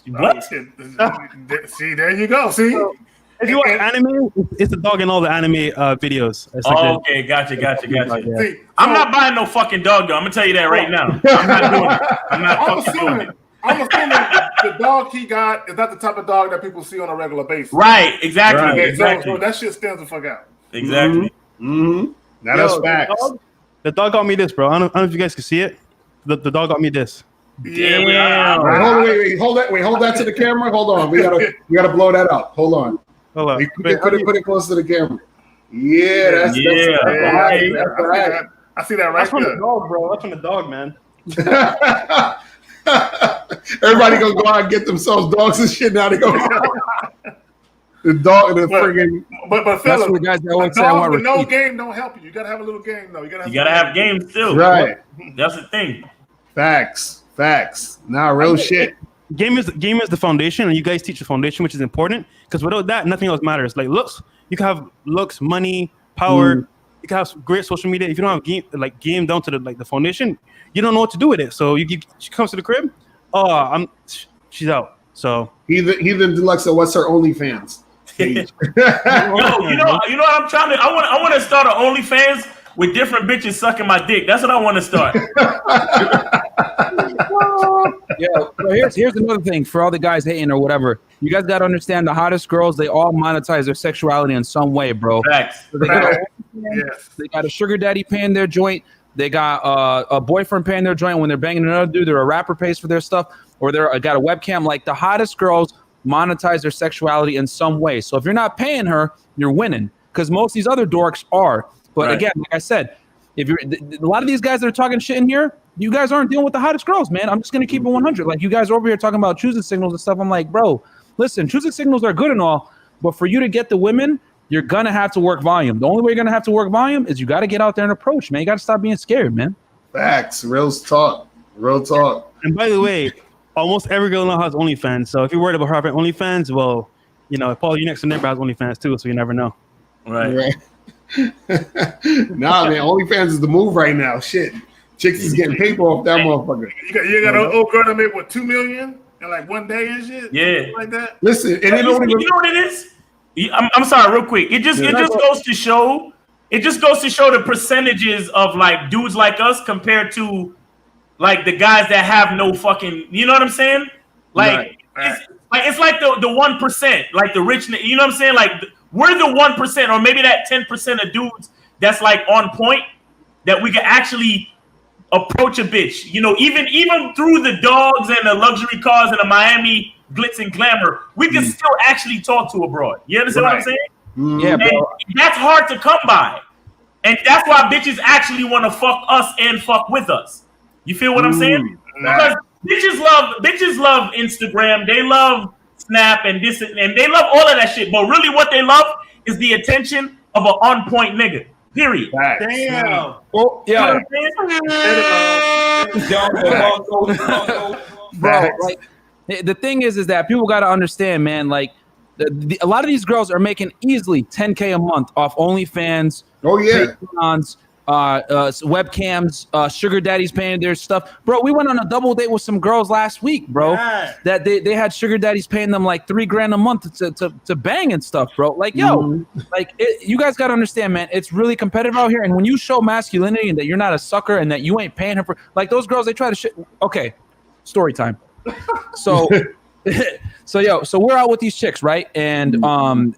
What? See, there you go. See, if you watch anime, it's a dog in all the anime videos. It's like Okay, gotcha. Yeah. see, I'm not buying no fucking dog though. I'm gonna tell you that right now. I'm not doing it. I'm not fucking doing it. I'm assuming the dog he got is not the type of dog that people see on a regular basis. Right, exactly. Right. Exactly. So that shit stands the fuck out. Exactly. Now that's facts. The dog got me this, bro. I don't know if you guys can see it. The dog got me this. Yeah. Wait, hold that to the camera. Hold on. We gotta blow that up. Hold on. Hold on. Put it close to the camera. Yeah, that's right. I see that right That's from the there. dog, bro. That's from the dog, man. Everybody gonna go out and get themselves dogs and shit. Now they go. The dog, the friggin'. But That's fella, what guys that a always say. I dog want with no receipt. game don't help you. You gotta have a little game though. You gotta have games too. Right. That's the thing. Facts. Nah, real shit. Game is the foundation, and you guys teach the foundation, which is important. Because without that, nothing else matters. Like looks, you can have looks, money, power. You can have great social media. If you don't have game down to the foundation, you don't know what to do with it. So she comes to the crib. She's out. So Heathen Deluxe. What's her OnlyFans? Page. Yo, you know what I'm trying to. I want to start an OnlyFans with different bitches sucking my dick. That's what I want to start. Yeah, so here's another thing for all the guys hating or whatever. You guys got to understand the hottest girls, they all monetize their sexuality in some way, bro. Facts. So they got a sugar daddy paying their joint. They got a boyfriend paying their joint when they're banging another dude. They're a rapper pays for their stuff, or they're got a webcam. Like the hottest girls monetize their sexuality in some way. So if you're not paying her, you're winning, because most of these other dorks are. But again, like I said, if you're a lot of these guys that are talking shit in here, you guys aren't dealing with the hottest girls, man. I'm just gonna keep it 100. Like you guys are over here talking about choosing signals and stuff. I'm like, bro, listen, choosing signals are good and all, but for you to get the women, you're gonna have to work volume. The only way you're gonna have to work volume is you got to get out there and approach, man. You got to stop being scared, man. Facts, real talk. And by the way, almost every girl now has OnlyFans. So if you're worried about her having OnlyFans, well, you know, Paul, your next door neighbor has OnlyFans too, so you never know. Right. Nah, man, OnlyFans is the move right now. Shit, chicks is getting paper off that motherfucker. You got an old girl that made what, 2 million in like one day and shit. Yeah, like that. Listen, and you know what it is? I'm sorry, real quick. It just goes to show. It just goes to show the percentages of like dudes like us compared to like the guys that have no fucking. You know what I'm saying? Like it's like the 1%, like the rich. You know what I'm saying? Like we're the 1%, or maybe that 10% of dudes that's like on point that we can actually approach a bitch. You know, even through the dogs and the luxury cars and the Miami glitz and glamour, we can still actually talk to a broad. You understand what I'm saying? Yeah, bro. And that's hard to come by. And that's why bitches actually want to fuck us and fuck with us. You feel what I'm saying? Because bitches love Instagram, they love Snap and this, and they love all of that shit. But really what they love is the attention of an on-point nigga. Period. Damn. Well, yeah. Bro, like the thing is that people got to understand, man, like a lot of these girls are making easily $10K a month off OnlyFans. Oh yeah. Patreons, webcams, sugar daddies paying their stuff. Bro, we went on a double date with some girls last week, bro. Yeah. That they had sugar daddies paying them like $3,000 a month to bang and stuff, bro. Like, yo, like you guys got to understand, man, it's really competitive out here. And when you show masculinity and that you're not a sucker and that you ain't paying her for, like those girls, they try to shit. Okay, story time. So so we're out with these chicks, right? And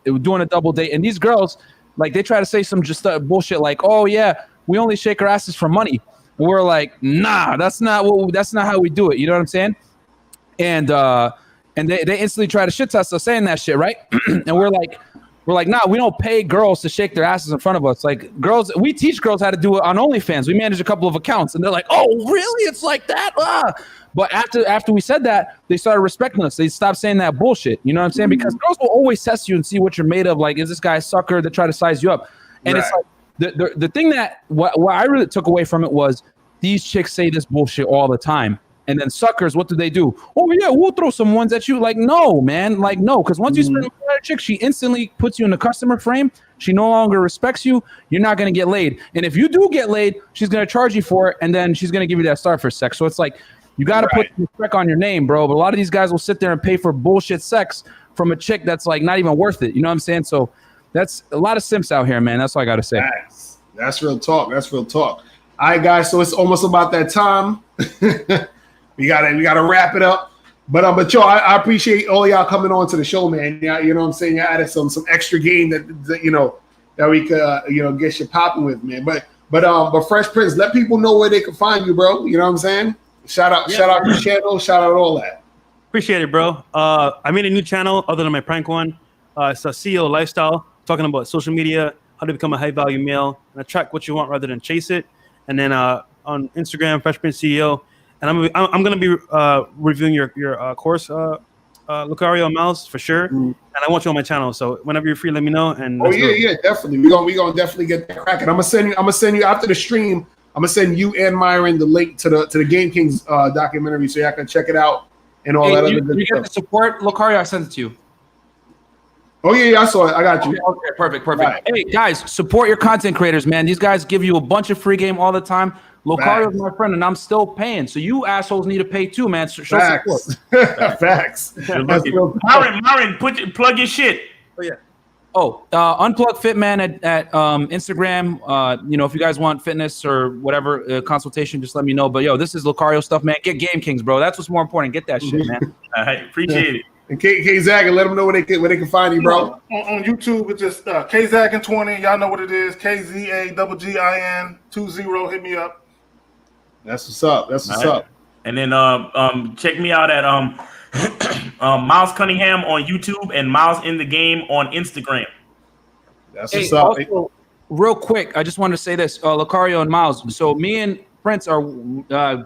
doing a double date, and these girls, like, they try to say some just bullshit like, oh yeah, we only shake our asses for money. And we're like, nah, that's not how we do it. You know what I'm saying? And they instantly try to shit test us saying that shit, right? And we're like, nah, we don't pay girls to shake their asses in front of us. Like girls, we teach girls how to do it on OnlyFans. We manage a couple of accounts, and they're like, oh really? It's like that? But after we said that, they started respecting us. They stopped saying that bullshit. You know what I'm saying? Because girls will always test you and see what you're made of. Like, is this guy a sucker? They try to size you up. And it's like the thing that what I really took away from it was these chicks say this bullshit all the time. And then suckers, what do? Oh yeah, we'll throw some ones at you. Like, no, man. Like, no. Because once you spend with that chick, she instantly puts you in the customer frame. She no longer respects you. You're not going to get laid. And if you do get laid, she's going to charge you for it. And then she's going to give you that star for sex. So it's like, you got to put respect on your name, bro. But a lot of these guys will sit there and pay for bullshit sex from a chick that's like not even worth it. You know what I'm saying? So that's a lot of simps out here, man. That's all I got to say. That's real talk. All right, guys. So it's almost about that time. we gotta wrap it up. But yo, I appreciate all y'all coming on to the show, man. Yeah, you know what I'm saying? You added some extra game that you know that we could get you popping with, man. But Fresh Prince, let people know where they can find you, bro. You know what I'm saying? Shout out your channel, shout out all that. Appreciate it, bro. I made a new channel other than my prank one. It's a CEO lifestyle, talking about social media, how to become a high value male, and attract what you want rather than chase it. And then on Instagram, Fresh Prince CEO. And I'm gonna be reviewing your course, Lucario Mouse, for sure. And I want you on my channel. So whenever you're free, let me know. And yeah, definitely. We gonna definitely get that cracking. I'm gonna send you after the stream. I'm gonna send you and Myron the link to the Game Kings documentary so y'all can check it out and all that other good stuff. You get the support, Lucario? I sent it to you. Oh yeah, I saw it. I got you. Okay, perfect. Right. Hey guys, support your content creators, man. These guys give you a bunch of free game all the time. Lucario is my friend, and I'm still paying. So you assholes need to pay too, man. Show support. Facts. Myron, plug your shit. Oh yeah. Unplug Fitman at Instagram. If you guys want fitness or whatever consultation, just let me know. But yo, this is Lucario stuff, man. Get Game Kings, bro. That's what's more important. Get that shit, man. I appreciate it. And K-Zag, and let them know where they can find you, bro. On YouTube, it's just K-Zag and 20. Y'all know what it is. KZAGGIN 20. Hit me up. That's what's up. That's what's up. And then check me out at Miles Cunningham on YouTube and Miles in the Game on Instagram. That's what's up. Also, real quick, I just wanted to say this, Lucario and Miles. So me and Prince are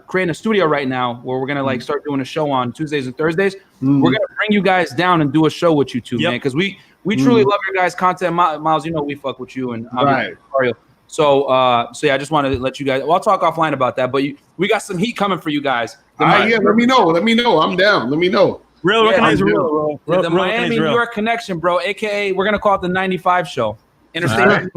creating a studio right now where we're gonna like start doing a show on Tuesdays and Thursdays. We're gonna bring you guys down and do a show with you two, man, because we truly love your guys' content. Miles, you know we fuck with you and Lucario. So yeah, I just wanted to let you guys. Well, I'll talk offline about that, but we got some heat coming for you guys. Yeah, let me know. I'm down. Let me know. Real recognize real, bro. The Miami New York connection, bro. AKA, we're gonna call it the 95 show. Interstate.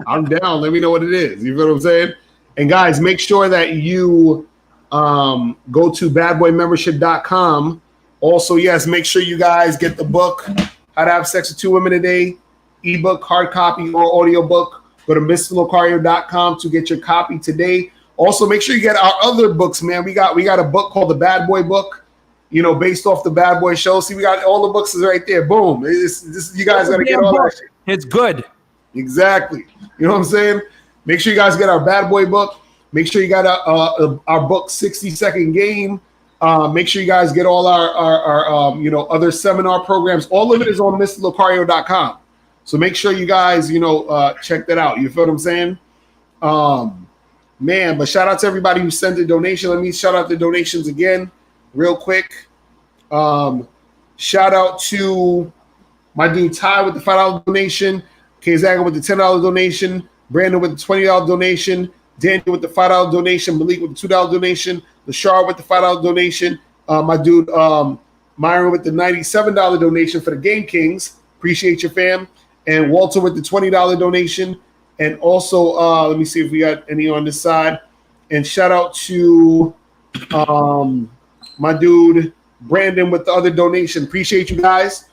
I'm down. Let me know what it is. You feel what I'm saying? And guys, make sure that you go to badboymembership.com. Also, yes, make sure you guys get the book, How to Have Sex with 2 Women a Day, ebook, hard copy, or audiobook. Go to MrLocario.com to get your copy today. Also, make sure you get our other books, man. We got a book called the Bad Boy Book, you know, based off the Bad Boy Show. See, we got all the books is right there. Boom. You guys got to get all that shit. It's good. Exactly. You know what I'm saying? Make sure you guys get our Bad Boy book. Make sure you got our book, 60-Second Game. Make sure you guys get all our you know, other seminar programs. All of it is on MrLocario.com. So make sure you guys, you know, check that out. You feel what I'm saying? Man, but shout out to everybody who sent a donation. Let me shout out the donations again real quick. Shout out to my dude Ty with the $5 donation, Kzaga with the $10 donation, Brandon with the $20 donation, Daniel with the $5 donation, Malik with the $2 donation, Lashar with the $5 donation, my dude Myron with the $97 donation for the Game Kings. Appreciate your fam. And Walter with the $20 donation. And also, let me see if we got any on this side. And shout out to my dude Brandon with the other donation. Appreciate you guys.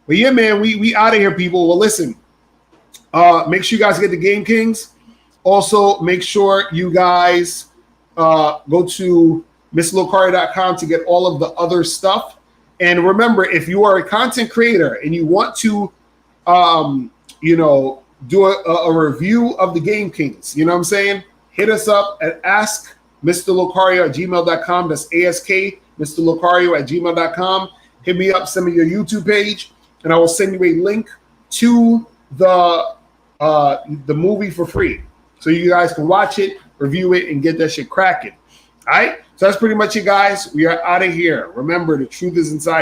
But yeah, man, we out of here, people. Well, listen, make sure you guys get the Game Kings. Also, make sure you guys go to MrLocario.com to get all of the other stuff. And remember, if you are a content creator and you want to, you know, do a review of the Game Kings, you know what I'm saying? Hit us up at askmrlocario@gmail.com. That's ASK, MrLocario@gmail.com. Hit me up, send me your YouTube page, and I will send you a link to the movie for free. So you guys can watch it, review it, and get that shit cracking. All right? So that's pretty much it, guys. We are out of here. Remember, the truth is inside.